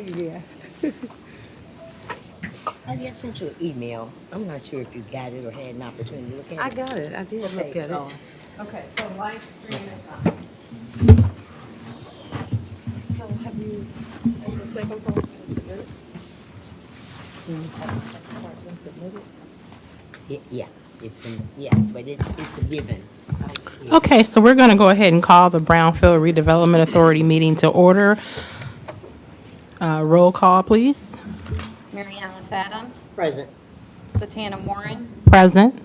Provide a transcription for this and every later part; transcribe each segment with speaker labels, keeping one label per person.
Speaker 1: Yeah.
Speaker 2: I sent you an email. I'm not sure if you got it or had an opportunity to look at
Speaker 1: I
Speaker 2: it.
Speaker 1: got it. I did
Speaker 2: Okay,
Speaker 1: look at
Speaker 2: so,
Speaker 1: it.
Speaker 3: Okay, so live stream is on.
Speaker 1: So have you, has the second part been submitted? Has the second part been submitted?
Speaker 2: yeah, but it's a given. Yeah.
Speaker 4: Okay, so we're going to go ahead and call the Brownfield Redevelopment Authority meeting to order. Roll call, please.
Speaker 3: Mary Alice Adams,
Speaker 2: Present.
Speaker 3: Satana Warren,
Speaker 4: Present.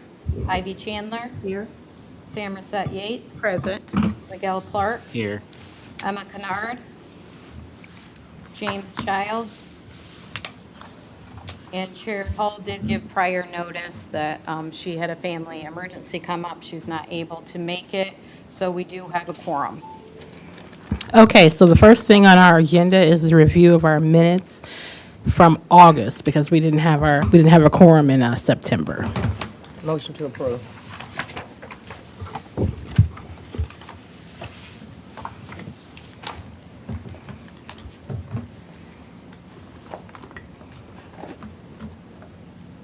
Speaker 3: Ivy Chandler,
Speaker 1: Here.
Speaker 3: Samoset Yates,
Speaker 1: Present.
Speaker 3: Miguel Clark,
Speaker 5: Here.
Speaker 3: Emma Kennard, James Childs, and Chair Hull did give prior notice that she had a family emergency come up. She's not able to make it, so we do have a quorum.
Speaker 4: Okay, so the first thing on our agenda is the review of our minutes from August because we didn't have a quorum in September.
Speaker 2: Motion to approve.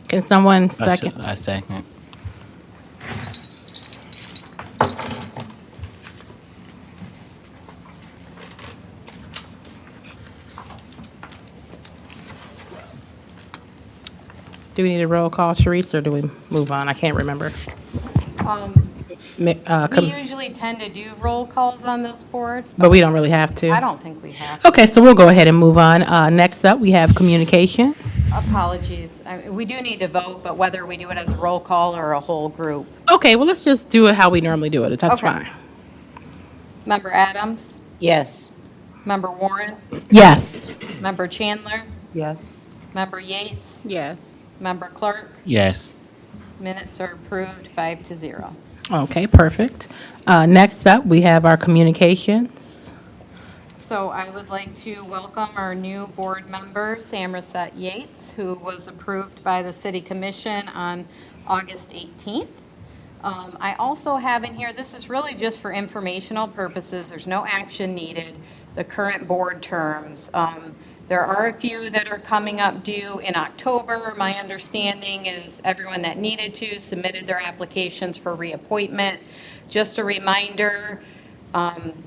Speaker 4: Can someone second?
Speaker 5: I second.
Speaker 4: Do we need a roll call, Sharice, or do we move on? I can't remember.
Speaker 3: We usually tend to do roll calls on this board.
Speaker 4: But we don't really have to.
Speaker 3: I don't think we have.
Speaker 4: Okay, so we'll go ahead and move on. Next up, we have communication.
Speaker 3: Apologies. We do need to vote, but whether we do it as a roll call or a whole group.
Speaker 4: Okay, well, let's just do it how we normally do it. That's
Speaker 3: Okay.
Speaker 4: fine.
Speaker 3: Member Adams,
Speaker 2: Yes.
Speaker 3: Member Warren,
Speaker 4: Yes.
Speaker 3: Member Chandler,
Speaker 1: Yes.
Speaker 3: Member Yates,
Speaker 1: Yes.
Speaker 3: Member Clark.
Speaker 5: Yes.
Speaker 3: Minutes are approved 5-0.
Speaker 4: Okay, perfect. Next up, we have our communications.
Speaker 3: So I would like to welcome our new board member, Samoset Yates, who was approved by the City Commission on August 18th. I also have in here, this is really just for informational purposes, there's no action needed, the current board terms. There are a few that are coming up due in October. My understanding is everyone that needed to submitted their applications for reappointment. Just a reminder,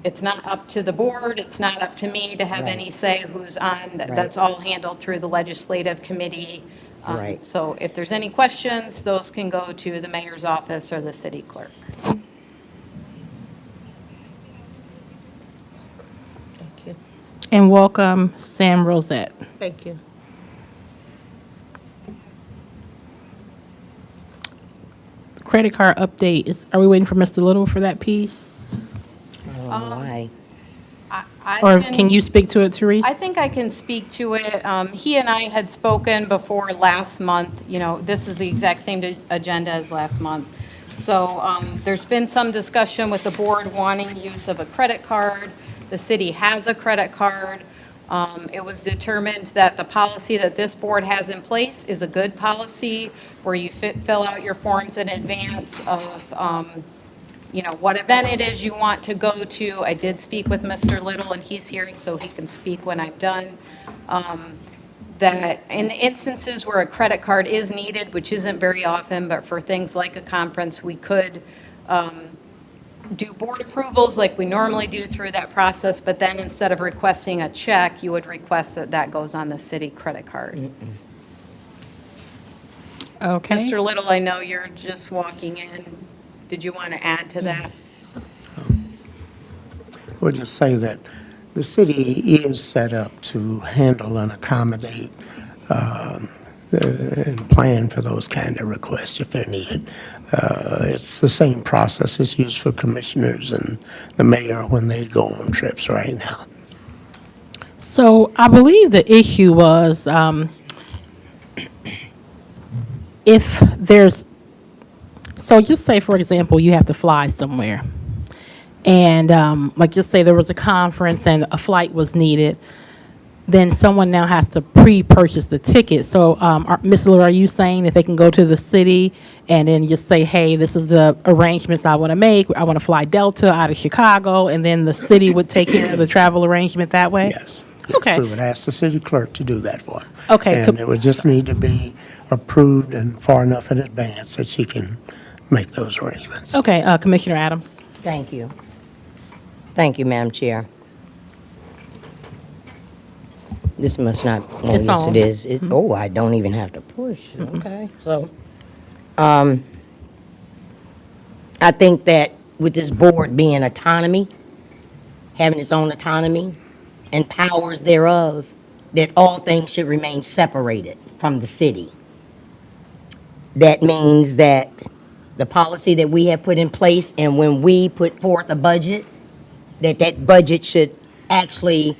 Speaker 3: it's not up to the board, it's not up to me to have
Speaker 2: Right.
Speaker 3: any say who's on.
Speaker 2: Right.
Speaker 3: That's all handled through the legislative committee.
Speaker 2: Right.
Speaker 3: So if there's any questions, those can go to the mayor's office or the city clerk.
Speaker 1: Thank you.
Speaker 4: And welcome Sam Rosette.
Speaker 1: Thank you.
Speaker 4: Credit card update are we waiting for Mr. Little for that piece?
Speaker 2: Oh, why?
Speaker 4: Or can you speak to it, Therese?
Speaker 3: I think I can speak to it. He and I had spoken before last month. You know, this is the exact same agenda as last month. So there's been some discussion with the board wanting use of a credit card. The city has a credit card. It was determined that the policy that this board has in place is a good policy where you fill out your forms in advance of you know, what event it is you want to go to. I did speak with Mr. Little, and he's here, so he can speak when I'm done. That in the instances where a credit card is needed, which isn't very often, but for things like a conference, we could do board approvals like we normally do through that process, but then instead of requesting a check, you would request that that goes on the city credit card.
Speaker 4: Okay.
Speaker 3: Mr. Little, I know you're just walking in. Did you want to add to that?
Speaker 6: We'll just say that the city is set up to handle and accommodate and plan for those kind of requests if they're needed. It's the same process that's used for commissioners and the mayor when they go on trips right now.
Speaker 4: So I believe the issue was if there's, so just say, for example, you have to fly somewhere. And like just say there was a conference and a flight was needed, then someone now has to pre-purchase the ticket. So Ms. Little, are you saying that they can go to the city and then just say, hey, this is the arrangements I want to make. I want to fly Delta out of Chicago, and then the city would take care of the travel arrangement that way?
Speaker 6: Yes. Yes,
Speaker 4: Okay.
Speaker 6: we would ask the city clerk to do that for him.
Speaker 4: Okay,
Speaker 6: And it would just need to be approved and far enough in advance that she can make those arrangements.
Speaker 4: Okay, Commissioner Adams.
Speaker 2: Thank you. Thank you, Madam Chair. This must not, oh,
Speaker 4: It's
Speaker 2: yes,
Speaker 4: on.
Speaker 2: it is. Oh, I don't even have to push. Okay, so, I think that with this board being autonomy, having its own autonomy and powers thereof, that all things should remain separated from the city. That means that the policy that we have put in place, and when we put forth a budget, that budget should actually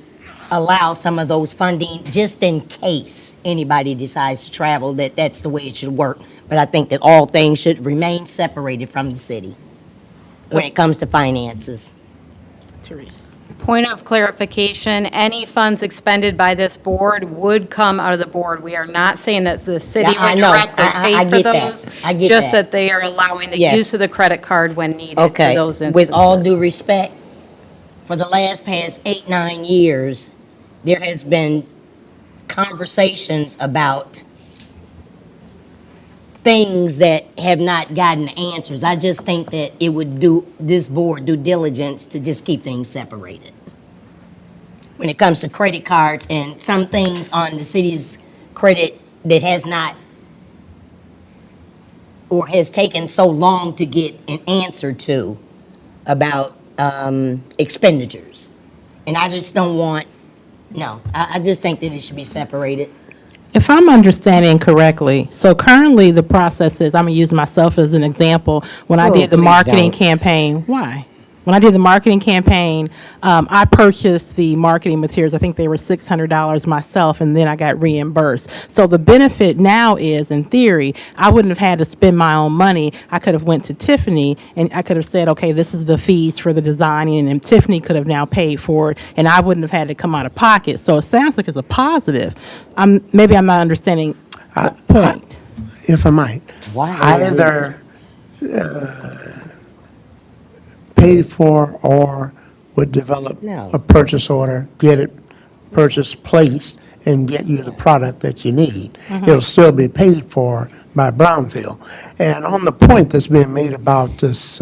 Speaker 2: allow some of those funding, just in case anybody decides to travel, that's the way it should work. But I think that all things should remain separated from the city when it comes to finances.
Speaker 4: Therese.
Speaker 3: Point of clarification, any funds expended by this board would come out of the board. We are not saying that the city
Speaker 2: Yeah, I
Speaker 3: would
Speaker 2: know.
Speaker 3: directly
Speaker 2: I
Speaker 3: pay for
Speaker 2: get that.
Speaker 3: those.
Speaker 2: I get
Speaker 3: Just
Speaker 2: that.
Speaker 3: that they are allowing the
Speaker 2: Yes.
Speaker 3: use of the credit card when needed for
Speaker 2: Okay,
Speaker 3: those instances.
Speaker 2: with all due respect, for the past 8, 9 years, there has been conversations about things that have not gotten answers. I just think that it would do this board due diligence to just keep things separated. When it comes to credit cards and some things on the city's credit that has not, or has taken so long to get an answer to about expenditures. And I just don't want, no, I just think that it should be separated.
Speaker 4: If I'm understanding correctly, so currently the process is, I'm gonna use myself as an example. When I
Speaker 2: Oh,
Speaker 4: did the
Speaker 2: please
Speaker 4: marketing
Speaker 2: don't.
Speaker 4: campaign, why? When I did the marketing campaign, I purchased the marketing materials. I think they were $600 myself, and then I got reimbursed. So the benefit now is, in theory, I wouldn't have had to spend my own money. I could have went to Tiffany, and I could have said, okay, this is the fees for the designing, and Tiffany could have now paid for it, and I wouldn't have had to come out of pocket. So it sounds like it's a positive. Maybe I'm not understanding the point.
Speaker 6: If I might.
Speaker 2: Why?
Speaker 6: Either paid for or would develop
Speaker 2: No.
Speaker 6: a purchase order, get it purchased, placed, and get you the product that you need. It'll still be paid for by Brownfield. And on the point that's being made about this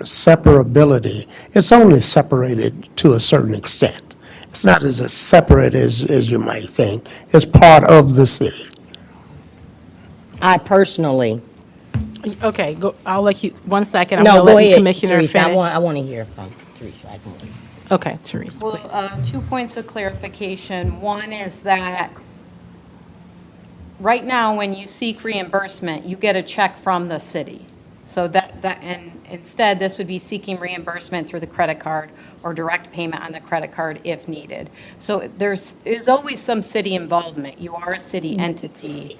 Speaker 6: separability, it's only separated to a certain extent. It's not as separate as you might think. It's part of the city.
Speaker 2: I personally,
Speaker 4: Okay, go, I'll let you, 1 second. I'm
Speaker 2: no,
Speaker 4: gonna
Speaker 2: go
Speaker 4: let
Speaker 2: ahead,
Speaker 4: Commissioner
Speaker 2: Teresa,
Speaker 4: finish.
Speaker 2: I want to hear from Teresa. I can wait.
Speaker 4: Okay, Therese,
Speaker 3: Well,
Speaker 4: please.
Speaker 3: 2 points of clarification. One is that right now, when you seek reimbursement, you get a check from the city. So and instead, this would be seeking reimbursement through the credit card or direct payment on the credit card if needed. So is always some city involvement. You are a city entity.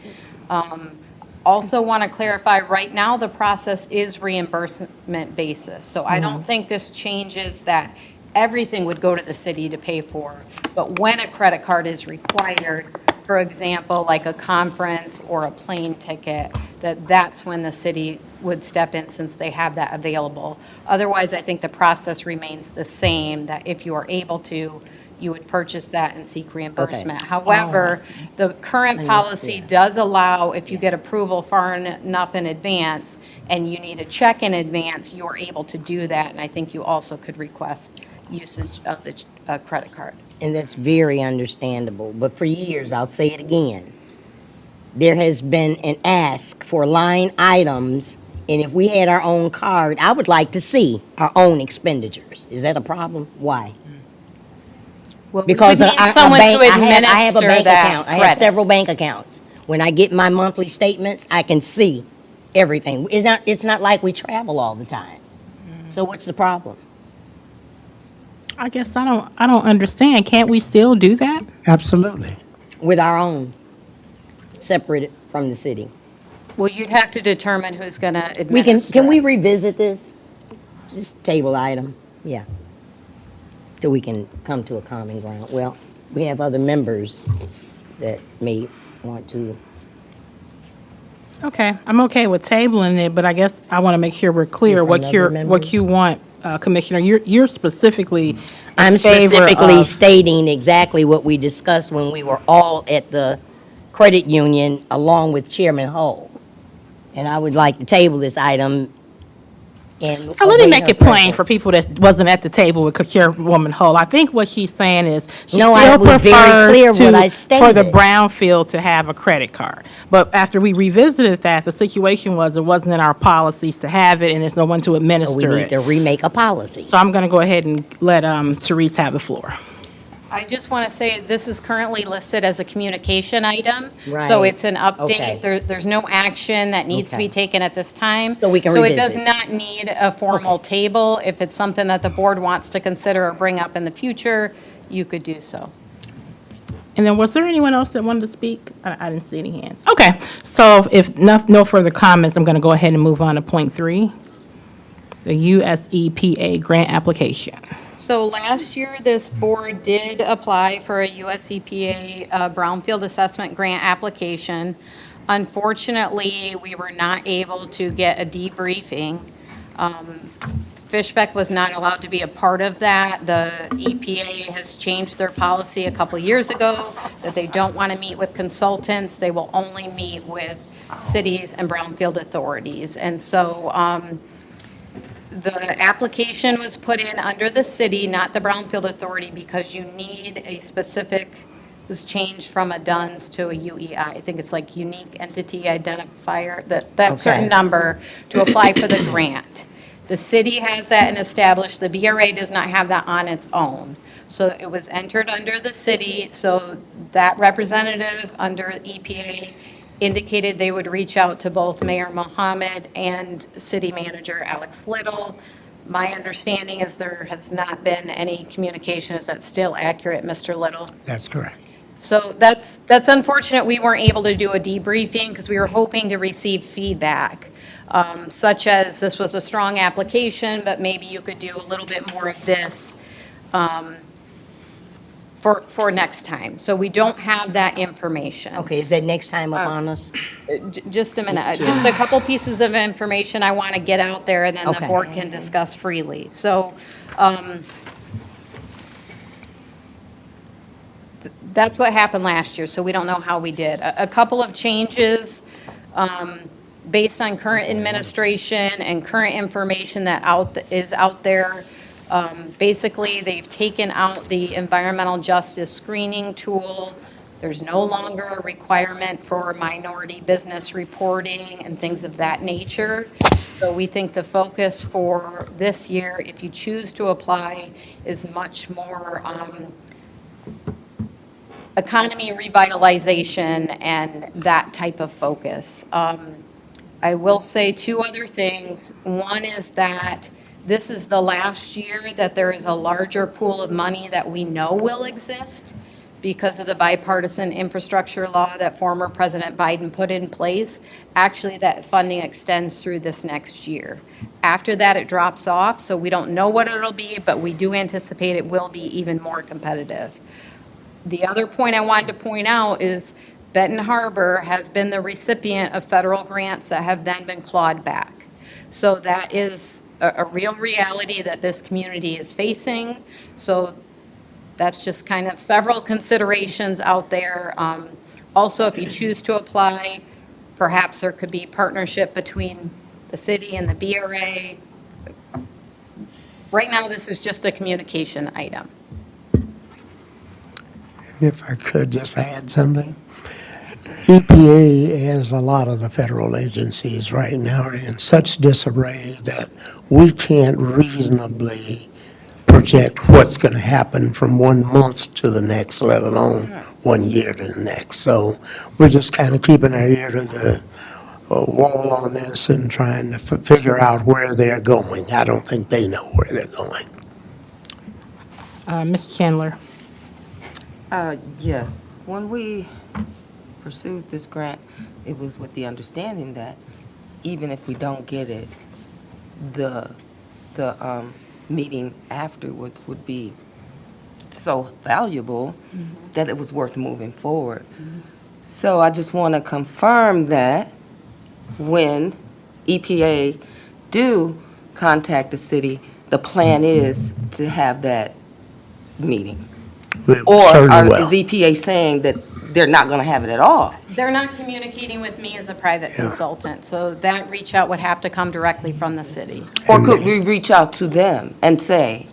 Speaker 3: Also want to clarify, right now, the process is reimbursement basis. So I don't think this changes that everything would go to the city to pay for. But when a credit card is required, for example, like a conference or a plane ticket, that's when the city would step in since they have that available. Otherwise, I think the process remains the same, that if you are able to, you would purchase that and seek reimbursement. However, the current policy does allow, if you get approval far enough in advance and you need a check in advance, you're able to do that. And I think you also could request usage of the credit card.
Speaker 2: And that's very understandable. But for years, I'll say it again, there has been an ask for line items, and if we had our own card, I would like to see our own expenditures. Is that a problem? Why?
Speaker 3: Well, we
Speaker 2: Because
Speaker 3: would
Speaker 2: of
Speaker 3: need
Speaker 2: our
Speaker 3: someone
Speaker 2: bank,
Speaker 3: to
Speaker 2: I have a
Speaker 3: administer
Speaker 2: bank
Speaker 3: that
Speaker 2: account. I have
Speaker 3: credit.
Speaker 2: several bank accounts. When I get my monthly statements, I can see everything. It's not like we travel all the time. So what's the problem?
Speaker 4: I guess I don't understand. Can't we still do that?
Speaker 6: Absolutely.
Speaker 2: With our own, separated from the city.
Speaker 3: Well, you'd have to determine who's going to administer
Speaker 2: We can we
Speaker 3: it.
Speaker 2: revisit this? Just table item, yeah. So we can come to a common ground. Well, we have other members that may want to.
Speaker 4: Okay, I'm okay with tabling it, but I guess I want to make sure we're clear
Speaker 2: Different
Speaker 4: what
Speaker 2: other
Speaker 4: what
Speaker 2: members?
Speaker 4: you want Commissioner, you're specifically in
Speaker 2: I'm
Speaker 4: favor
Speaker 2: specifically
Speaker 4: of-
Speaker 2: stating exactly what we discussed when we were all at the credit union along with Chairman Hull. And I would like to table this item and
Speaker 4: So let me
Speaker 2: await
Speaker 4: make
Speaker 2: her
Speaker 4: it plain for
Speaker 2: presence.
Speaker 4: people that wasn't at the table with Chairwoman Hull. I think what she's saying is she
Speaker 2: No,
Speaker 4: still
Speaker 2: I was very clear
Speaker 4: prefers
Speaker 2: what I
Speaker 4: for the
Speaker 2: stated.
Speaker 4: Brownfield to have a credit card. But after we revisited that, the situation was it wasn't in our policies to have it, and there's no one to
Speaker 2: So we
Speaker 4: administer
Speaker 2: need
Speaker 4: it.
Speaker 2: to remake a policy.
Speaker 4: So I'm going to go ahead and let Therese have the floor.
Speaker 3: I just want to say, this is currently listed as a communication item. So
Speaker 2: Right.
Speaker 3: it's an
Speaker 2: Okay.
Speaker 3: update. There's no action that needs to be
Speaker 2: Okay.
Speaker 3: taken at this time.
Speaker 2: So we can
Speaker 3: So it does
Speaker 2: revisit.
Speaker 3: not need a formal table. If it's something that the board wants to consider or bring up in the future, you could do so.
Speaker 4: And then was there anyone else that wanted to speak? I didn't see any hands. Okay, so if no further comments, I'm going to go ahead and move on to point 3, the USEPA grant application.
Speaker 3: So last year, this board did apply for a US EPA Brownfield Assessment Grant application. Unfortunately, we were not able to get a debriefing. Fishbeck was not allowed to be a part of that. The EPA has changed their policy a couple years ago that they don't want to meet with consultants. They will only meet with cities and brownfield authorities. And so the application was put in under the city, not the Brownfield Authority, because you need a specific, it was changed from a DUNS to a UEI. I think it's like unique entity identifier, that certain
Speaker 2: Okay.
Speaker 3: number to apply for the grant. The city has that and established, the BRA does not have that on its own. So it was entered under the city, so that representative under EPA indicated they would reach out to both Mayor Mohammed and City Manager Alex Little. My understanding is there has not been any communication. Is that still accurate, Mr. Little?
Speaker 6: That's correct.
Speaker 3: So that's unfortunate. We weren't able to do a debriefing because we were hoping to receive feedback, such as this was a strong application, but maybe you could do a little bit more of this for next time. So we don't have that information.
Speaker 2: Okay, is that next time upon us?
Speaker 3: Just a minute, just a couple pieces of information I want to get out there, and then the
Speaker 2: Okay.
Speaker 3: board can discuss freely. So that's what happened last year, so we don't know how we did. A couple of changes based on current administration and current information that is out there. Basically, they've taken out the environmental justice screening tool. There's no longer a requirement for minority business reporting and things of that nature. So we think the focus for this year, if you choose to apply, is much more economy revitalization and that type of focus. I will say two other things. One is that this is the last year that there is a larger pool of money that we know will exist because of the bipartisan infrastructure law that former President Biden put in place. Actually, that funding extends through this next year. After that, it drops off, so we don't know what it'll be, but we do anticipate it will be even more competitive. The other point I wanted to point out is Benton Harbor has been the recipient of federal grants that have then been clawed back. So that is a real reality that this community is facing. So that's just kind of several considerations out there. Also, if you choose to apply, perhaps there could be partnership between the city and the BRA. Right now, this is just a communication item.
Speaker 6: If I could just add something. EPA, as a lot of the federal agencies right now, are in such disarray that we can't reasonably project what's going to happen from 1 month to the next, let alone 1 year to the next. So we're just kind of keeping our ear to the wall on this and trying to figure out where they're going. I don't think they know where they're going.
Speaker 4: Ms. Chandler?
Speaker 5: Yes. When we pursued this grant, it was with the understanding that even if we don't get it, the meeting afterwards would be so valuable that it was worth moving forward. So I just want to confirm that when EPA do contact the city, the plan is to have that meeting?
Speaker 6: We
Speaker 5: Or
Speaker 6: certainly will.
Speaker 5: is EPA saying that they're not going to have it at all?
Speaker 3: They're not communicating with me as a private
Speaker 6: Yeah.
Speaker 3: consultant, so that reach out would have to come directly from the city.
Speaker 5: Or could we reach out to them and say,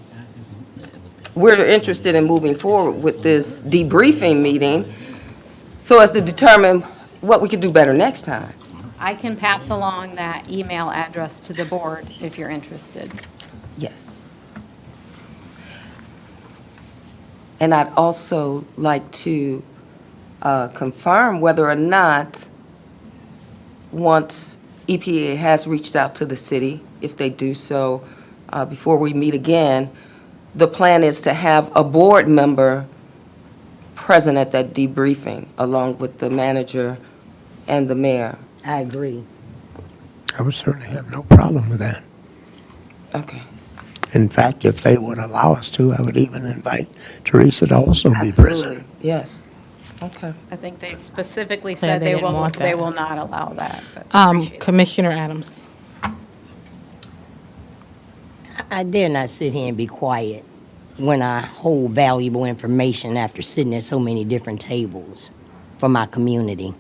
Speaker 5: we're interested in moving forward with this debriefing meeting so as to determine what we could do better next time?
Speaker 3: I can pass along that email address to the board if you're interested.
Speaker 5: Yes. And I'd also like to confirm whether or not, once EPA has reached out to the city, if they do so before we meet again, the plan is to have a board member present at that debriefing, along with the manager and the mayor.
Speaker 2: I agree.
Speaker 6: I would certainly have no problem with that.
Speaker 5: Okay.
Speaker 6: In fact, if they would allow us to, I would even invite Teresa to also be
Speaker 5: Absolutely.
Speaker 6: present.
Speaker 5: Yes. Okay.
Speaker 3: I think they've specifically
Speaker 4: Said
Speaker 3: said
Speaker 4: they
Speaker 3: they
Speaker 4: didn't
Speaker 3: will,
Speaker 4: want
Speaker 3: they
Speaker 4: that.
Speaker 3: will not allow that. But appreciate it.
Speaker 4: Commissioner Adams.
Speaker 2: I dare not sit here and be quiet when I hold valuable information after sitting at so many different tables for my community.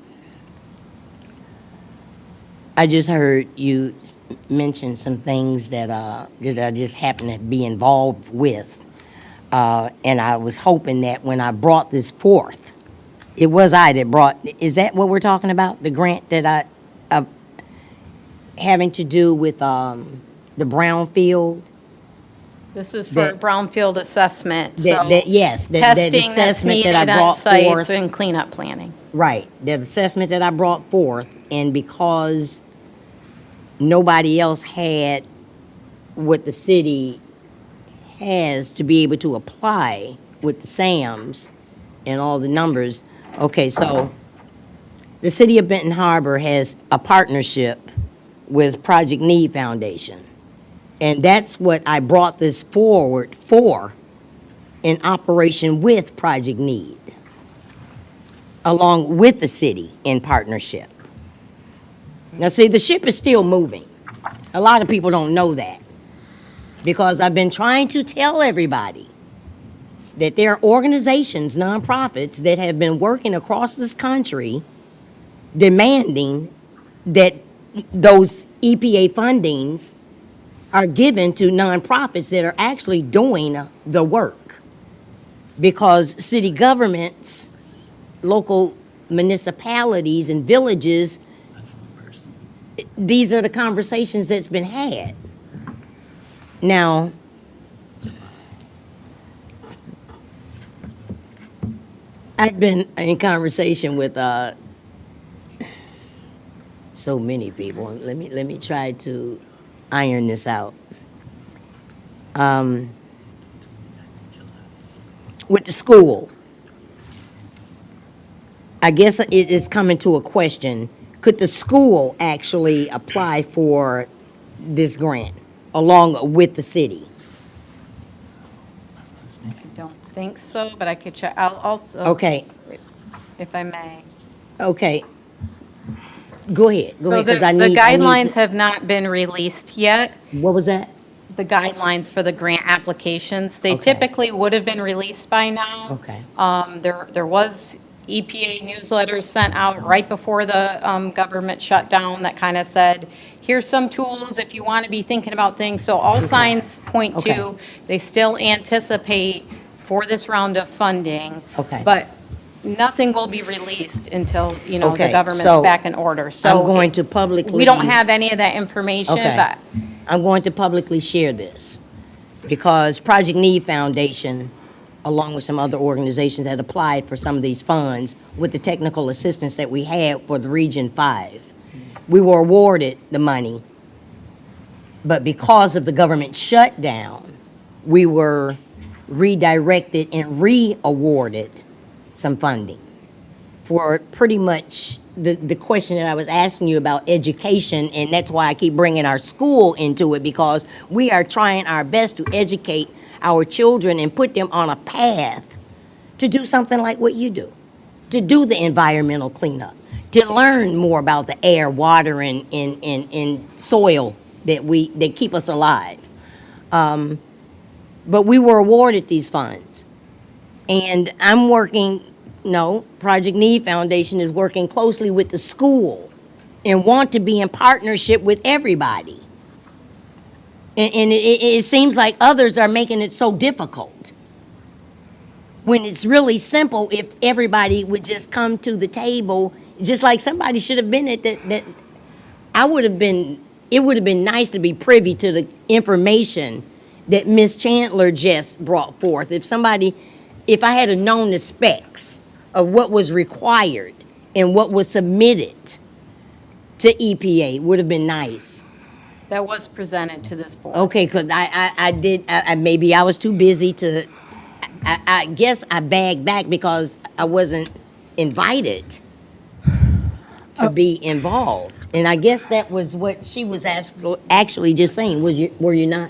Speaker 2: I just heard you mention some things that I just happen to be involved with. And I was hoping that when I brought this forth, it was I that brought, is that what we're talking about? The grant that having to do with the Brownfield?
Speaker 3: This is for
Speaker 2: that-
Speaker 3: brownfield assessment, so.
Speaker 2: Yes, that
Speaker 3: Testing that's
Speaker 2: assessment that I
Speaker 3: needed on
Speaker 2: brought
Speaker 3: site
Speaker 2: forth.
Speaker 3: and cleanup planning.
Speaker 2: Right, the assessment that I brought forth, and because nobody else had what the city has to be able to apply with the SAMs and all the numbers, okay, so the city of Benton Harbor has a partnership with Project Need Foundation. And that's what I brought this forward for, in operation with Project Need, along with the city in partnership. Now, see, the ship is still moving. A lot of people don't know that, because I've been trying to tell everybody that there are organizations, nonprofits, that have been working across this country demanding that those EPA fundings are given to nonprofits that are actually doing the work. Because city governments, local municipalities and villages, these are the conversations that's been had. Now, I've been in conversation with so many people. Let me try to iron this out. With the school, I guess it is coming to a question. Could the school actually apply for this grant along with the city?
Speaker 3: I don't think so, but I could check. I'll also.
Speaker 2: Okay,
Speaker 3: If I may.
Speaker 2: okay. Go ahead,
Speaker 3: So the
Speaker 2: because I
Speaker 3: the
Speaker 2: need.
Speaker 3: guidelines have not been released yet.
Speaker 2: What was that?
Speaker 3: The guidelines for the grant applications. They
Speaker 2: Okay.
Speaker 3: typically would have been released by now.
Speaker 2: Okay.
Speaker 3: There was EPA newsletters sent out right before the government shutdown that kind of said, here's some tools if you want to be thinking about things. So all signs point to,
Speaker 2: Okay.
Speaker 3: they still anticipate for this round of funding.
Speaker 2: Okay.
Speaker 3: But nothing will be released until, the
Speaker 2: Okay,
Speaker 3: government's
Speaker 2: so
Speaker 3: back in order. So
Speaker 2: I'm going to publicly.
Speaker 3: we don't have any of that information,
Speaker 2: Okay.
Speaker 3: but
Speaker 2: I'm going to publicly share this, because Project Need Foundation, along with some other organizations, had applied for some of these funds with the technical assistance that we had for the Region 5. We were awarded the money, but because of the government shutdown, we were redirected and re-awarded some funding for pretty much the question that I was asking you about education, and that's why I keep bringing our school into it, because we are trying our best to educate our children and put them on a path to do something like what you do, to do the environmental cleanup, to learn more about the air, water, and soil that keep us alive. But we were awarded these funds. And I'm working, no, Project Need Foundation is working closely with the school and want to be in partnership with everybody. And it seems like others are making it so difficult. When it's really simple, if everybody would just come to the table, just like somebody should have been at that, it would have been nice to be privy to the information that Ms. Chandler just brought forth. If I had have known the specs of what was required and what was submitted to EPA, would have been nice.
Speaker 3: That was presented to this board.
Speaker 2: Okay, because maybe I was too busy to, I guess I bagged back because I wasn't invited to be involved. And I guess that was what she was actually just saying, were you not?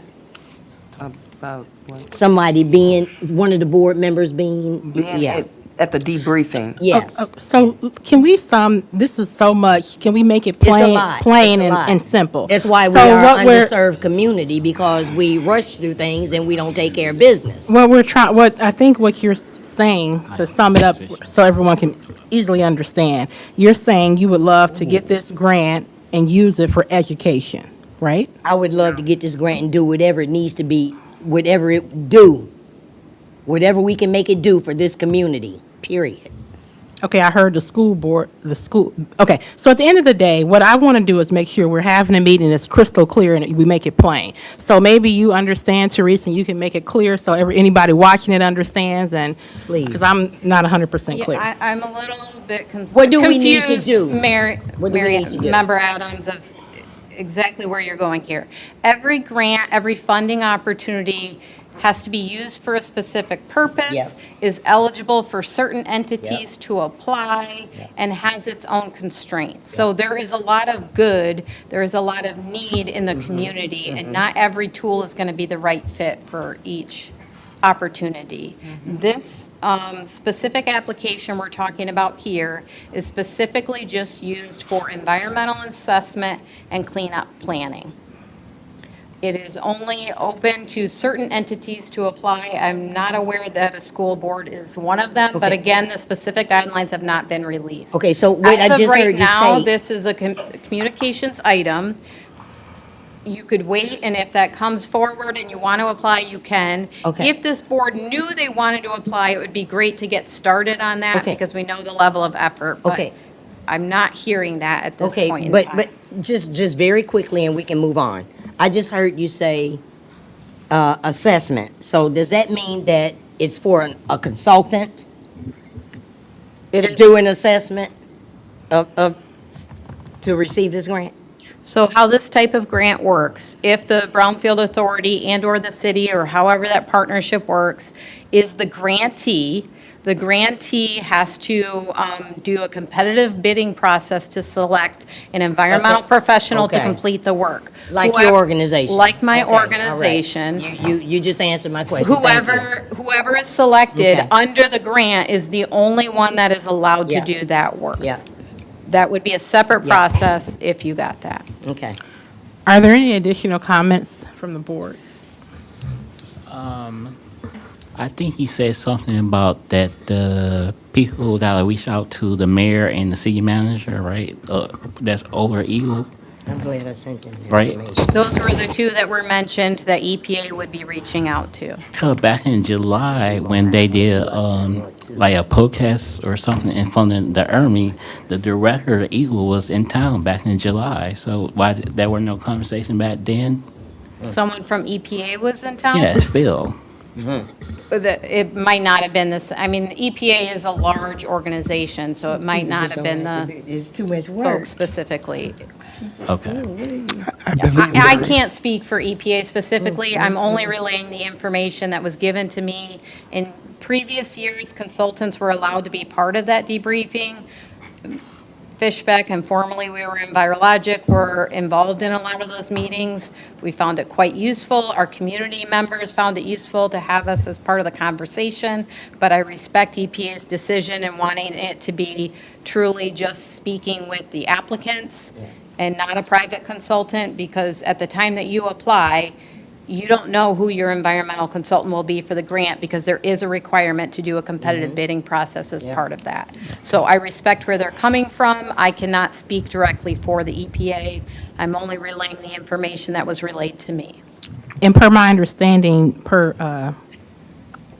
Speaker 5: About what?
Speaker 2: Somebody being, one of the board members being,
Speaker 5: Being
Speaker 2: yeah,
Speaker 5: at the debriefing.
Speaker 2: yes.
Speaker 4: So can we this is so much, can we make it
Speaker 2: It's a
Speaker 4: plain,
Speaker 2: lot.
Speaker 4: plain
Speaker 2: It's a lot.
Speaker 4: and simple?
Speaker 2: That's why we
Speaker 4: So
Speaker 2: are
Speaker 4: what
Speaker 2: an
Speaker 4: we're-
Speaker 2: underserved community, because we rush through things and we don't take care of business.
Speaker 4: What I think what you're saying, to sum it up so everyone can easily understand, you're saying you would love to get this grant and use it for education, right?
Speaker 2: I would love to get this grant and do whatever it needs to be, whatever we can make it do for this community, period.
Speaker 4: Okay, I heard the school board, okay. So at the end of the day, what I want to do is make sure we're having a meeting that's crystal clear and we make it plain. So maybe you understand, Teresa, and you can make it clear so anybody watching it understands, and,
Speaker 2: Please.
Speaker 4: because I'm not 100% clear.
Speaker 3: Yeah, I'm a little bit
Speaker 2: What do we need to
Speaker 3: confused,
Speaker 2: do?
Speaker 3: Mary,
Speaker 2: What do we need to do?
Speaker 3: Member Adams, of exactly where you're going here. Every grant, every funding opportunity has to be used for a specific purpose,
Speaker 2: Yep.
Speaker 3: is eligible for certain entities to apply, and has its own constraints. So there is a lot of good, there is a lot of need in the community, and not every tool is going to be the right fit for each opportunity. This specific application we're talking about here is specifically just used for environmental assessment and cleanup planning. It is only open to certain entities to apply. I'm not aware that a school board is one of them, but
Speaker 2: Okay.
Speaker 3: again, the specific guidelines have not been released.
Speaker 2: Okay, so what I
Speaker 3: As of
Speaker 2: just
Speaker 3: right
Speaker 2: heard you
Speaker 3: now,
Speaker 2: say,
Speaker 3: this is a communications item. You could wait, and if that comes forward and you want to apply, you can.
Speaker 2: Okay.
Speaker 3: If this board knew they wanted to apply, it would be great to get started on that,
Speaker 2: Okay.
Speaker 3: because we know the level of effort. But
Speaker 2: Okay.
Speaker 3: I'm not hearing that at this
Speaker 2: okay,
Speaker 3: point in
Speaker 2: but
Speaker 3: time.
Speaker 2: just very quickly, and we can move on. I just heard you say assessment. So does that mean that it's for a consultant
Speaker 3: It
Speaker 2: to
Speaker 3: is-
Speaker 2: do an assessment to receive this grant?
Speaker 3: So how this type of grant works, if the Brownfield Authority and/or the city, or however that partnership works, is the grantee has to do a competitive bidding process to select an environmental
Speaker 2: Okay.
Speaker 3: professional to
Speaker 2: Okay.
Speaker 3: complete the work.
Speaker 2: Like your organization?
Speaker 3: Like my
Speaker 2: Okay, all right.
Speaker 3: organization.
Speaker 2: You just answered my question. Thank you.
Speaker 3: Whoever is selected
Speaker 2: Okay.
Speaker 3: under the grant is the only one that is allowed to
Speaker 2: Yeah.
Speaker 3: do that work.
Speaker 2: Yeah,
Speaker 3: That would be a separate
Speaker 2: Yeah.
Speaker 3: process if you got that.
Speaker 2: okay.
Speaker 4: Are there any additional comments from the board?
Speaker 7: I think he said something about that the people that reach out to the mayor and the city manager, right? That's over Eagle.
Speaker 2: I'm glad I sent them the
Speaker 7: Right.
Speaker 2: information.
Speaker 3: Those were the two that were mentioned that EPA would be reaching out to.
Speaker 7: So back in July, when they did like a protest or something in front of the Army, the director of Eagle was in town back in July. So why there were no conversation back then?
Speaker 3: Someone from EPA was in town?
Speaker 7: Yes, Phil.
Speaker 3: It might not have been this, I mean, EPA is a large organization, so it might not have been the
Speaker 2: It's too much work.
Speaker 3: folks specifically.
Speaker 7: Okay.
Speaker 6: I believe
Speaker 3: I
Speaker 6: there-
Speaker 3: can't speak for EPA specifically. I'm only relaying the information that was given to me. In previous years, consultants were allowed to be part of that debriefing. Fishbeck, and formerly we were in Virologic, were involved in a lot of those meetings. We found it quite useful. Our community members found it useful to have us as part of the conversation, but I respect EPA's decision in wanting it to be truly just speaking with the applicants and not a private consultant, because at the time that you apply, you don't know who your environmental consultant will be for the grant because there is a requirement to do a competitive bidding process as part of that. So I respect where they're coming from. I cannot speak directly for the EPA. I'm only relaying the information that was relayed to me.
Speaker 4: And per my understanding,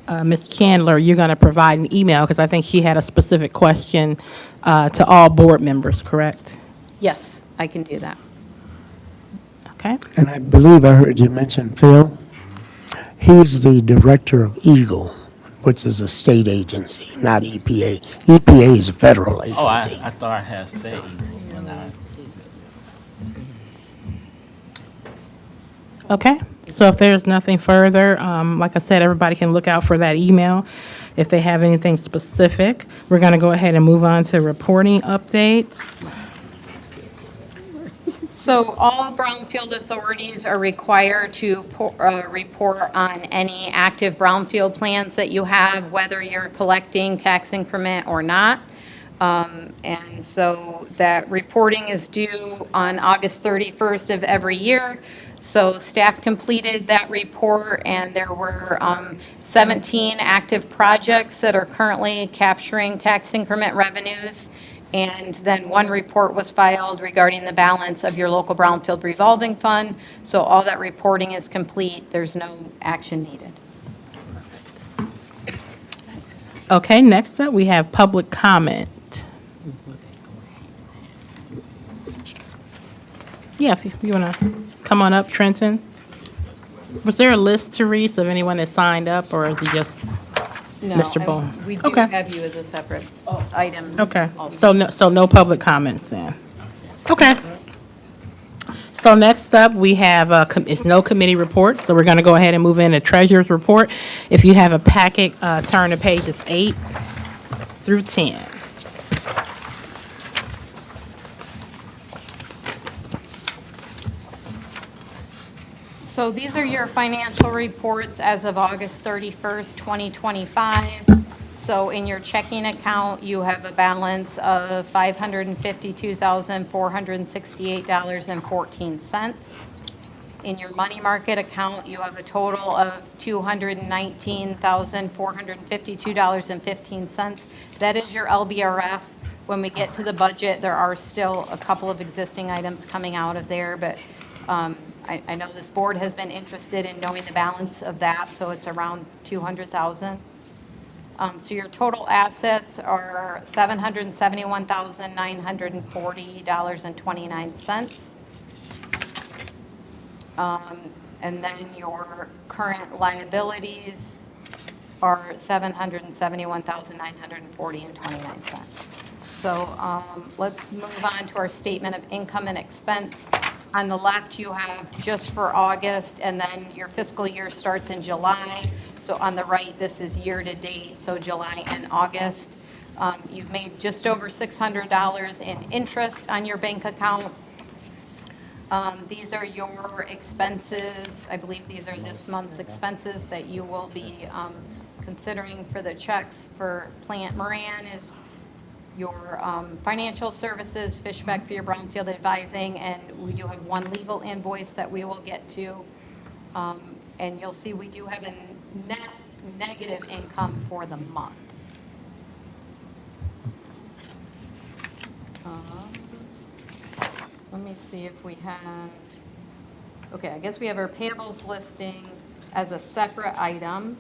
Speaker 4: Ms. Chandler, you're going to provide an email, because I think she had a specific question to all board members, correct?
Speaker 3: Yes, I can do that.
Speaker 4: Okay.
Speaker 6: And I believe I heard you mention Phil. He's the director of EGLE, which is a state agency, not EPA. EPA is a federal agency.
Speaker 7: Oh, I thought I had said evil when I.
Speaker 4: Okay, so if there's nothing further, like I said, everybody can look out for that email if they have anything specific. We're going to go ahead and move on to reporting updates.
Speaker 3: So all brownfield authorities are required to report on any active brownfield plans that you have, whether you're collecting tax increment or not. And so that reporting is due on August 31st of every year. So staff completed that report, and there were 17 active projects that are currently capturing tax increment revenues. And then one report was filed regarding the balance of your local brownfield revolving fund. So all that reporting is complete. There's no action needed.
Speaker 4: Okay, next up, we have public comment. Yeah, if you want to come on up, Trenton. Was there a list, Therese, of anyone that signed up, or is it just
Speaker 3: No,
Speaker 4: Mr.
Speaker 3: and
Speaker 4: Bone?
Speaker 3: we do
Speaker 4: Okay.
Speaker 3: have you as a separate item.
Speaker 4: Okay,
Speaker 3: also.
Speaker 4: so no public comments then? Okay. So next up, we have, it's no committee reports, so we're going to go ahead and move into treasurer's report. If you have a packet, turn to pages 8 through 10.
Speaker 3: So these are your financial reports as of August 31st, 2025. So in your checking account, you have a balance of $552,468.14. In your money market account, you have a total of $219,452.15. That is your LBRF. When we get to the budget, there are still a couple of existing items coming out of there, but I know this board has been interested in knowing the balance of that, so it's around 200,000. So your total assets are $771,940.29. And then your current liabilities are $771,940.29. So let's move on to our statement of income and expense. On the left, you have just for August, and then your fiscal year starts in July. So on the right, this is year-to-date, so July and August. You've made just over $600 in interest on your bank account. These are your expenses. I believe these are this month's expenses that you will be considering for the checks for Plant Moran is your financial services, Fishback for your brownfield advising, and we do have one legal invoice that we will get to. And you'll see we do have a net negative income for the month. Let me see if we have, okay, I guess we have our payables listing as a separate item.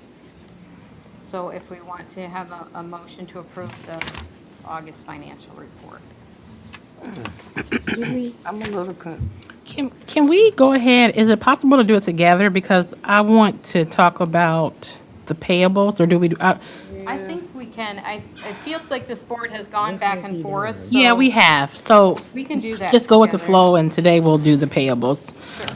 Speaker 3: So if we want to have a motion to approve the August financial report.
Speaker 5: I'm a little
Speaker 4: Can we go ahead, is it possible to do it together? Because I want to talk about the payables, or do we,
Speaker 3: I think we can, it feels like this board has gone back and forth. So
Speaker 4: yeah, we have, so.
Speaker 3: We can do that
Speaker 4: Just go with the
Speaker 3: together.
Speaker 4: flow, and today we'll do the payables.
Speaker 3: Sure.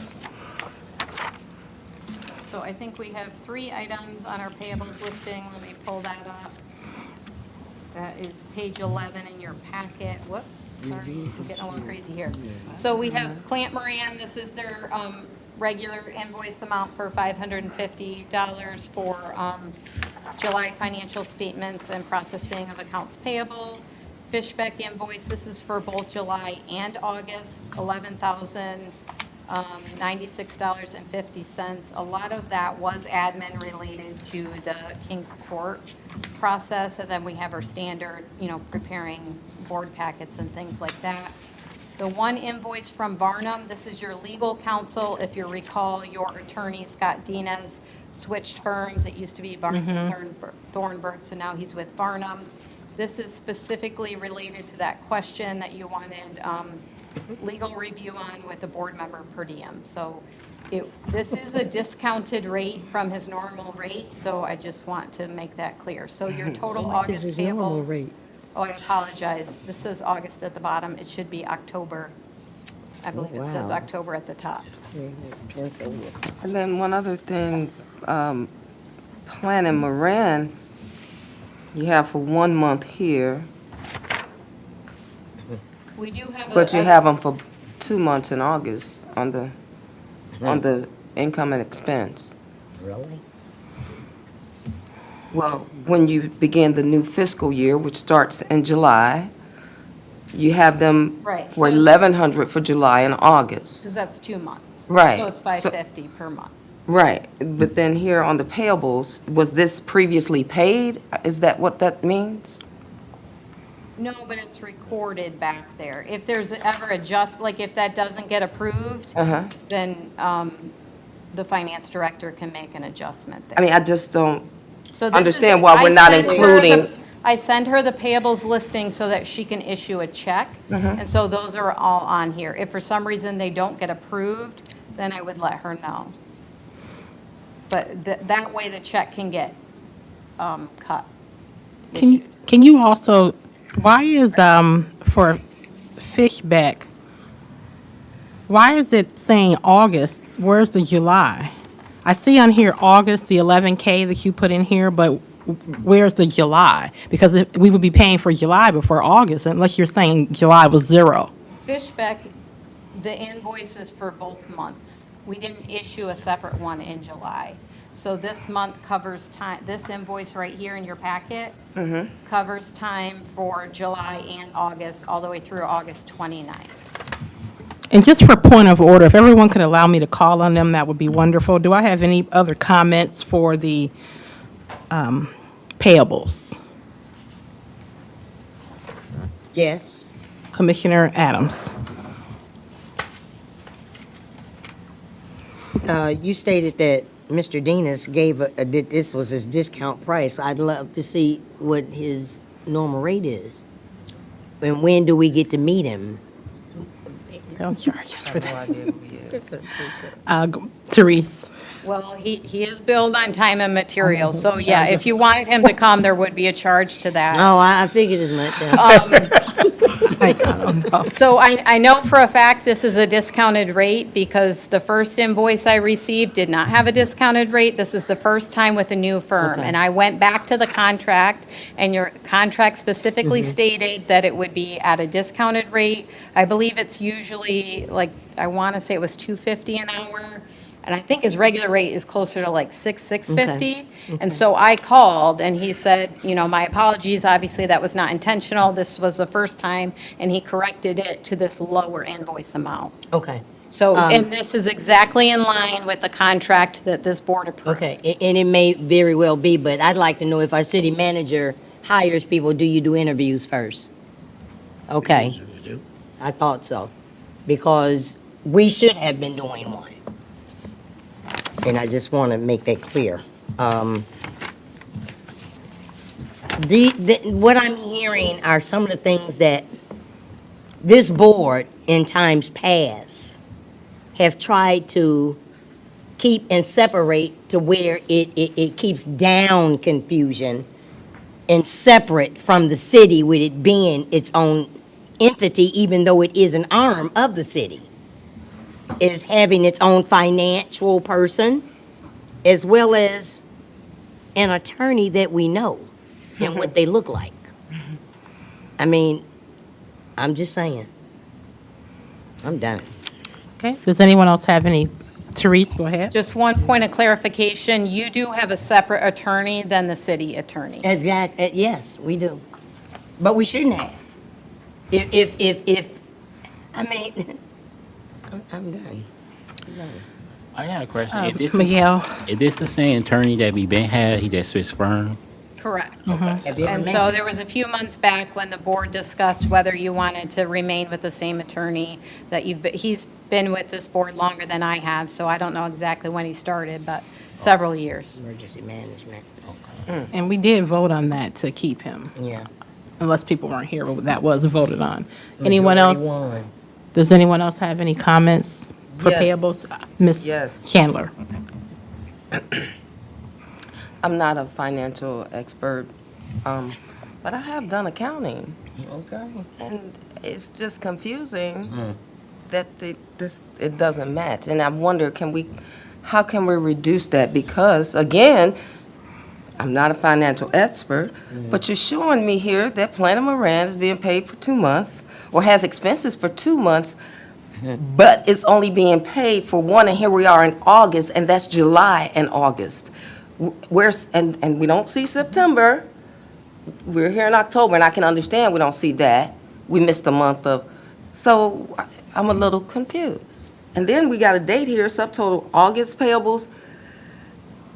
Speaker 3: So I think we have 3 items on our payables listing. Let me pull that up. That is page 11 in your packet. Whoops, sorry, I'm getting a little crazy here. So we have Plant Moran. This is their regular invoice amount for $550 for July financial statements and processing of accounts payable. Fishback invoice, this is for both July and August, $11,000 $96.50. A lot of that was admin related to the King's Court process, and then we have our standard, preparing board packets and things like that. The one invoice from Varnum, this is your legal counsel. If you recall, your attorney, Scott Dinas, switched firms. It used to be Barnes and Thornburg, so now he's with Varnum. This is specifically related to that question that you wanted legal review on with the board member per diem. So this is a discounted rate from his normal rate, so I just want to make that clear. So your total August
Speaker 2: his normal
Speaker 3: payables.
Speaker 2: rate?
Speaker 3: Oh, I apologize. This says August at the bottom. It should be October. I believe it says
Speaker 2: wow.
Speaker 3: October at the top.
Speaker 2: Pencil.
Speaker 5: And then one other thing, Plan and Moran, you have for 1 month here,
Speaker 3: We do have
Speaker 5: but you have them for 2 months in August on the income and expense.
Speaker 2: Really?
Speaker 5: Well, when you begin the new fiscal year, which starts in July, you have them
Speaker 3: Right,
Speaker 5: for
Speaker 3: so-
Speaker 5: 1,100 for July and August.
Speaker 3: Because that's 2 months.
Speaker 5: Right.
Speaker 3: So it's $550 per month.
Speaker 5: Right, but then here on the payables, was this previously paid? Is that what that means?
Speaker 3: No, but it's recorded back there. If there's ever like if that doesn't get approved, then the finance director can make an adjustment there.
Speaker 5: I mean, I just don't
Speaker 3: So this is-
Speaker 5: understand why we're not
Speaker 3: I send her
Speaker 5: including.
Speaker 3: I send her the payables listing so that she can issue a check. And so those are all on here. If for some reason they don't get approved, then I would let her know. But that way the check can get cut.
Speaker 4: Can you also, why is, for Fishback, why is it saying August? Where's the July? I see on here August, the 11K that you put in here, but where's the July? Because we would be paying for July before August, unless you're saying July was 0.
Speaker 3: Fishback, the invoice is for both months. We didn't issue a separate one in July. So this month covers time, this invoice right here in your packet covers time for July and August, all the way through August 29th.
Speaker 4: And just for point of order, if everyone could allow me to call on them, that would be wonderful. Do I have any other comments for the payables?
Speaker 2: Yes.
Speaker 4: Commissioner Adams.
Speaker 2: You stated that Mr. Dinas gave, that this was his discount price. I'd love to see what his normal rate is. And when do we get to meet him?
Speaker 4: Don't charge us for
Speaker 5: No
Speaker 4: that.
Speaker 5: idea who he is.
Speaker 4: Therese.
Speaker 3: Well, he is billed on time and material, so yeah, if you wanted him to come, there would be a charge to that.
Speaker 2: Oh, I figured as much.
Speaker 3: So I know for a fact this is a discounted rate because the first invoice I received did not have a discounted rate. This is the first time with a new firm.
Speaker 2: Okay.
Speaker 3: And I went back to the contract, and your contract specifically stated that it would be at a discounted rate. I believe it's usually, like, I want to say it was $250 an hour. And I think his regular rate is closer to like $650. And so I called and he said, my apologies, obviously that was not intentional. This was the first time, and he corrected it to this lower invoice amount.
Speaker 2: Okay,
Speaker 3: So, and this is exactly in line with the contract that this board approved.
Speaker 2: okay. And it may very well be, but I'd like to know if our city manager hires people, do you do interviews first? Okay.
Speaker 6: Usually do.
Speaker 2: I thought so, because we should have been doing one. And I just want to make that clear. What I'm hearing are some of the things that this board in times past have tried to keep and separate to where it keeps down confusion and separate from the city with it being its own entity, even though it is an arm of the city, is having its own financial person as well as an attorney that we know and what they look like. I mean, I'm just saying. I'm done.
Speaker 4: Okay, does anyone else have any? Therese, go ahead.
Speaker 3: Just one point of clarification, you do have a separate attorney than the city attorney.
Speaker 2: Yes, we do. But we shouldn't have. If I mean, I'm done.
Speaker 7: I got a question. Is
Speaker 4: Miguel?
Speaker 7: this the same attorney that we been had, he that switched firm?
Speaker 3: Correct.
Speaker 2: Have you ever
Speaker 3: And
Speaker 2: met
Speaker 3: so
Speaker 2: him?
Speaker 3: there was a few months back when the board discussed whether you wanted to remain with the same attorney that he's been with this board longer than I have, so I don't know exactly when he started, but several years.
Speaker 2: Emergency management.
Speaker 4: And we did vote on that to keep him,
Speaker 2: Yeah.
Speaker 4: unless people weren't here, but that was voted on. Anyone else?
Speaker 2: Majority won.
Speaker 4: Does anyone else have any comments for
Speaker 5: Yes.
Speaker 4: payables? Ms.
Speaker 5: Yes.
Speaker 4: Chandler?
Speaker 5: I'm not a financial expert, but I have done accounting,
Speaker 2: Okay.
Speaker 5: and it's just confusing that it doesn't match. And I wonder, how can we reduce that? Because, again, I'm not a financial expert, but you're showing me here that Plano Moran is being paid for 2 months, or has expenses for 2 months, but it's only being paid for one, and here we are in August, and that's July and August. And we don't see September. We're here in October, and I can understand we don't see that. We missed a month of, so I'm a little confused. And then we got a date here, subtotal August payables,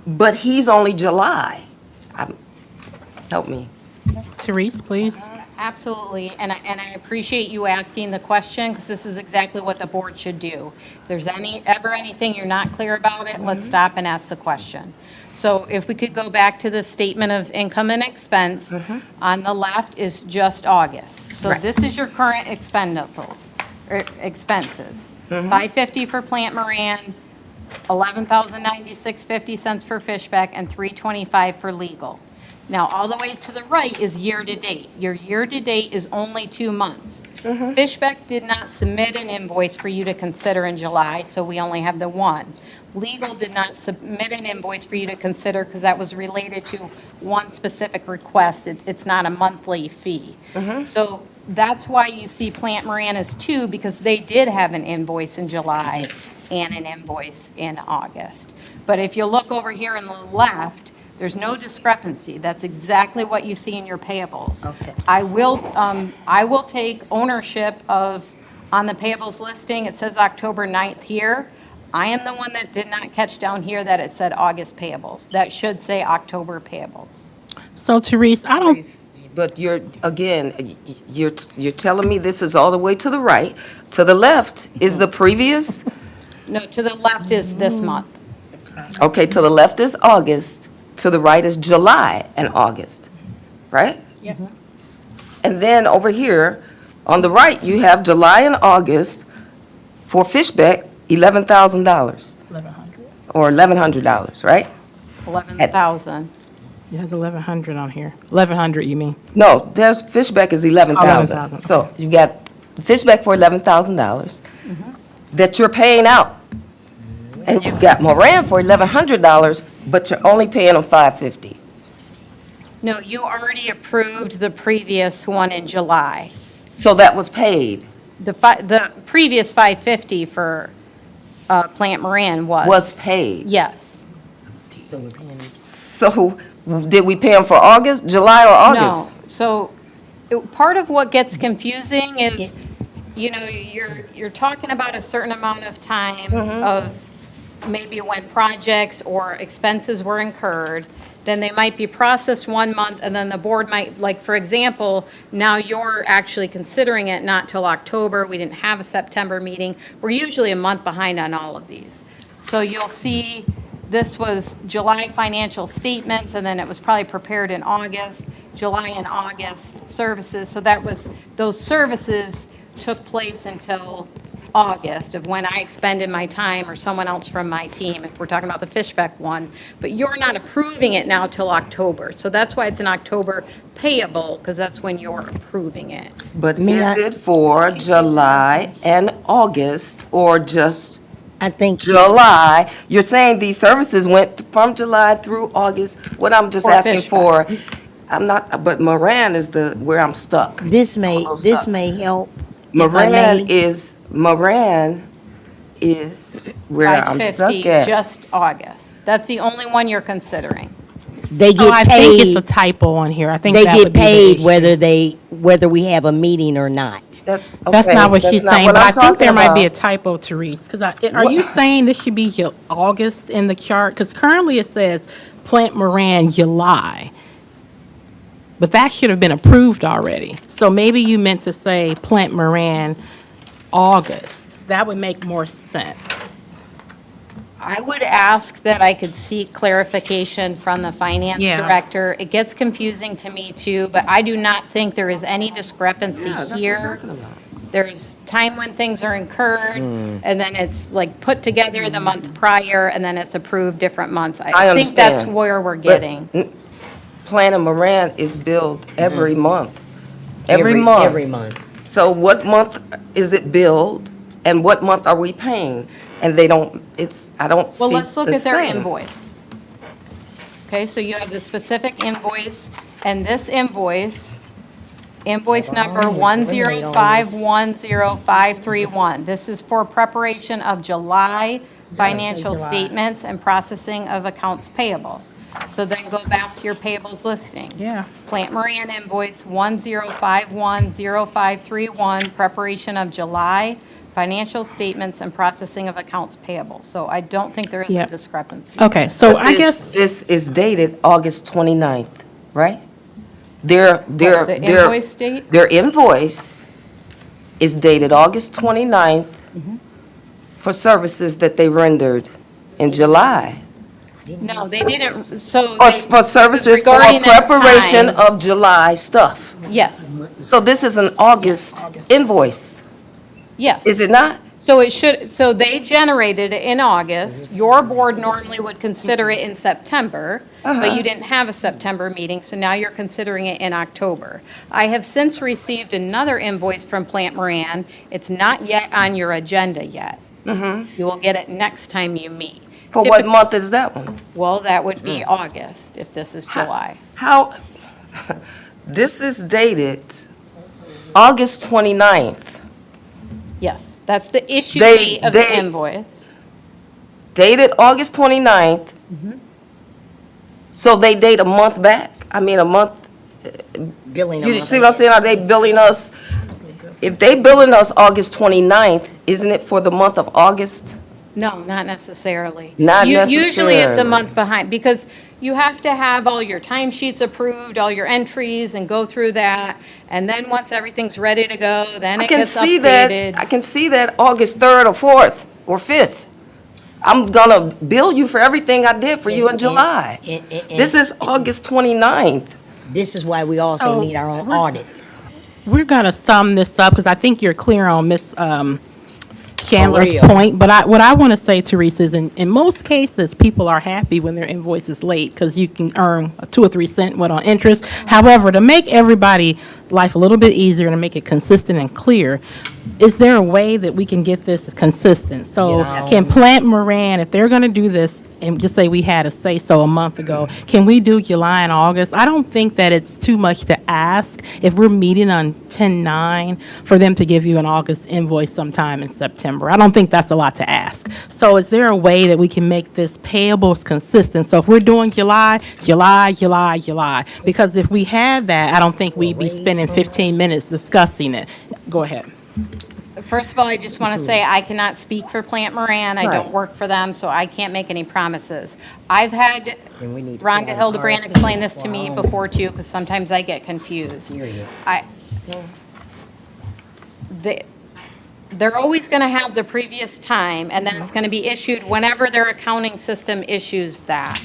Speaker 5: but he's only July. Help me.
Speaker 4: Therese, please.
Speaker 3: Absolutely, and I appreciate you asking the question, because this is exactly what the board should do. If there's ever anything you're not clear about it, let's stop and ask the question. So if we could go back to the statement of income and expense, on the left is just August. So this is your current expendables, or expenses. 550 for Plant Moran, 11,096.50 cents for Fishback, and 325 for legal. Now, all the way to the right is year-to-date. Your year-to-date is only 2 months. Fishback did not submit an invoice for you to consider in July, so we only have the one. Legal did not submit an invoice for you to consider because that was related to one specific request. It's not a monthly fee. So that's why you see Plant Moran as 2, because they did have an invoice in July and an invoice in August. But if you look over here on the left, there's no discrepancy. That's exactly what you see in your payables.
Speaker 2: Okay.
Speaker 3: I will take ownership of, on the payables listing, it says October 9th here. I am the one that did not catch down here that it said August payables. That should say October payables.
Speaker 4: So Therese, I don't,
Speaker 5: But you're telling me this is all the way to the right. To the left is the previous,
Speaker 3: No, to the left is this month.
Speaker 5: okay, to the left is August, to the right is July and August, right?
Speaker 4: Yeah.
Speaker 5: And then over here, on the right, you have July and August for Fishback, $11,000.
Speaker 4: 1,100.
Speaker 5: Or $1,100, right?
Speaker 3: 11,000.
Speaker 4: It has 1,100 on here. 1,100, you mean?
Speaker 5: No, there's, Fishback is 11,000.
Speaker 4: 11,000,
Speaker 5: So you got Fishback for $11,000 that you're paying out. And you've got Moran for $1,100, but you're only paying them $550.
Speaker 3: No, you already approved the previous one in July.
Speaker 5: So that was paid,
Speaker 3: The previous 550 for Plant Moran
Speaker 5: was paid.
Speaker 3: Yes.
Speaker 2: So we're paying.
Speaker 5: So did we pay them for August, July, or August?
Speaker 3: No. So part of what gets confusing is, you know, you're talking about a certain amount of time of maybe when projects or expenses were incurred, then they might be processed 1 month, and then the board might, like, for example, now you're actually considering it not till October. We didn't have a September meeting. We're usually a month behind on all of these. So you'll see this was July financial statements, and then it was probably prepared in August, July and August services. So that was, those services took place until August of when I expended my time, or someone else from my team, if we're talking about the Fishback one. But you're not approving it now till October. So that's why it's an October payable, because that's when you're approving it.
Speaker 5: But is it for July and August, or just
Speaker 2: I think
Speaker 5: July? You're saying these services went from July through August. What I'm just
Speaker 3: For
Speaker 5: asking for,
Speaker 3: Fishback.
Speaker 5: I'm not, but Moran is where I'm stuck.
Speaker 2: this may
Speaker 5: Almost stuck.
Speaker 2: help. if I
Speaker 5: Moran
Speaker 2: may.
Speaker 5: is where I'm stuck
Speaker 3: 550,
Speaker 5: at.
Speaker 3: just August. That's the only one you're considering.
Speaker 2: They
Speaker 4: So
Speaker 2: get
Speaker 4: I think it's
Speaker 2: paid.
Speaker 4: a typo on here. I think
Speaker 2: They
Speaker 4: that
Speaker 2: get
Speaker 4: would be the
Speaker 2: paid
Speaker 4: issue.
Speaker 2: whether we have a meeting or not.
Speaker 5: That's
Speaker 4: That's
Speaker 5: okay,
Speaker 4: not what
Speaker 5: that's
Speaker 4: she's
Speaker 5: not
Speaker 4: saying,
Speaker 5: what
Speaker 4: but
Speaker 5: I'm
Speaker 4: I think there
Speaker 5: talking
Speaker 4: might be a
Speaker 5: about.
Speaker 4: typo, Therese, because are you saying this should be August in the chart? Because currently it says Plant Moran July, but that should have been approved already. So maybe you meant to say Plant Moran August. That would make more sense.
Speaker 3: I would ask that I could seek clarification from the finance
Speaker 4: Yeah.
Speaker 3: director. It gets confusing to me too, but I do not think there is any discrepancy
Speaker 5: Yeah, that's what I'm
Speaker 3: here.
Speaker 5: talking about.
Speaker 3: There's time when things are incurred, and then it's like put together the month prior, and then it's approved different months.
Speaker 5: I
Speaker 3: think that's
Speaker 5: understand,
Speaker 3: where we're
Speaker 5: But
Speaker 3: getting.
Speaker 5: Plan of Moran is billed every month. Every month.
Speaker 2: Every month.
Speaker 5: So what month is it billed, and what month are we paying? And they don't, I don't see
Speaker 3: Well, let's look
Speaker 5: the
Speaker 3: at their
Speaker 5: same.
Speaker 3: invoice. Okay, so you have the specific invoice, and this invoice number 10510,531. This is for preparation of July financial
Speaker 2: July.
Speaker 3: statements and processing of accounts payable. So then go back to your payables listing.
Speaker 4: Yeah.
Speaker 3: Plant Moran invoice 10510,531, preparation of July financial statements and processing of accounts payable. So I don't think there is a
Speaker 4: Yep.
Speaker 3: discrepancy.
Speaker 4: Okay, so
Speaker 5: But
Speaker 4: I
Speaker 5: this-
Speaker 4: guess,
Speaker 5: This is dated August 29th, right? Their
Speaker 3: The invoice date?
Speaker 5: Their invoice is dated August 29th for services that they rendered in July.
Speaker 3: No, they didn't, so.
Speaker 5: Or
Speaker 3: they-
Speaker 5: for services for
Speaker 3: regarding that
Speaker 5: preparation
Speaker 3: time.
Speaker 5: of July stuff.
Speaker 3: Yes,
Speaker 5: So this is an August invoice,
Speaker 3: yes.
Speaker 5: is it not?
Speaker 3: So it should, so they generated it in August. Your board normally would consider it in September, but you didn't have a September meeting, so now you're considering it in October. I have since received another invoice from Plant Moran. It's not yet on your agenda yet. You will get it next time you meet.
Speaker 5: For what
Speaker 3: Typic-
Speaker 5: month is that one?
Speaker 3: Well, that would be August, if this is July.
Speaker 5: How, this is dated August 29th,
Speaker 3: Yes, that's the issue
Speaker 5: They-
Speaker 3: date of the
Speaker 5: they-
Speaker 3: invoice.
Speaker 5: dated August 29th. So they date a month back? I mean, a month,
Speaker 2: Billing.
Speaker 5: you see what I'm saying? Are they billing us? If they billing us August 29th, isn't it for the month of August?
Speaker 3: No, not necessarily.
Speaker 5: Not
Speaker 3: Usually it's a
Speaker 5: necessarily.
Speaker 3: month behind, because you have to have all your timesheets approved, all your entries, and go through that. And then once everything's ready to go, then
Speaker 5: I
Speaker 3: it
Speaker 5: can
Speaker 3: gets
Speaker 5: see that, I
Speaker 3: updated.
Speaker 5: can see that August 3rd or 4th or 5th. I'm gonna bill you for everything I did for you in July. This is August 29th.
Speaker 2: This is why we also
Speaker 4: So,
Speaker 2: need our own audit.
Speaker 4: we're going to sum this up, because I think you're clear on Ms. Chandler's
Speaker 2: real.
Speaker 4: point, but what I want to say, Teresa, is in most cases, people are happy when their invoice is late, because you can earn a 2 or 3 cent on interest. However, to make everybody life a little bit easier, and to make it consistent and clear, is there a way that we can get this consistent? So
Speaker 2: Yeah.
Speaker 4: can Plant Moran, if they're going to do this, and just say we had a say-so a month ago, can we do July and August? I don't think that it's too much to ask, if we're meeting on 10/9, for them to give you an August invoice sometime in September. I don't think that's a lot to ask. So is there a way that we can make this payables consistent? So if we're doing July, July, July, July, because if we had that, I don't think we'd be spending 15 minutes discussing it. Go ahead.
Speaker 3: First of all, I just want to say, I cannot speak for Plant Moran. I don't
Speaker 5: Right.
Speaker 3: work for them, so I can't make any promises. I've had
Speaker 2: And we need to
Speaker 3: Rhonda
Speaker 2: put out
Speaker 3: Hildebrand
Speaker 2: RFP
Speaker 3: explain this to
Speaker 2: for
Speaker 3: me
Speaker 2: our own.
Speaker 3: before too, because sometimes I get confused.
Speaker 2: Period.
Speaker 3: They're always going to have the previous time, and then it's going to be issued whenever their accounting system issues that.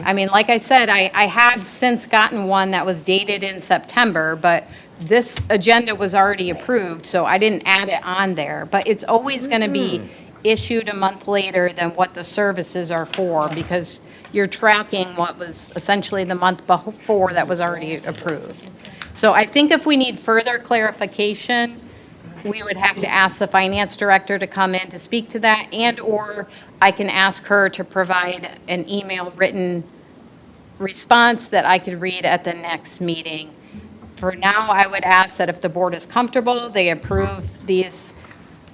Speaker 3: I mean, like I said, I have since gotten one that was dated in September, but this agenda was already approved, so I didn't add it on there. But it's always going to be issued a month later than what the services are for, because you're tracking what was essentially the month before that was already approved. So I think if we need further clarification, we would have to ask the finance director to come in to speak to that, and/or I can ask her to provide an email written response that I could read at the next meeting. For now, I would ask that if the board is comfortable, they approve these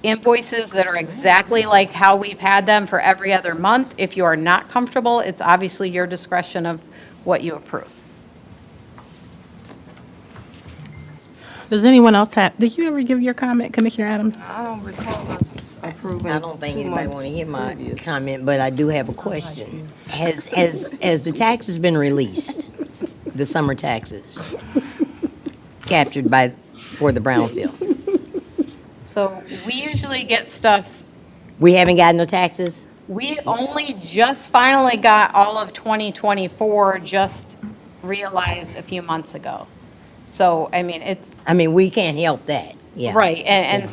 Speaker 3: invoices that are exactly like how we've had them for every other month. If you are not comfortable, it's obviously your discretion of what you approve.
Speaker 4: Does anyone else have, did you ever give your comment, Commissioner Adams?
Speaker 5: I don't recall us approving.
Speaker 2: I don't think
Speaker 5: 2
Speaker 2: anybody
Speaker 5: months
Speaker 2: want to hear my
Speaker 5: previous.
Speaker 2: comment, but I do have a question. Has the taxes been released? The summer taxes? Captured for the Brownfield?
Speaker 3: So we usually get stuff,
Speaker 2: We haven't gotten no taxes?
Speaker 3: we only just finally got all of 2024 just realized a few months ago. So, I mean, it's,
Speaker 2: I mean, we can't help that, yeah.
Speaker 3: right, and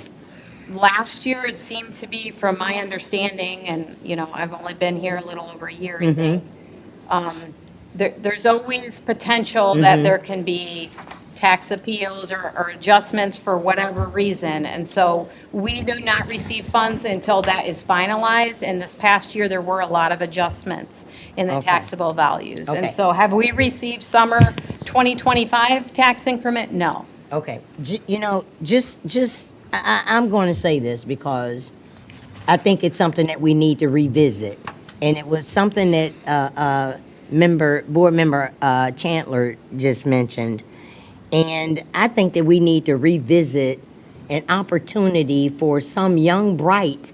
Speaker 3: last year it seemed to be, from my understanding, and, you know, I've only been here a little over a year, I think. There's always potential that there can be tax appeals or adjustments for whatever reason. And so we do not receive funds until that is finalized. And this past year, there were a lot of adjustments in the
Speaker 2: Okay.
Speaker 3: taxable values.
Speaker 2: Okay.
Speaker 3: And so have we received summer 2025 tax increment? No.
Speaker 2: Okay, you know, I'm going to say this because I think it's something that we need to revisit. And it was something that board member Chandler just mentioned. And I think that we need to revisit an opportunity for some young, bright,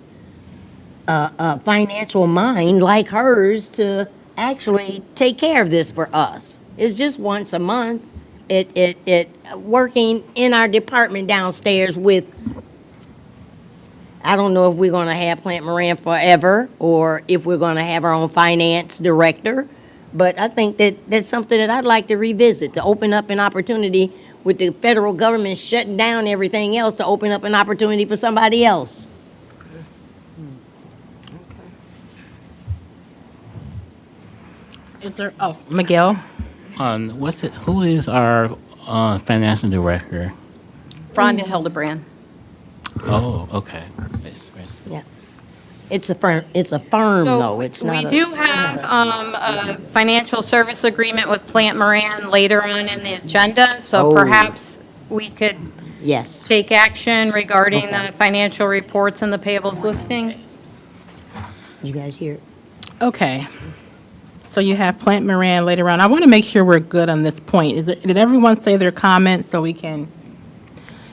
Speaker 2: financial mind like hers to actually take care of this for us. It's just once a month. It working in our department downstairs with, I don't know if we're gonna have Plant Moran forever or if we're gonna have our own finance director. But I think that that's something that I'd like to revisit, to open up an opportunity with the federal government shutting down everything else, to open up an opportunity for somebody else.
Speaker 4: Is there, oh, Miguel?
Speaker 7: Who is our financial director?
Speaker 3: Rhonda Hildebrand.
Speaker 7: Oh, okay.
Speaker 2: Yeah. It's a firm though, it's not
Speaker 3: We
Speaker 2: a.
Speaker 3: do have a financial service agreement with Plant Moran later on in the agenda. So
Speaker 2: Oh.
Speaker 3: perhaps we could
Speaker 2: Yes.
Speaker 3: take action regarding
Speaker 2: Okay.
Speaker 3: the financial reports and the payables listing.
Speaker 2: You guys hear it?
Speaker 4: Okay. So you have Plant Moran later on. I want to make sure we're good on this point. Did everyone say their comments so we can?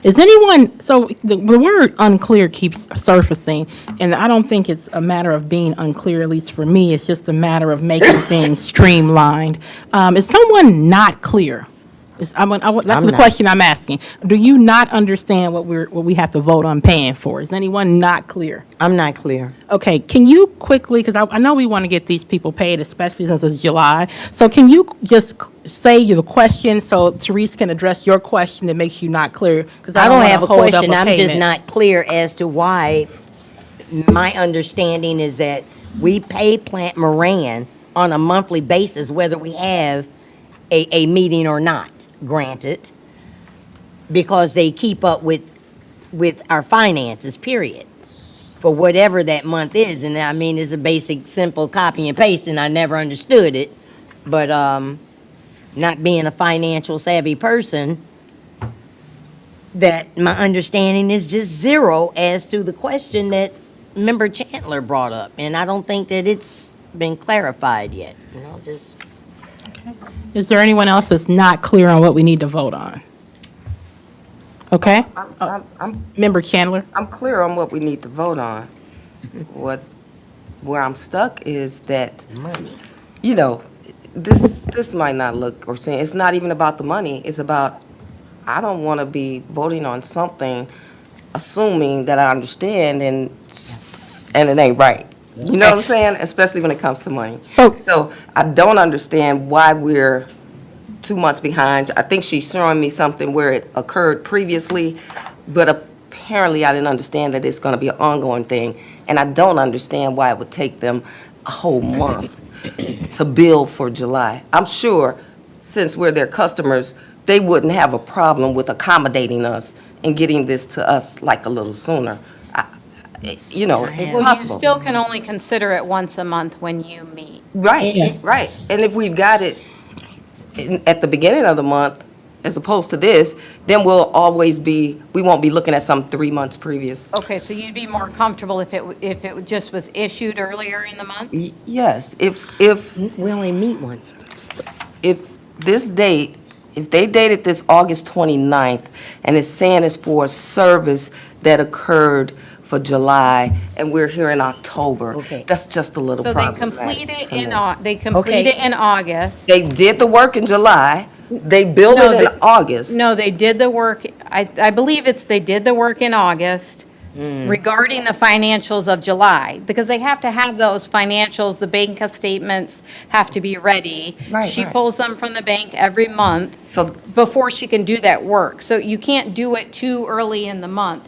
Speaker 4: Is anyone, so the word unclear keeps surfacing, and I don't think it's a matter of being unclear, at least for me. It's just a matter of making things streamlined. Is someone not clear? That's
Speaker 2: I'm
Speaker 4: the
Speaker 2: not.
Speaker 4: question I'm asking. Do you not understand what we have to vote on paying for? Is anyone not clear?
Speaker 2: I'm not clear.
Speaker 4: Okay, can you quickly, because I know we want to get these people paid, especially since it's July. So can you just say your question so Therese can address your question that makes you not clear? Because
Speaker 2: I don't
Speaker 4: wanna
Speaker 2: have a
Speaker 4: hold up
Speaker 2: question, I'm just
Speaker 4: payment.
Speaker 2: not clear as to why. My understanding is that we pay Plant Moran on a monthly basis, whether we have a meeting or not, granted, because they keep up with our finances, period, for whatever that month is. And I mean, it's a basic, simple copy and paste, and I never understood it. But not being a financial savvy person, that my understanding is just zero as to the question that Member Chandler brought up. And I don't think that it's been clarified yet, you know, just.
Speaker 4: Is there anyone else that's not clear on what we need to vote on? Okay? Member Chandler?
Speaker 5: I'm clear on what we need to vote on. Where I'm stuck is that, you know, this might not look or seem, it's not even about the money. It's about, I don't want to be voting on something assuming that I understand and it ain't right. You know what I'm saying? Especially when it comes to money. So I don't understand why we're 2 months behind. I think she's showing me something where it occurred previously, but apparently I didn't understand that it's going to be an ongoing thing. And I don't understand why it would take them a whole month to bill for July. I'm sure, since we're their customers, they wouldn't have a problem with accommodating us and getting this to us like a little sooner. You know,
Speaker 3: Well, you
Speaker 5: possible.
Speaker 3: still can only consider it once a month when you meet.
Speaker 5: Right,
Speaker 2: Yes.
Speaker 5: right. And if we've got it at the beginning of the month, as opposed to this, then we won't be looking at some 3 months previous.
Speaker 3: Okay, so you'd be more comfortable if it just was issued earlier in the month?
Speaker 5: Yes, if
Speaker 2: We only meet once.
Speaker 5: this date if they dated this August 29th, and it's saying it's for a service that occurred for July, and we're here in October.
Speaker 2: Okay.
Speaker 5: That's just a little
Speaker 3: So they
Speaker 5: problematic
Speaker 3: complete it
Speaker 5: to me.
Speaker 3: they complete it in August.
Speaker 5: They did the work in July, they billed
Speaker 3: No,
Speaker 5: it in August.
Speaker 3: No, they did the work, I believe they did the work in August regarding the financials of July, because they have to have those financials, the bank statements have to be ready.
Speaker 5: Right,
Speaker 3: She
Speaker 5: right.
Speaker 3: pulls them from the bank every month
Speaker 5: So,
Speaker 3: before she can do that work. So you can't do it too early in the month.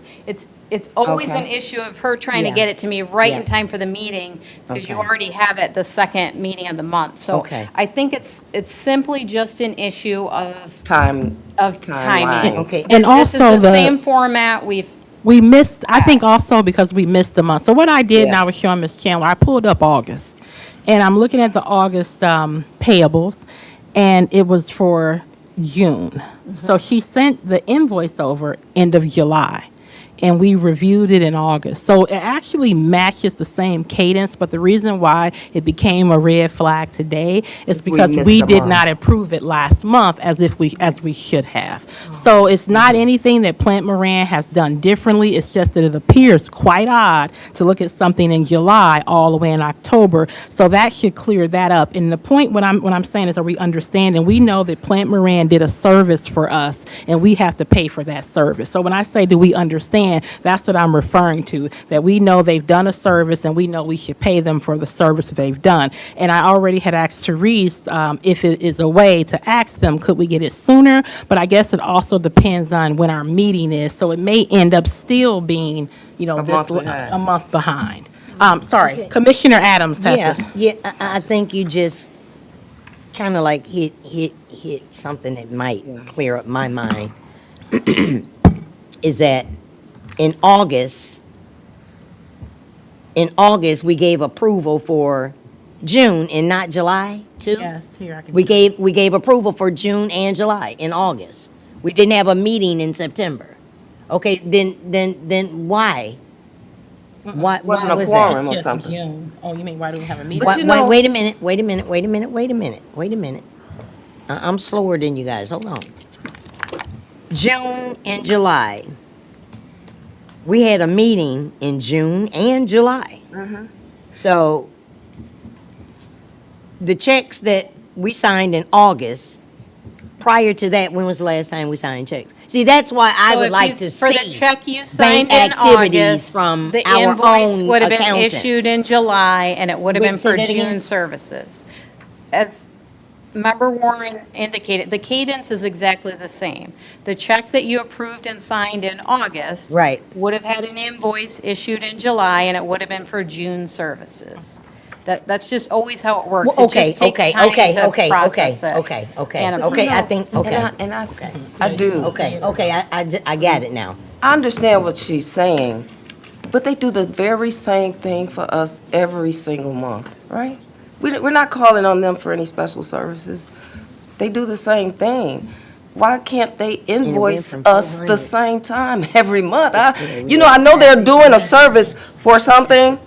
Speaker 3: It's always an
Speaker 5: Okay.
Speaker 3: issue of her trying to
Speaker 2: Yeah.
Speaker 3: get it to me right
Speaker 2: Yeah.
Speaker 3: in time for the meeting, because you
Speaker 2: Okay.
Speaker 3: already have it the second meeting of the month. So
Speaker 2: Okay.
Speaker 3: I think it's simply just an issue of timing.
Speaker 5: timelines.
Speaker 2: Okay.
Speaker 4: And
Speaker 3: This is
Speaker 4: also
Speaker 3: the
Speaker 4: the-
Speaker 3: same format
Speaker 4: We missed, I think also because we missed the month. So what I did, and
Speaker 5: Yeah.
Speaker 4: I was showing Ms. Chandler, I pulled up August. And I'm looking at the August payables, and it was for June. So she sent the invoice over end of July, and we reviewed it in August. So it actually matches the same cadence, but the reason why it became a red flag today is
Speaker 5: We
Speaker 4: because
Speaker 5: missed
Speaker 4: we
Speaker 5: a
Speaker 4: did
Speaker 5: month.
Speaker 4: not approve it last month as we should have. So it's not anything that Plant Moran has done differently. It's just that it appears quite odd to look at something in July all the way in October. So that should clear that up. And the point what I'm saying is, are we understanding? We know that Plant Moran did a service for us, and we have to pay for that service. So when I say, do we understand? That's what I'm referring to. That we know they've done a service, and we know we should pay them for the service that they've done. And I already had asked Therese if it is a way to ask them, could we get it sooner? But I guess it also depends on when our meeting is. So it may end up still being,
Speaker 5: A month behind.
Speaker 4: a month behind. Sorry, Commissioner Adams has
Speaker 2: Yeah,
Speaker 4: to.
Speaker 2: yeah, I think you just kind of like hit something that might clear up my mind. Is that in August, we gave approval for June and not July, too?
Speaker 4: Yes, here I can.
Speaker 2: We gave approval for June and July in August. We didn't have a meeting in September. Okay, then why? Why
Speaker 5: Wasn't a
Speaker 2: was
Speaker 5: quorum
Speaker 2: that?
Speaker 5: or
Speaker 4: Just
Speaker 5: something.
Speaker 4: June. Oh, you mean why do we have a meeting?
Speaker 5: But you know-
Speaker 2: Wait a minute. I'm slower than you guys. Hold on. June and July. We had a meeting in June and July. So the checks that we signed in August, prior to that, when was the last time we signed checks? See, that's why I
Speaker 3: So
Speaker 2: would
Speaker 3: if
Speaker 2: like
Speaker 3: you-
Speaker 2: to
Speaker 3: For the
Speaker 2: see
Speaker 3: check you signed
Speaker 2: bank
Speaker 3: in
Speaker 2: activities
Speaker 3: August,
Speaker 2: from
Speaker 3: the
Speaker 2: our
Speaker 3: invoice
Speaker 2: own
Speaker 3: would have been
Speaker 2: accountant.
Speaker 3: issued in July, and it would have
Speaker 2: Wait,
Speaker 3: been
Speaker 2: say
Speaker 3: for
Speaker 2: that again?
Speaker 3: June services. As Member Warren indicated, the cadence is exactly the same. The check that you approved and signed in August
Speaker 2: Right.
Speaker 3: would have had an invoice issued in July, and it would have been for June services. That's just always how it works.
Speaker 2: Well,
Speaker 3: It just takes time to process it and approve
Speaker 2: Okay, I
Speaker 3: it.
Speaker 2: think, okay.
Speaker 5: And I do.
Speaker 2: Okay, I got it now.
Speaker 5: I understand what she's saying, but they do the very same thing for us every single month, right? We're not calling on them for any special services. They do the same thing. Why can't they invoice
Speaker 2: from
Speaker 5: us
Speaker 2: 400.
Speaker 5: the same time every month? I know they're doing a service for something,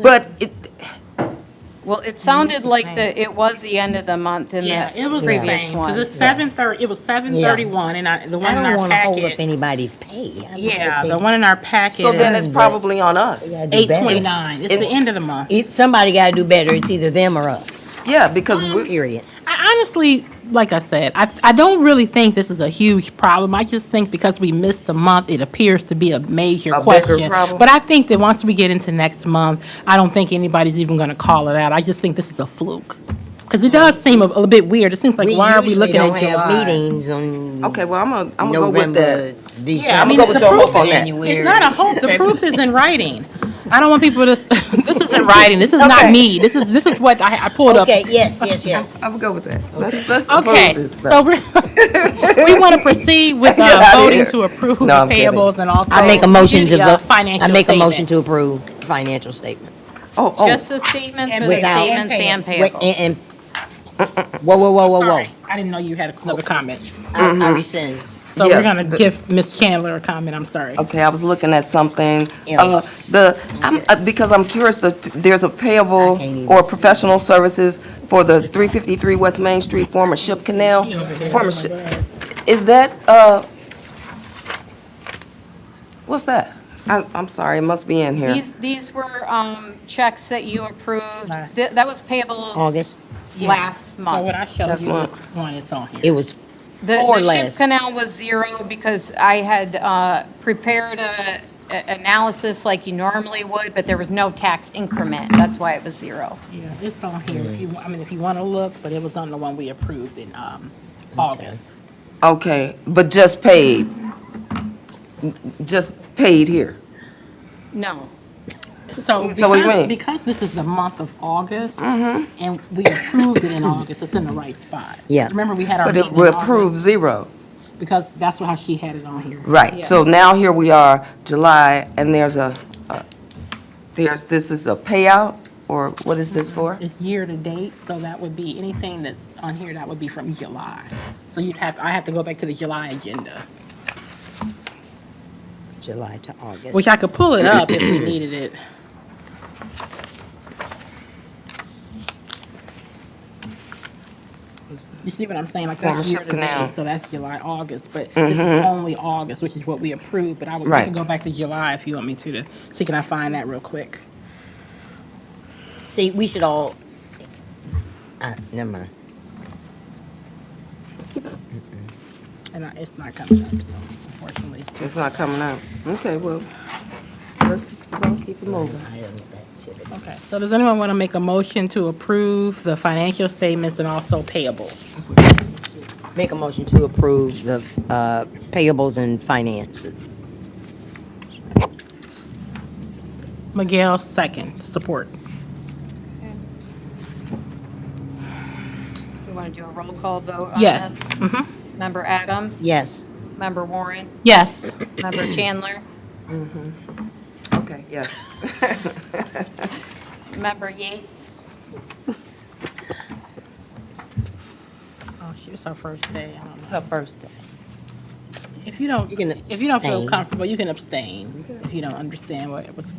Speaker 5: but
Speaker 3: Well, it sounded like it was the end of the month in
Speaker 4: Yeah,
Speaker 3: the
Speaker 4: it was the
Speaker 3: previous
Speaker 4: same,
Speaker 3: one.
Speaker 4: because it's 7:30, it was 7:31, and the one
Speaker 2: I
Speaker 4: in
Speaker 2: don't
Speaker 4: our
Speaker 2: want to hold up
Speaker 4: packet.
Speaker 2: anybody's pay.
Speaker 4: Yeah, the one in our packet
Speaker 5: so then it's
Speaker 4: is
Speaker 5: probably on us.
Speaker 4: 8/29, it's the end of the month.
Speaker 2: Somebody got to do better. It's either them or us,
Speaker 5: Yeah, because we
Speaker 2: period.
Speaker 4: I honestly, like I said, I don't really think this is a huge problem. I just think because we missed the month, it appears to be a major
Speaker 5: A bigger
Speaker 4: question.
Speaker 5: problem?
Speaker 4: But I think that once we get into next month, I don't think anybody's even going to call it out. I just think this is a fluke. Because it does seem a bit weird. It seems like, why are we
Speaker 2: usually
Speaker 4: looking
Speaker 2: don't
Speaker 4: at
Speaker 2: have
Speaker 4: July?
Speaker 2: meetings on
Speaker 5: okay. Well, I'm gonna go with
Speaker 2: November,
Speaker 5: that.
Speaker 2: December.
Speaker 4: Yeah, I mean,
Speaker 5: go with
Speaker 4: the
Speaker 5: your
Speaker 4: proof,
Speaker 5: hope on that.
Speaker 4: it's not a hope. The proof is in writing. I don't want people to, this is in writing. This is not
Speaker 5: Okay.
Speaker 4: me. This is what I pulled up.
Speaker 2: Okay, yes.
Speaker 5: I'm gonna go with that. Let's
Speaker 4: Okay,
Speaker 5: approve this
Speaker 4: so
Speaker 5: stuff.
Speaker 4: we want to proceed with
Speaker 5: Get outta
Speaker 4: voting
Speaker 5: here.
Speaker 4: to approve
Speaker 5: No,
Speaker 4: the
Speaker 5: I'm kidding.
Speaker 4: payables and also.
Speaker 2: I make a motion to
Speaker 4: the,
Speaker 2: vote.
Speaker 4: financial
Speaker 2: I make a motion to
Speaker 4: statements.
Speaker 2: approve financial statement.
Speaker 5: Oh,
Speaker 3: Just the statements or the
Speaker 2: Without-
Speaker 3: statements and
Speaker 2: Wait,
Speaker 3: payables?
Speaker 2: and whoa.
Speaker 4: Sorry, I didn't know you had another comment.
Speaker 2: I rescind.
Speaker 4: So
Speaker 5: Yeah,
Speaker 4: we're going to give Ms. Chandler a comment, I'm sorry.
Speaker 5: Okay, I was looking at something.
Speaker 2: Else.
Speaker 5: Because I'm curious, there's a payable
Speaker 2: I can't even
Speaker 5: or
Speaker 2: see.
Speaker 5: professional services for the 353 West Main Street former Ship Canal. Former Ship, is that, what's that? I'm sorry, it must be in here.
Speaker 3: These were checks that you approved.
Speaker 4: Last-
Speaker 3: That was payable
Speaker 2: August,
Speaker 3: last
Speaker 4: So what
Speaker 3: month.
Speaker 4: I showed
Speaker 5: That's
Speaker 4: you
Speaker 5: one.
Speaker 4: was one that's on here.
Speaker 2: it was
Speaker 3: The
Speaker 2: Or
Speaker 3: ship
Speaker 2: less.
Speaker 3: canal was 0 because I had prepared a analysis like you normally would, but there was no tax increment. That's why it was 0.
Speaker 4: Yeah, it's on here if you, if you want to look, but it was on the one we approved in August.
Speaker 5: Okay, but just paid here.
Speaker 3: No.
Speaker 4: So
Speaker 5: what do you mean?
Speaker 4: because this is the month of August, and we approved it in August, it's in the right spot.
Speaker 2: Yeah.
Speaker 4: Remember, we had our
Speaker 5: But
Speaker 4: meeting
Speaker 5: it
Speaker 4: in
Speaker 5: we
Speaker 4: August?
Speaker 5: approved 0.
Speaker 4: Because that's how she had it on here.
Speaker 5: Right, so now here we are, July, and this is a payout, or what is this for?
Speaker 4: It's year to date, so that would be, anything that's on here, that would be from July. So I have to go back to the July agenda,
Speaker 2: July to August.
Speaker 4: which I could pull it up if we needed it. You see what I'm saying? Like,
Speaker 5: Former
Speaker 4: that's year
Speaker 5: Ship
Speaker 4: to
Speaker 5: Canal.
Speaker 4: date, so that's July, August, but this is only August, which is what we approved, but I
Speaker 5: Right.
Speaker 4: can go back to July if you want me to see, can I find that real quick?
Speaker 2: See, we should all, never mind.
Speaker 4: And it's not coming up, so unfortunately, it's too.
Speaker 5: It's not coming out. Okay, well, let's go keep it moving.
Speaker 2: Item of activity.
Speaker 4: Okay, so does anyone want to make a motion to approve the financial statements and also payables?
Speaker 2: Make a motion to approve the payables and finance.
Speaker 4: Miguel, second, support.
Speaker 3: We want to do a roll call vote on
Speaker 4: Yes.
Speaker 3: this?
Speaker 4: Mhm.
Speaker 3: Member Adams?
Speaker 2: Yes.
Speaker 3: Member Warren?
Speaker 4: Yes.
Speaker 3: Member Chandler?
Speaker 5: Okay, yes.
Speaker 3: Member Yates?
Speaker 4: Oh, she was her first day. I don't know.
Speaker 2: It's her first day.
Speaker 4: If you don't,
Speaker 2: You can
Speaker 4: if you don't feel
Speaker 2: abstain.
Speaker 4: comfortable, you can abstain if you don't understand what it was.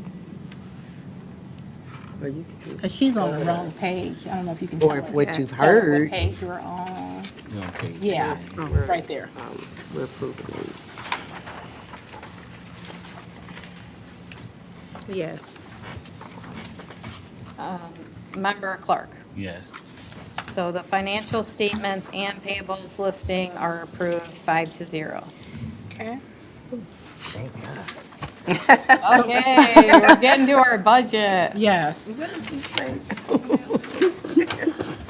Speaker 4: Because she's on the wrong page. I don't know if you can tell.
Speaker 2: Or if
Speaker 4: her.
Speaker 2: what you've
Speaker 4: Tell her
Speaker 2: heard.
Speaker 4: What page you're on. Yeah, right there.
Speaker 5: We're approving these.
Speaker 1: Yes.
Speaker 3: Member Clark?
Speaker 7: Yes.
Speaker 3: So the financial statements and payables listing are approved 5-0.
Speaker 4: Okay.
Speaker 2: Thank God.
Speaker 3: Okay, we're getting to our budget.
Speaker 4: Yes.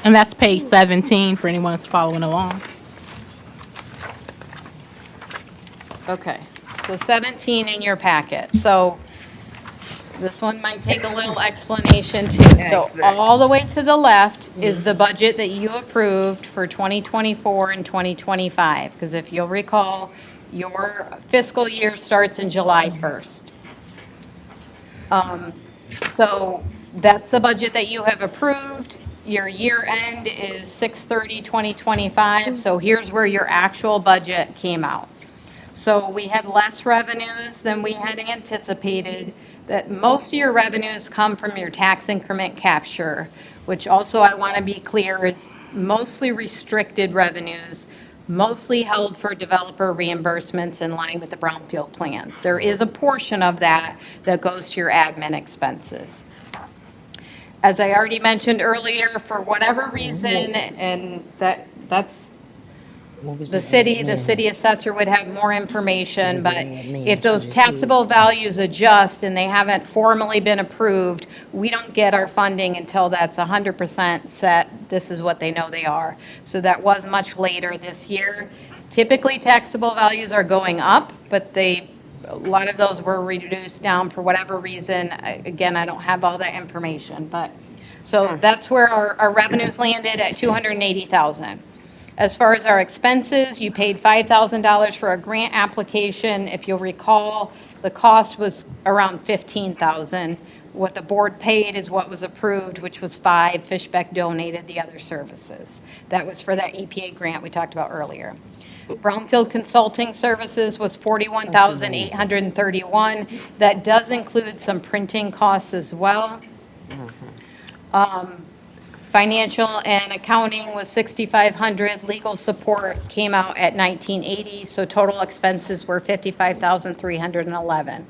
Speaker 4: And that's page 17 for anyone that's following along.
Speaker 3: Okay, so 17 in your packet. So this one might take a little explanation too. So all the way to the left is the budget that you approved for 2024 and 2025. Because if you'll recall, your fiscal year starts in July 1st. So that's the budget that you have approved. Your year end is 6/30/2025. So here's where your actual budget came out. So we had less revenues than we had anticipated. That most of your revenues come from your tax increment capture, which also I want to be clear is mostly restricted revenues, mostly held for developer reimbursements in line with the Brownfield plans. There is a portion of that that goes to your admin expenses. As I already mentioned earlier, for whatever reason, and that's
Speaker 2: What was
Speaker 3: the
Speaker 2: your
Speaker 3: city
Speaker 2: admin?
Speaker 3: assessor would have more information,
Speaker 2: What
Speaker 3: but
Speaker 2: was the admin
Speaker 3: if those
Speaker 2: she
Speaker 3: taxable values adjust and they haven't formally been approved, we don't get our funding until that's 100% set, this is what they know they are. So that was much later this year. Typically, taxable values are going up, but a lot of those were reduced down for whatever reason. Again, I don't have all that information, but, so that's where our revenues landed at 280,000. As far as our expenses, you paid $5,000 for a grant application. If you'll recall, the cost was around $15,000. What the board paid is what was approved, which was $5,000. Fishbeck donated the other services. That was for that EPA grant we talked about earlier. Brownfield Consulting Services was $41,831. That does include some printing costs as well. Financial and accounting was $6,500. Legal support came out at $1,980, so total expenses were $55,311.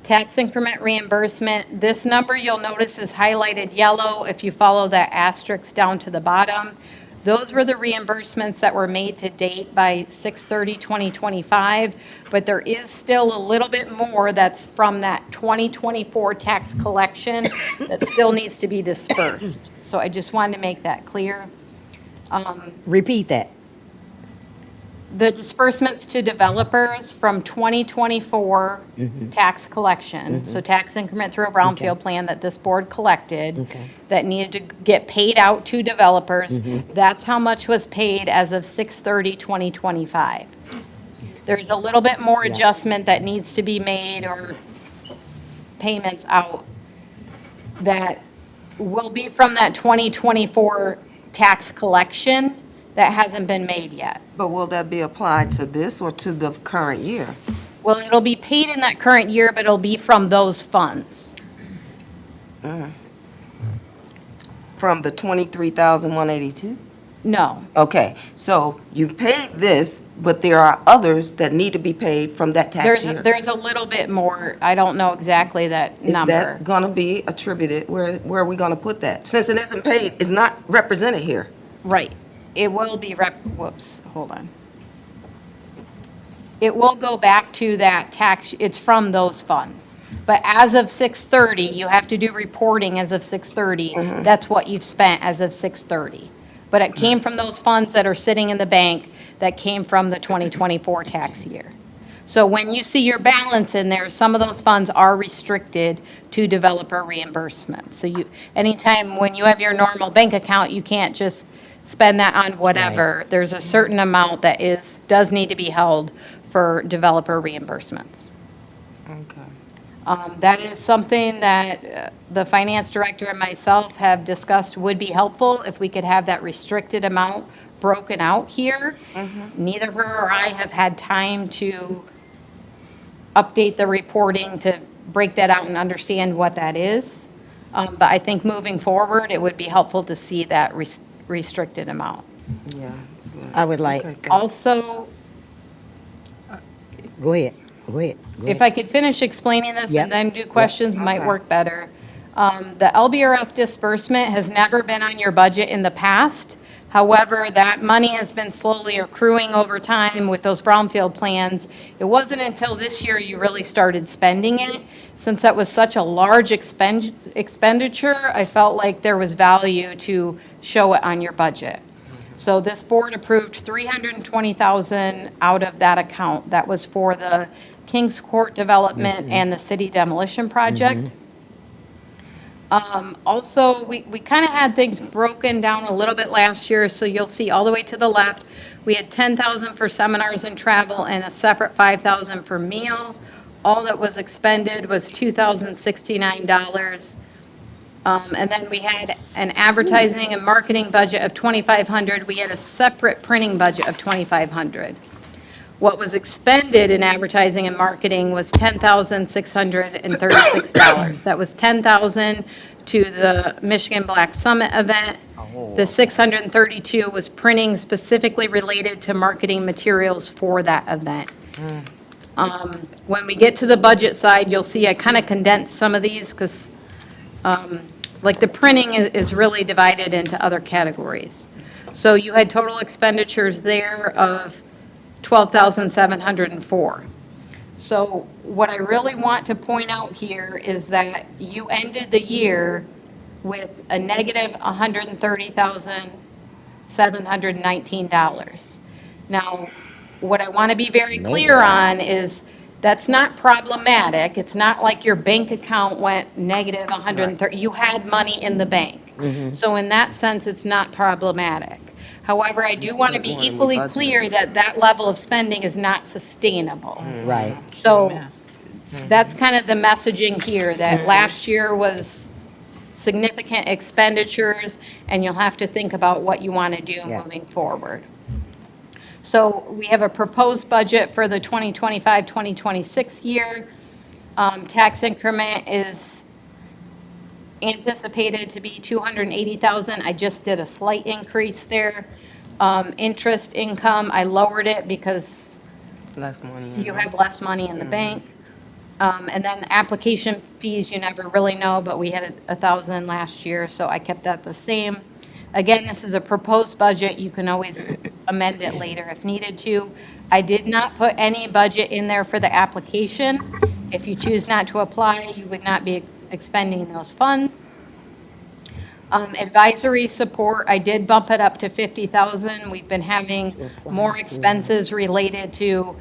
Speaker 3: Tax increment reimbursement, this number you'll notice is highlighted yellow if you follow that asterisk down to the bottom. Those were the reimbursements that were made to date by 6/30/2025, but there is still a little bit more that's from that 2024 tax collection that still needs to be dispersed. So I just wanted to make that clear.
Speaker 2: Repeat that.
Speaker 3: The disbursements to developers from 2024 tax collection, so tax increment through a brownfield plan that this board collected,
Speaker 2: Okay.
Speaker 3: that needed to get paid out to developers, that's how much was paid as of 6/30/2025. There's a little bit more adjustment that needs to be made or payments out that will be from that 2024 tax collection that hasn't been made yet.
Speaker 5: But will that be applied to this or to the current year?
Speaker 3: Well, it'll be paid in that current year, but it'll be from those funds.
Speaker 5: From the 23,182?
Speaker 3: No,
Speaker 5: Okay, so you've paid this, but there are others that need to be paid from that tax year.
Speaker 3: there's a little bit more, I don't know exactly that
Speaker 5: Is
Speaker 3: number.
Speaker 5: that going to be attributed? Where are we going to put that? Since it isn't paid, it's not represented here.
Speaker 3: Right. It will be whoops, hold on. It will go back to that tax, it's from those funds. But as of 6/30, you have to do reporting as of 6/30. That's what you've spent as of 6/30. But it came from those funds that are sitting in the bank that came from the 2024 tax year. So when you see your balance in there, some of those funds are restricted to developer reimbursement. So anytime when you have your normal bank account, you can't just spend that on whatever. There's a certain amount that does need to be held for developer reimbursements.
Speaker 5: Okay.
Speaker 3: That is something that the finance director and myself have discussed would be helpful if we could have that restricted amount broken out here. Neither her or I have had time to update the reporting to break that out and understand what that is. But I think moving forward, it would be helpful to see that restricted amount.
Speaker 5: Yeah.
Speaker 2: I would like,
Speaker 5: Okay, good.
Speaker 3: Also,
Speaker 2: go ahead.
Speaker 3: if I could finish explaining this
Speaker 2: Yep.
Speaker 3: and then do questions, might
Speaker 5: Okay.
Speaker 3: work better. The LBRF disbursement has never been on your budget in the past. However, that money has been slowly accruing over time with those brownfield plans. It wasn't until this year you really started spending it. Since that was such a large expenditure, I felt like there was value to show it on your budget. So this board approved $320,000 out of that account. That was for the Kings Court development and the city demolition project. Also, we kind of had things broken down a little bit last year, so you'll see all the way to the left, we had $10,000 for seminars and travel and a separate $5,000 for meal. All that was expended was $2,069. And then we had an advertising and marketing budget of $2,500. We had a separate printing budget of $2,500. What was expended in advertising and marketing was $10,636. That was $10,000 to the Michigan Black Summit event. The $632 was printing specifically related to marketing materials for that event. When we get to the budget side, you'll see I kind of condensed some of these because like the printing is really divided into other categories. So you had total expenditures there of $12,704. So what I really want to point out here is that you ended the year with a negative $130,719. Now, what I want to be very clear on is that's not problematic. It's not like your bank account went negative 130. You had money in the bank. So in that sense, it's not problematic. However, I do want to be equally clear that that level of spending is not sustainable.
Speaker 2: Right.
Speaker 3: So that's kind of the messaging here, that last year was significant expenditures, and you'll have to think about what you want to do
Speaker 2: Yeah.
Speaker 3: moving forward. So we have a proposed budget for the 2025-2026 year. Tax increment is anticipated to be 280,000. I just did a slight increase there. Interest income, I lowered it because
Speaker 5: Less money.
Speaker 3: you have less money in the bank. And then application fees, you never really know, but we had 1,000 last year, so I kept that the same. Again, this is a proposed budget. You can always amend it later if needed to. I did not put any budget in there for the application. If you choose not to apply, you would not be expending those funds. Advisory support, I did bump it up to 50,000. We've been having more expenses related to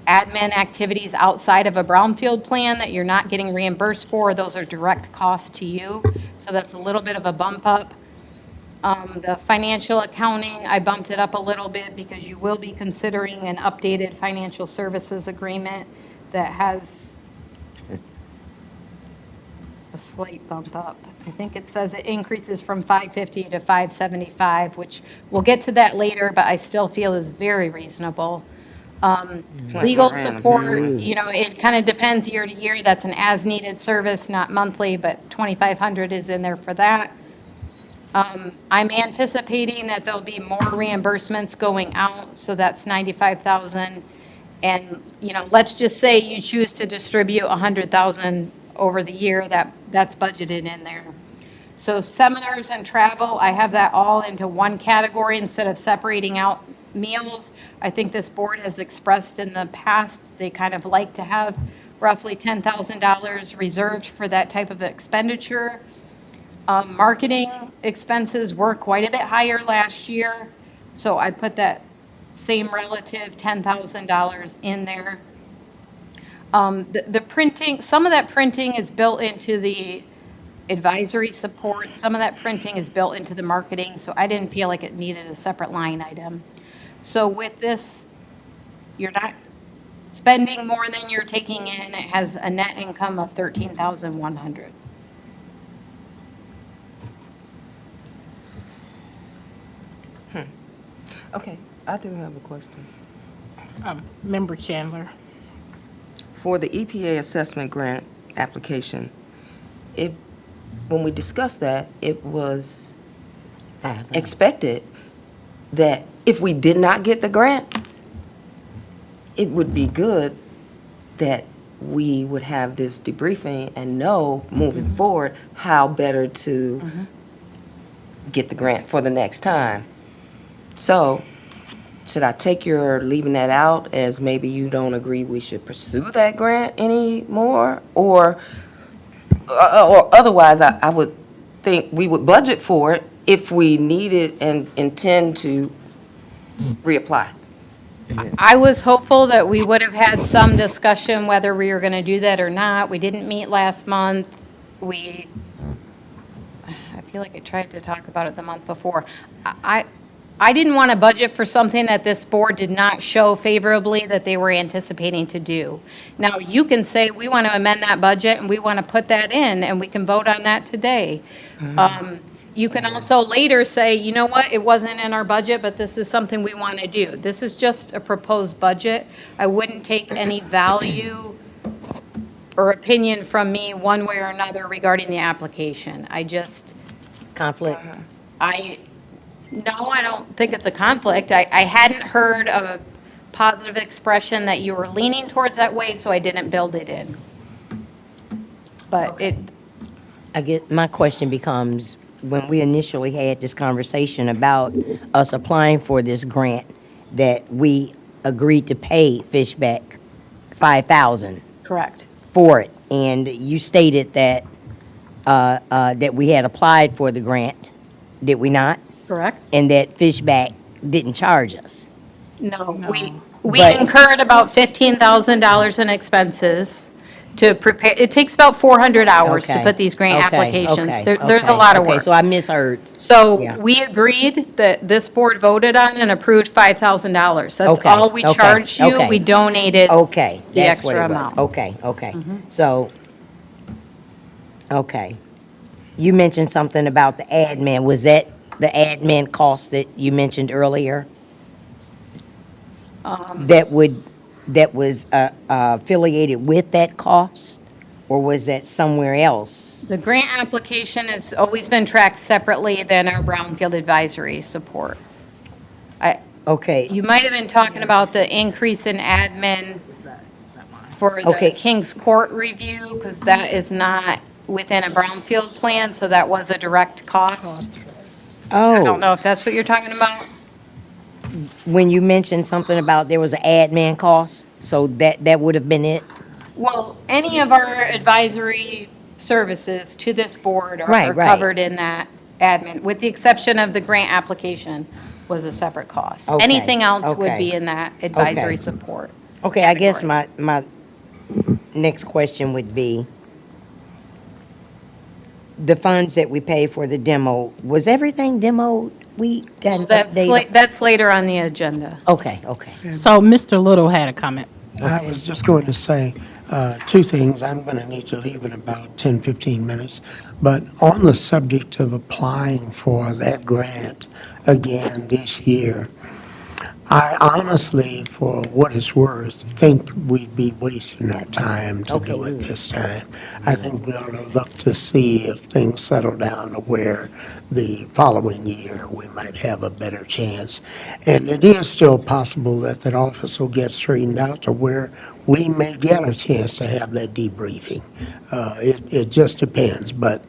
Speaker 3: admin activities outside of a Brownfield plan that you're not getting reimbursed for. Those are direct costs to you. So that's a little bit of a bump up. The financial accounting, I bumped it up a little bit because you will be considering an updated financial services agreement that has a slight bump up. I think it says it increases from 550 to 575, which we'll get to that later, but I still feel is very reasonable. Legal support, you know, it kind of depends year to year. That's an as-needed service, not monthly, but 2,500 is in there for that. I'm anticipating that there'll be more reimbursements going out, so that's 95,000. And, you know, let's just say you choose to distribute 100,000 over the year, that's budgeted in there. So seminars and travel, I have that all into one category instead of separating out meals. I think this board has expressed in the past, they kind of like to have roughly $10,000 reserved for that type of expenditure. Marketing expenses were quite a bit higher last year, so I put that same relative $10,000 in there. The printing, some of that printing is built into the advisory support. Some of that printing is built into the marketing, so I didn't feel like it needed a separate line item. So with this, you're not spending more than you're taking in. It has a net income of $13,100.
Speaker 5: Okay, I do have a question.
Speaker 4: Member Chandler.
Speaker 5: For the EPA assessment grant application, when we discussed that, it was expected that if we did not get the grant, it would be good that we would have this debriefing and know moving forward how better to get the grant for the next time. So, should I take your leaving that out as maybe you don't agree we should pursue that grant anymore? Or otherwise, I would think we would budget for it if we need it and intend to reapply.
Speaker 3: I was hopeful that we would have had some discussion whether we were going to do that or not. We didn't meet last month. I feel like I tried to talk about it the month before. I didn't want to budget for something that this board did not show favorably that they were anticipating to do. Now, you can say, we want to amend that budget and we want to put that in, and we can vote on that today. You can also later say, you know what, it wasn't in our budget, but this is something we want to do. This is just a proposed budget. I wouldn't take any value or opinion from me one way or another regarding the application.
Speaker 2: Conflict?
Speaker 3: No, I don't think it's a conflict. I hadn't heard a positive expression that you were leaning towards that way, so I didn't build it in. But
Speaker 2: My question becomes, when we initially had this conversation about us applying for this grant, that we agreed to pay Fishback $5,000
Speaker 3: correct.
Speaker 2: for it, and you stated that, that we had applied for the grant, did we not?
Speaker 3: Correct?
Speaker 2: And that Fishback didn't charge us.
Speaker 3: No, we
Speaker 2: But-
Speaker 3: incurred about $15,000 in expenses to prepare. It takes about 400 hours to
Speaker 2: Okay.
Speaker 3: put these grant
Speaker 2: Okay,
Speaker 3: applications.
Speaker 2: okay,
Speaker 3: There's a
Speaker 2: okay,
Speaker 3: lot of
Speaker 2: okay,
Speaker 3: work.
Speaker 2: so I misheard.
Speaker 3: So
Speaker 2: Yeah.
Speaker 3: we agreed that this board voted on and approved $5,000. That's
Speaker 2: Okay,
Speaker 3: all we
Speaker 2: okay,
Speaker 3: charged you.
Speaker 2: okay.
Speaker 3: We donated
Speaker 2: Okay,
Speaker 3: the
Speaker 2: that's what
Speaker 3: extra
Speaker 2: it was.
Speaker 3: amount.
Speaker 2: Okay, okay. So, okay. You mentioned something about the admin. Was that the admin cost that you mentioned earlier? that was affiliated with that cost? Or was that somewhere else?
Speaker 3: The grant application has always been tracked separately than our Brownfield advisory support.
Speaker 2: Okay,
Speaker 3: You might have been talking about the increase in admin for
Speaker 2: Okay.
Speaker 3: the King's Court review, because that is not within a Brownfield plan, so that was a direct cost. I don't
Speaker 2: oh,
Speaker 3: know if that's what you're talking about.
Speaker 2: when you mentioned something about there was an admin cost, so that would have been it?
Speaker 3: Well, any of our advisory services to this board are
Speaker 2: Right, right.
Speaker 3: covered in that admin, with the exception of the grant application was a separate cost.
Speaker 2: Okay,
Speaker 3: Anything else would
Speaker 2: okay.
Speaker 3: be in that advisory
Speaker 2: Okay.
Speaker 3: support.
Speaker 2: Okay, I guess
Speaker 3: category.
Speaker 2: my next question would be, the funds that we pay for the demo, was everything demoed? We got an update?
Speaker 3: That's later on the agenda.
Speaker 2: Okay, okay.
Speaker 4: So Mr. Little had a comment.
Speaker 6: I was just going to say two things. I'm going to need to leave in about 10, 15 minutes. But on the subject of applying for that grant again this year, I honestly, for what it's worth, think we'd be wasting our time to do it this time. I think we ought to look to see if things settle down to where the following year we might have a better chance. And it is still possible that that office will get straightened out to where we may get a chance to have that debriefing. It just depends, but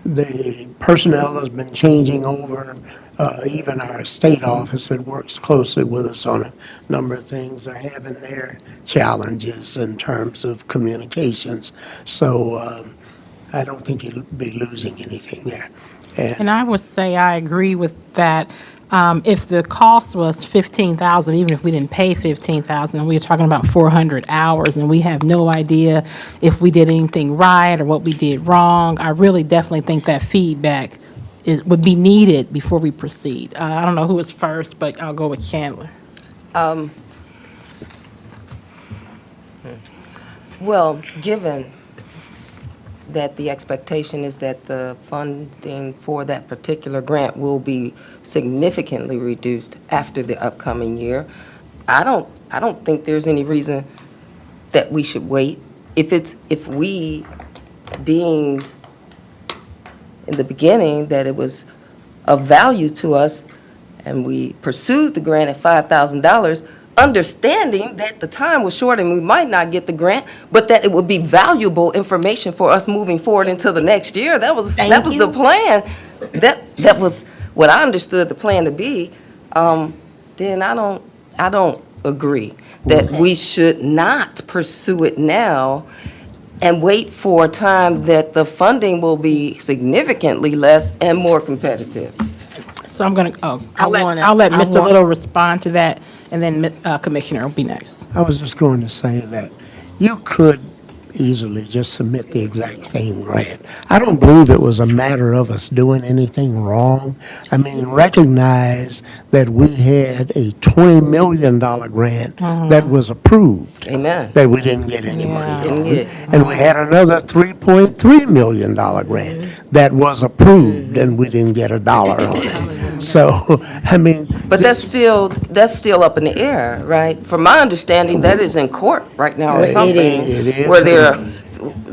Speaker 6: the personnel has been changing over. Even our state office that works closely with us on a number of things are having their challenges in terms of communications. So I don't think you'll be losing anything there.
Speaker 4: And I would say I agree with that. If the cost was 15,000, even if we didn't pay 15,000, we were talking about 400 hours, and we have no idea if we did anything right or what we did wrong. I really definitely think that feedback would be needed before we proceed. I don't know who was first, but I'll go with Chandler.
Speaker 5: Well, given that the expectation is that the funding for that particular grant will be significantly reduced after the upcoming year, I don't think there's any reason that we should wait. If we deemed in the beginning that it was of value to us and we pursued the grant at $5,000, understanding that the time was short and we might not get the grant, but that it would be valuable information for us moving forward into the next year. That was the plan. That was what I understood the plan to be. Then I don't agree that we should not pursue it now and wait for a time that the funding will be significantly less and more competitive.
Speaker 4: So I'm going to, I'll let
Speaker 2: I
Speaker 4: Mr.
Speaker 2: want-
Speaker 4: Little respond to that, and then Commissioner will be next.
Speaker 6: I was just going to say that you could easily just submit the exact same grant. I don't believe it was a matter of us doing anything wrong. I mean, recognize that we had a $20 million grant that was approved.
Speaker 5: Amen.
Speaker 6: That we didn't get any money
Speaker 5: Didn't
Speaker 6: on.
Speaker 5: get it.
Speaker 6: And we had another $3.3 million grant that was approved and we didn't get a dollar on it. So, I mean.
Speaker 5: But that's still up in the air, right? From my understanding, that is in court right now or
Speaker 6: It
Speaker 5: something.
Speaker 6: is.
Speaker 5: Where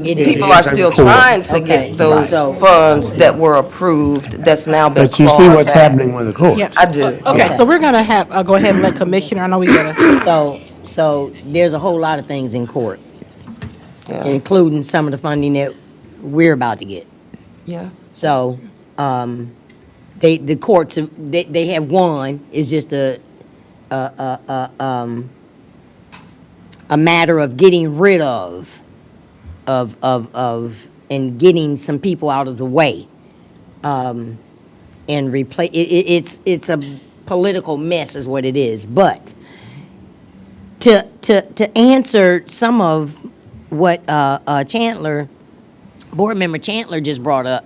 Speaker 2: It
Speaker 5: people
Speaker 6: is
Speaker 5: are
Speaker 6: in
Speaker 5: still
Speaker 6: court.
Speaker 5: trying to
Speaker 2: Okay,
Speaker 5: get those
Speaker 2: so-
Speaker 5: funds that were approved, that's now been
Speaker 6: But you see
Speaker 5: clawed
Speaker 6: what's
Speaker 5: back.
Speaker 6: happening with the courts.
Speaker 5: I do.
Speaker 4: Okay, so we're going to have, go ahead and let Commissioner, I know we got to.
Speaker 2: So there's a whole lot of things in court,
Speaker 5: Yeah.
Speaker 2: including some of the funding that we're about to get.
Speaker 5: Yeah.
Speaker 2: So, the courts, they have won, it's just a matter of getting rid of, and getting some people out of the way. And replace, it's a political mess is what it is. But to answer some of what Chandler, Board Member Chandler just brought up,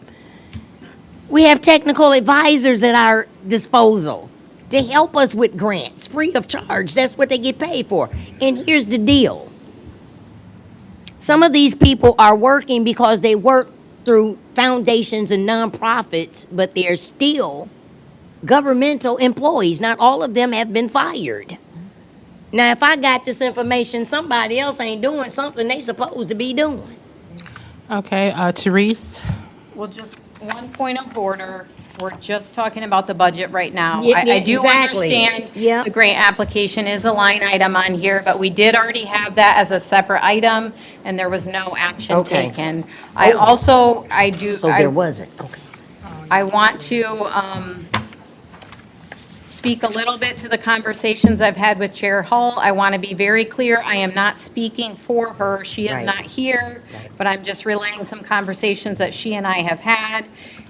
Speaker 2: we have technical advisors at our disposal to help us with grants, free of charge. That's what they get paid for. And here's the deal. Some of these people are working because they work through foundations and nonprofits, but they're still governmental employees. Not all of them have been fired. Now, if I got this information, somebody else ain't doing something they supposed to be doing.
Speaker 4: Okay, Therese?
Speaker 3: Well, just one point of order. We're just talking about the budget right now.
Speaker 2: Yeah, yeah,
Speaker 3: I do
Speaker 2: exactly.
Speaker 3: understand
Speaker 2: Yep.
Speaker 3: the grant application is a line item on here, but we did already have that as a separate item, and there was no action
Speaker 2: Okay.
Speaker 3: taken. I also,
Speaker 2: So there wasn't, okay.
Speaker 3: I want to speak a little bit to the conversations I've had with Chair Hull. I want to be very clear, I am not speaking for her. She is
Speaker 2: Right.
Speaker 3: not here,
Speaker 2: Right.
Speaker 3: but I'm just relaying some conversations that she and I have had,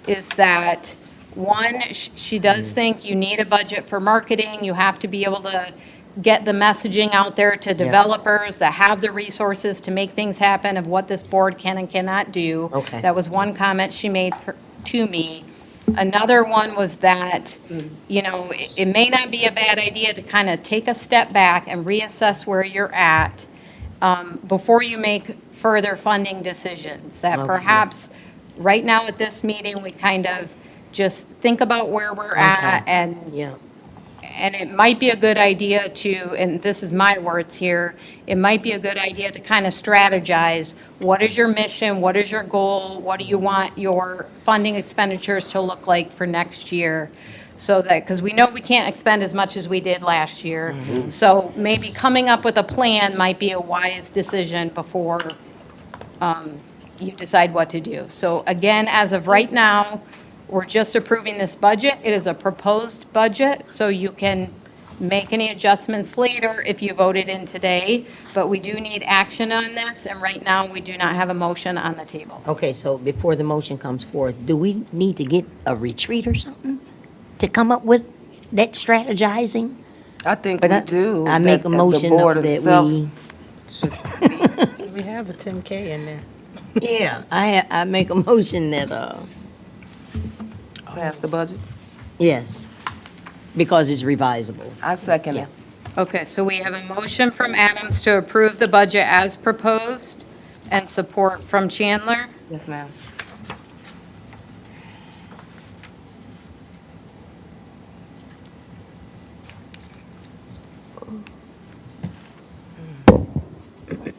Speaker 3: is that, one, she does think you need a budget for marketing. You have to be able to get the messaging out there to developers that have the resources to make things happen of what this board can and cannot do.
Speaker 2: Okay.
Speaker 3: That was one comment she made to me. Another one was that, you know, it may not be a bad idea to kind of take a step back and reassess where you're at before you make further funding decisions. That
Speaker 2: Okay.
Speaker 3: perhaps, right now at this meeting, we kind of just think about where we're at,
Speaker 2: Yeah,
Speaker 3: and it might be a good idea to, and this is my words here, it might be a good idea to kind of strategize. What is your mission? What is your goal? What do you want your funding expenditures to look like for next year? So that, because we know we can't expend as much as we did last year. So maybe coming up with a plan might be a wise decision before you decide what to do. So again, as of right now, we're just approving this budget. It is a proposed budget, so you can make any adjustments later if you voted in today. But we do need action on this, and right now, we do not have a motion on the table.
Speaker 2: okay, so before the motion comes forth, do we need to get a retreat or something to come up with that strategizing?
Speaker 5: I think
Speaker 2: But
Speaker 5: we do.
Speaker 2: I make a
Speaker 5: the
Speaker 2: motion
Speaker 5: board
Speaker 2: that
Speaker 5: itself
Speaker 2: we,
Speaker 4: We have a 10K in there.
Speaker 2: yeah, I make a motion that,
Speaker 5: Pass the budget.
Speaker 2: yes, because it's revisable.
Speaker 5: I second it.
Speaker 3: Okay, so we have a motion from Adams to approve the budget as proposed, and support from Chandler.
Speaker 5: Yes, ma'am.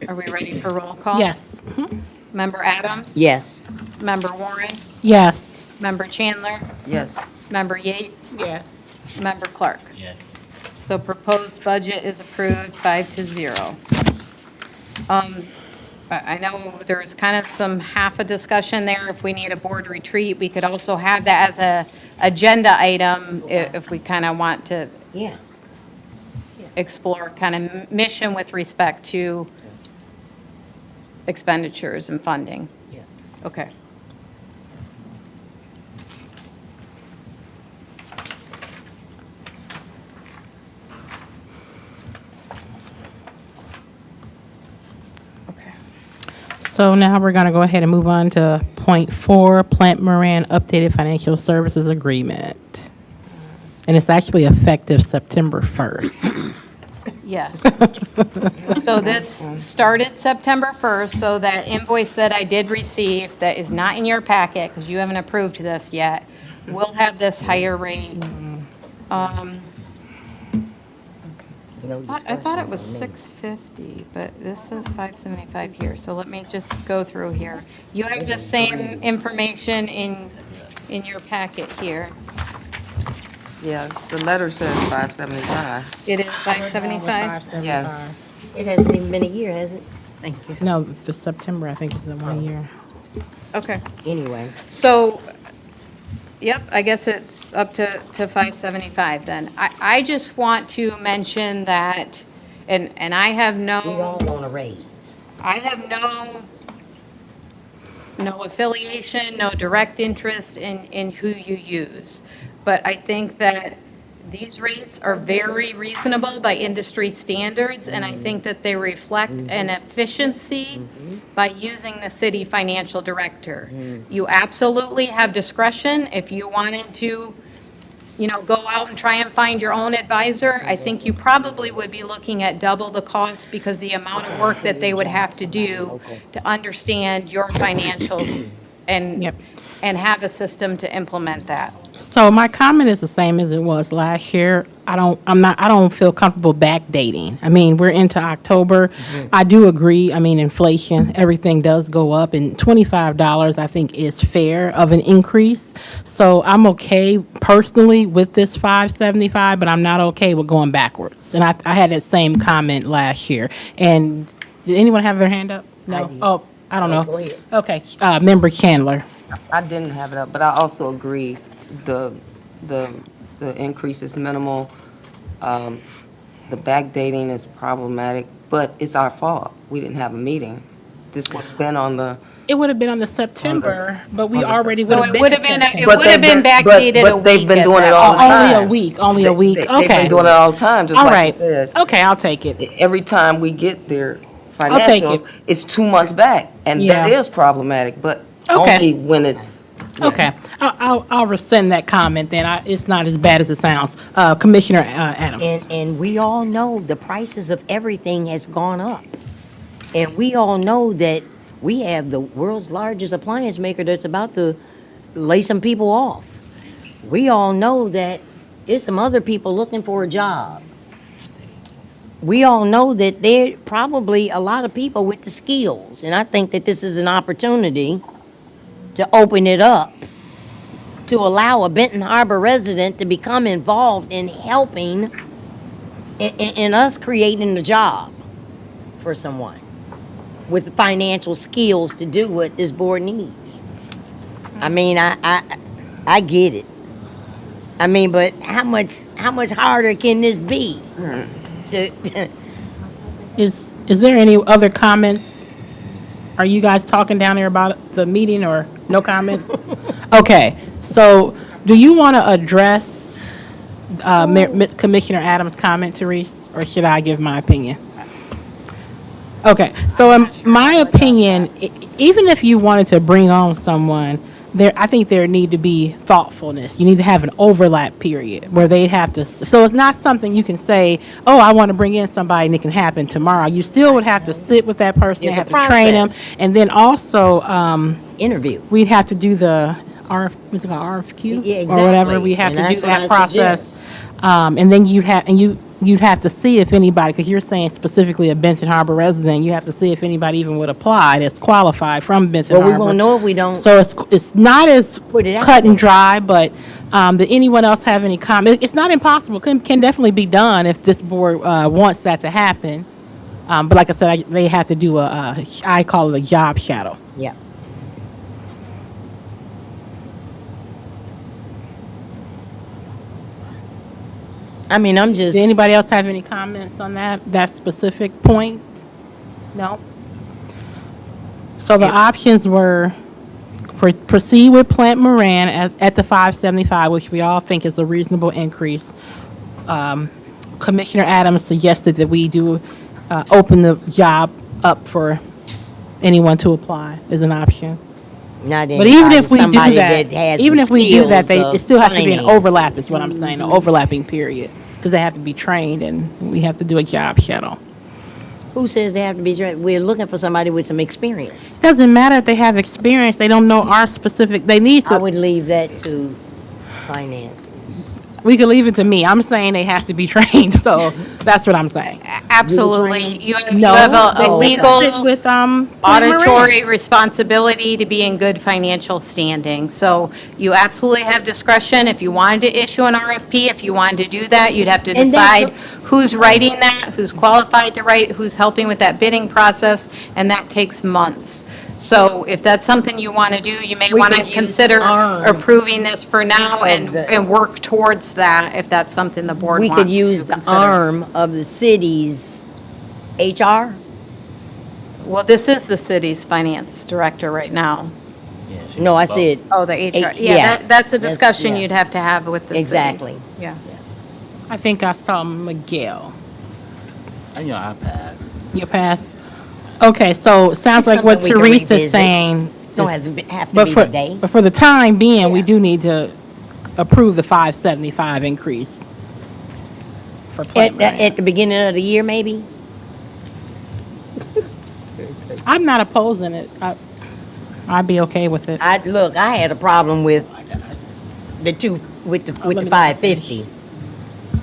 Speaker 3: Are we ready for roll call?
Speaker 4: Yes.
Speaker 3: Member Adams?
Speaker 2: Yes,
Speaker 3: Member Warren?
Speaker 4: Yes.
Speaker 3: Member Chandler?
Speaker 5: Yes.
Speaker 3: Member Yates?
Speaker 4: Yes.
Speaker 3: Member Clark?
Speaker 7: Yes.
Speaker 3: So proposed budget is approved 5-0. I know there's kind of some half a discussion there. If we need a board retreat, we could also have that as a agenda item if we kind of want to
Speaker 2: yeah.
Speaker 3: explore kind of mission with respect to expenditures and funding.
Speaker 2: Yeah.
Speaker 3: Okay. Okay.
Speaker 4: So now we're going to go ahead and move on to point 4, Plant Moran Updated Financial Services Agreement. And it's actually effective September 1st.
Speaker 3: Yes. So this started September 1st, so that invoice that I did receive that is not in your packet, because you haven't approved this yet, will have this higher rate.
Speaker 2: No
Speaker 3: I thought it was
Speaker 2: discussion.
Speaker 3: 650, but this says 575 here, so let me just go through here. You have the same information in your packet here.
Speaker 5: Yeah, the letter says 575.
Speaker 3: It is 575?
Speaker 5: Yes.
Speaker 2: It hasn't even been a year, has it? Thank you.
Speaker 4: No, the September, I think, is the 1 year.
Speaker 3: Okay.
Speaker 2: Anyway,
Speaker 3: So, yep, I guess it's up to 575 then. I just want to mention that, and I have
Speaker 2: we
Speaker 3: no,
Speaker 2: all want a raise.
Speaker 3: I have no affiliation, no direct interest in who you use. But I think that these rates are very reasonable by industry standards, and I think that they reflect an efficiency by using the city financial director. You absolutely have discretion if you wanted to, go out and try and find your own advisor. I think you probably would be looking at double the cost because the amount of work that they would have to do to understand your financials and
Speaker 4: Yep.
Speaker 3: and have a system to implement that.
Speaker 4: So my comment is the same as it was last year. I don't feel comfortable backdating. I mean, we're into October. I do agree. I mean, inflation, everything does go up, and $25 I think is fair of an increase. So I'm okay personally with this 575, but I'm not okay with going backwards. And I had that same comment last year. And did anyone have their hand up? No?
Speaker 2: did.
Speaker 4: Oh, I don't know.
Speaker 2: Go ahead.
Speaker 4: Okay, Member Chandler.
Speaker 5: I didn't have it up, but I also agree the increase is minimal. The backdating is problematic, but it's our fault. We didn't have a meeting. This would have been on the.
Speaker 4: It would have been on the September, but we
Speaker 5: on the
Speaker 4: already
Speaker 3: So
Speaker 4: would have
Speaker 3: it would have been, it
Speaker 5: But
Speaker 3: would have
Speaker 5: they've
Speaker 3: been
Speaker 5: been-
Speaker 3: backdated a
Speaker 5: but they've
Speaker 3: week
Speaker 5: been
Speaker 3: at
Speaker 5: doing it
Speaker 3: that
Speaker 5: all the
Speaker 3: point.
Speaker 4: Only a
Speaker 5: time.
Speaker 4: week, only a week,
Speaker 5: They've
Speaker 4: okay.
Speaker 5: been doing it all the time, just
Speaker 4: All
Speaker 5: like you
Speaker 4: right.
Speaker 5: said.
Speaker 4: Okay, I'll take it.
Speaker 5: Every time we get their
Speaker 4: I'll take it.
Speaker 5: financials, it's 2 months back, and that
Speaker 4: Yeah.
Speaker 5: is problematic, but
Speaker 4: Okay.
Speaker 5: only when it's. yeah.
Speaker 4: Okay, I'll rescind that comment then. It's not as bad as it sounds. Commissioner Adams.
Speaker 2: And we all know the prices of everything has gone up. And we all know that we have the world's largest appliance maker that's about to lay some people off. We all know that there's some other people looking for a job. We all know that there probably a lot of people with the skills. And I think that this is an opportunity to open it up, to allow a Benton Harbor resident to become involved in helping in us creating a job for someone with the financial skills to do what this board needs. I mean, I get it. I mean, but how much harder can this be?
Speaker 4: Is there any other comments? Are you guys talking down there about the meeting or no comments? Okay, so do you want to address Commissioner Adams' comment, Therese, or should I give my opinion? Okay, so in my opinion, even if you wanted to bring on someone, I think there need to be thoughtfulness. You need to have an overlap period where they have to, so it's not something you can say, oh, I want to bring in somebody and it can happen tomorrow. You still would have to sit with that person, you
Speaker 2: It's
Speaker 4: have
Speaker 2: a
Speaker 4: to train them.
Speaker 2: process.
Speaker 4: And then also,
Speaker 2: Interview.
Speaker 4: we'd have to do the what's it called, RFQ?
Speaker 2: Yeah,
Speaker 4: Or whatever,
Speaker 2: exactly.
Speaker 4: we have
Speaker 2: And
Speaker 4: to do
Speaker 2: that's what I
Speaker 4: that process.
Speaker 2: suggest.
Speaker 4: And then you'd have to see if anybody, because you're saying specifically a Benton Harbor resident, you have to see if anybody even would apply that's qualified from Benton
Speaker 2: Well,
Speaker 4: Harbor.
Speaker 2: we won't know if we don't.
Speaker 4: So it's not as
Speaker 2: Put it out
Speaker 4: cut and
Speaker 2: there.
Speaker 4: dry, but did anyone else have any comment? It's not impossible, can definitely be done if this board wants that to happen. But like I said, they have to do I call it a job shadow.
Speaker 2: Yeah. I mean, I'm just.
Speaker 4: Does anybody else have any comments on that specific point? No? So the options were proceed with Plant Moran at the 575, which we all think is a reasonable increase. Commissioner Adams suggested that we do open the job up for anyone to apply as an option.
Speaker 2: Not
Speaker 4: But even
Speaker 2: anybody,
Speaker 4: if we do
Speaker 2: somebody
Speaker 4: that,
Speaker 2: has
Speaker 4: even
Speaker 2: the
Speaker 4: if we do that,
Speaker 2: skills
Speaker 4: it
Speaker 2: of
Speaker 4: still has to be an overlap, is
Speaker 2: finances.
Speaker 4: what I'm saying, an overlapping period. Because they have to be trained and we have to do a job shadow.
Speaker 2: Who says they have to be trained? We're looking for somebody with some experience.
Speaker 4: Doesn't matter if they have experience, they don't know our specific, they need
Speaker 2: I
Speaker 4: to,
Speaker 2: would leave that to finance.
Speaker 4: we could leave it to me. I'm saying they have to be trained, so that's what I'm saying.
Speaker 3: Absolutely. You have
Speaker 4: No,
Speaker 3: a
Speaker 4: they
Speaker 3: legal,
Speaker 4: sit with, Plant Moran.
Speaker 3: auditory responsibility to be in good financial standing. So you absolutely have discretion. If you wanted to issue an RFP, if you wanted to do that, you'd have to
Speaker 2: And that's
Speaker 3: decide who's writing that, who's qualified to write, who's helping with that bidding process, and that takes months. So if that's something you want to do, you may
Speaker 2: We
Speaker 3: want to
Speaker 2: could use
Speaker 3: consider
Speaker 2: ARM
Speaker 3: approving this for now and
Speaker 2: the-
Speaker 3: work towards that if that's something the board
Speaker 2: We
Speaker 3: wants to
Speaker 2: could use the
Speaker 3: consider.
Speaker 2: arm of the city's HR.
Speaker 3: Well, this is the city's finance director right now.
Speaker 2: No, I said,
Speaker 3: Oh, the HR,
Speaker 2: yeah,
Speaker 3: yeah, that's a
Speaker 2: that's-
Speaker 3: discussion
Speaker 2: yeah.
Speaker 3: you'd have to have with the city.
Speaker 2: exactly.
Speaker 3: Yeah.
Speaker 4: I think I saw Miguel.
Speaker 7: I pass.
Speaker 4: You pass? Okay, so it sounds
Speaker 2: It's
Speaker 4: like what
Speaker 2: something we can
Speaker 4: Teresa is
Speaker 2: revisit.
Speaker 4: saying.
Speaker 2: Don't
Speaker 4: is-
Speaker 2: have to
Speaker 4: but
Speaker 2: be
Speaker 4: for-
Speaker 2: today.
Speaker 4: But for the time being, we
Speaker 2: Yeah.
Speaker 4: do need to approve the 575 increase for Plant Moran.
Speaker 2: At the beginning of the year, maybe?
Speaker 4: I'm not opposing it. I'd be okay with it.
Speaker 2: Look, I had a problem with the with the
Speaker 4: let me
Speaker 2: 550.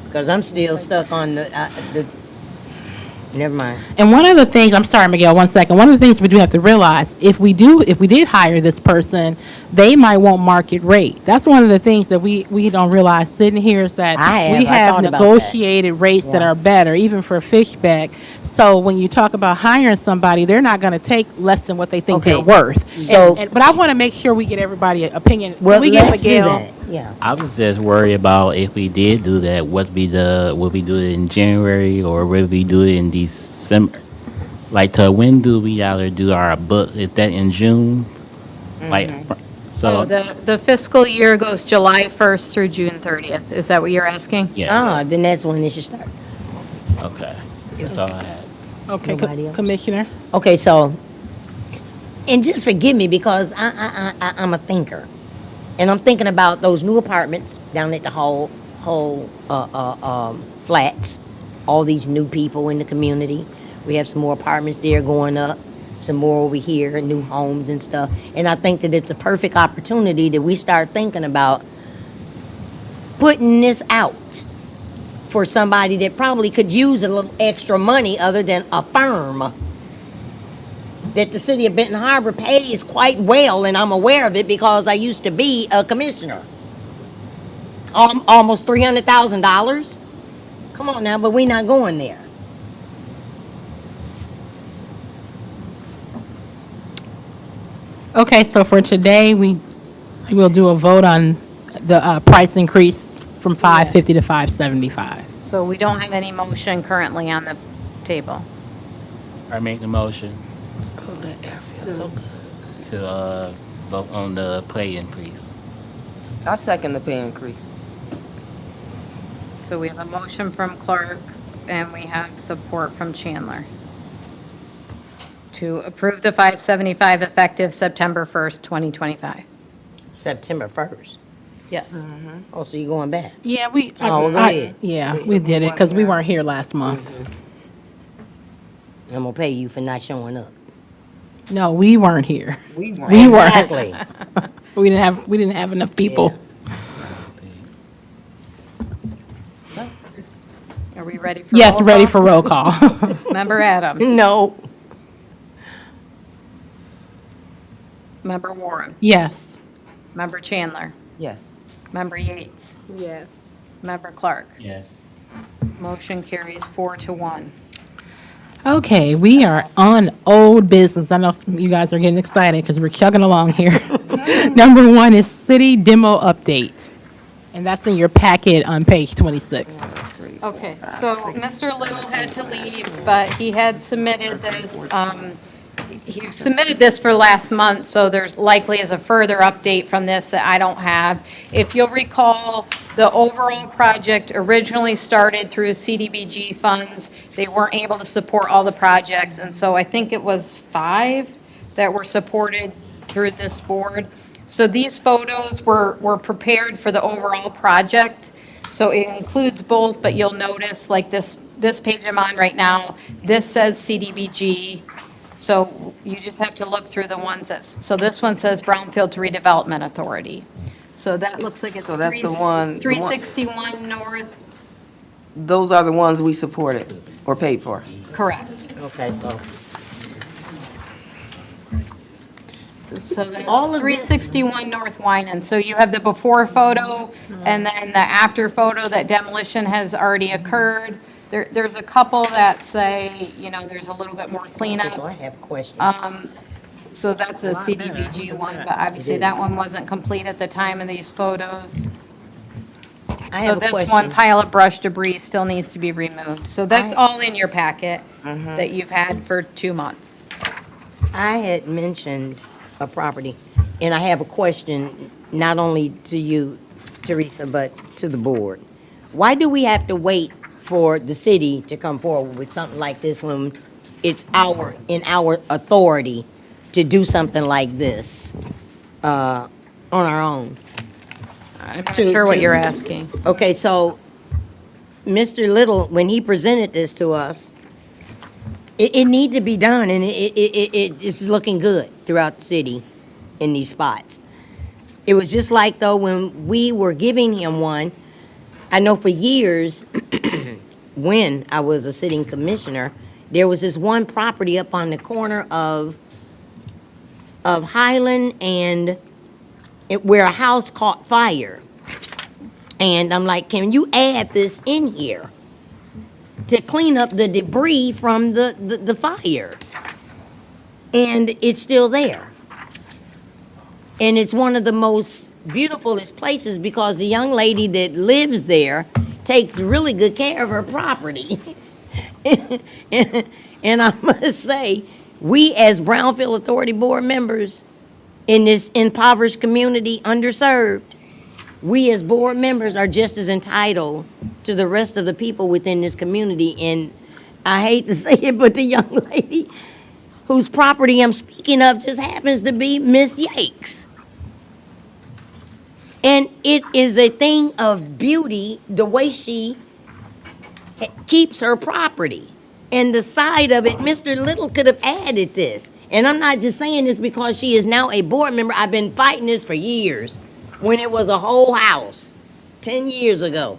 Speaker 2: Because I'm still stuck on never mind.
Speaker 4: And one of the things, I'm sorry, Miguel, one second. One of the things we do have to realize, if we did hire this person, they might want market rate. That's one of the things that we don't realize sitting here is that we
Speaker 2: I
Speaker 4: have
Speaker 2: thought about
Speaker 4: negotiated rates that
Speaker 2: Yeah.
Speaker 4: are better, even for Fishback. So when you talk about hiring somebody, they're not going to take less than what they think
Speaker 2: Okay.
Speaker 4: they're worth.
Speaker 2: So-
Speaker 4: But I want to make sure we get everybody an opinion. Can
Speaker 2: Well,
Speaker 4: we get
Speaker 2: let's do
Speaker 4: Miguel?
Speaker 2: that. Yeah.
Speaker 7: I was just worried about if we did do that, would we do it in January or would we do it in December? Like, when do we either do our books? Is that in June? Like,
Speaker 3: So the fiscal year goes July 1st through June 30th. Is that what you're asking?
Speaker 7: yeah.
Speaker 2: Then that's when it should start.
Speaker 7: Okay. That's all I had.
Speaker 4: Okay,
Speaker 2: Nobody else?
Speaker 4: Commissioner?
Speaker 2: Okay, so, and just forgive me because I'm a thinker. And I'm thinking about those new apartments down at the whole flats, all these new people in the community. We have some more apartments there going up, some more over here, new homes and stuff. And I think that it's a perfect opportunity that we start thinking about putting this out for somebody that probably could use a little extra money other than a firm that the city of Benton Harbor pays quite well, and I'm aware of it because I used to be a commissioner. Almost $300,000. Come on now, but we're not going there.
Speaker 4: Okay, so for today, we will do a vote on the price increase from 550 to 575.
Speaker 3: So we don't have any motion currently on the table.
Speaker 7: I make the motion to vote on the pay increase.
Speaker 5: I second the pay increase.
Speaker 3: So we have a motion from Clark and we have support from Chandler to approve the 575 effective September 1st, 2025.
Speaker 2: September 1st.
Speaker 3: Yes.
Speaker 2: Oh, so you're going back?
Speaker 4: Yeah,
Speaker 2: Oh, go ahead.
Speaker 4: yeah, we did it because we weren't here last month.
Speaker 2: I'm gonna pay you for not showing up.
Speaker 4: No, we weren't here.
Speaker 5: We weren't.
Speaker 4: We weren't.
Speaker 2: Exactly.
Speaker 4: We didn't have enough people.
Speaker 3: Are we ready for
Speaker 4: Yes,
Speaker 3: roll
Speaker 4: ready
Speaker 3: call?
Speaker 4: for roll call.
Speaker 3: Member Adams.
Speaker 2: No.
Speaker 3: Member Warren.
Speaker 4: Yes.
Speaker 3: Member Chandler.
Speaker 5: Yes.
Speaker 3: Member Yates.
Speaker 1: Yes.
Speaker 3: Member Clark.
Speaker 7: Yes.
Speaker 3: Motion carries 4-1.
Speaker 4: Okay, we are on old business. I know some of you guys are getting excited because we're chugging along here. Number 1 is city demo update. And that's in your packet on page 26.
Speaker 3: Okay, so Mr. Little had to leave, but he had submitted this, he submitted this for last month, so there's likely is a further update from this that I don't have. If you'll recall, the overall project originally started through CDBG funds. They weren't able to support all the projects, and so I think it was 5 that were supported through this board. So these photos were prepared for the overall project. So it includes both, but you'll notice, like this page I'm on right now, this says CDBG. So you just have to look through the ones so this one says Brownfield to Redevelopment Authority. So that looks like it's
Speaker 5: So that's the one-
Speaker 3: 361 North,
Speaker 5: Those are the ones we supported or paid for.
Speaker 3: correct.
Speaker 2: Okay, so
Speaker 3: So that's
Speaker 2: All of this-
Speaker 3: 361 North Winan. So you have the before photo and then the after photo that demolition has already occurred. There's a couple that say, there's a little bit more
Speaker 2: okay,
Speaker 3: cleanup.
Speaker 2: so I have a question.
Speaker 3: So that's a CDBG one, but obviously that one wasn't complete at the time of these photos.
Speaker 2: I
Speaker 3: So
Speaker 2: have a
Speaker 3: this one
Speaker 2: question.
Speaker 3: pile of brush debris still needs to be removed. So that's all in your packet that you've had for 2 months.
Speaker 2: I had mentioned a property, and I have a question, not only to you, Teresa, but to the board. Why do we have to wait for the city to come forward with something like this when it's in our authority to do something like this on our own?
Speaker 3: I'm not sure what you're asking.
Speaker 2: Okay, so Mr. Little, when he presented this to us, it need to be done, and it's looking good throughout the city. in these spots. It was just like though when we were giving him one, I know for years, when I was a sitting commissioner, there was this one property up on the corner of Highland and where a house caught fire. And I'm like, can you add this in here to clean up the debris from the fire? And it's still there. And it's one of the most beautifulest places because the young lady that lives there takes really good care of her property. And I must say, we as Brownfield Authority Board members in this impoverished community, underserved, we as board members are just as entitled to the rest of the people within this community. And I hate to say it, but the young lady whose property I'm speaking of just happens to be Miss Yakes. And it is a thing of beauty, the way she keeps her property. And the side of it, Mr. Little could have added this. And I'm not just saying this because she is now a board member. I've been fighting this for years, when it was a whole house, 10 years ago.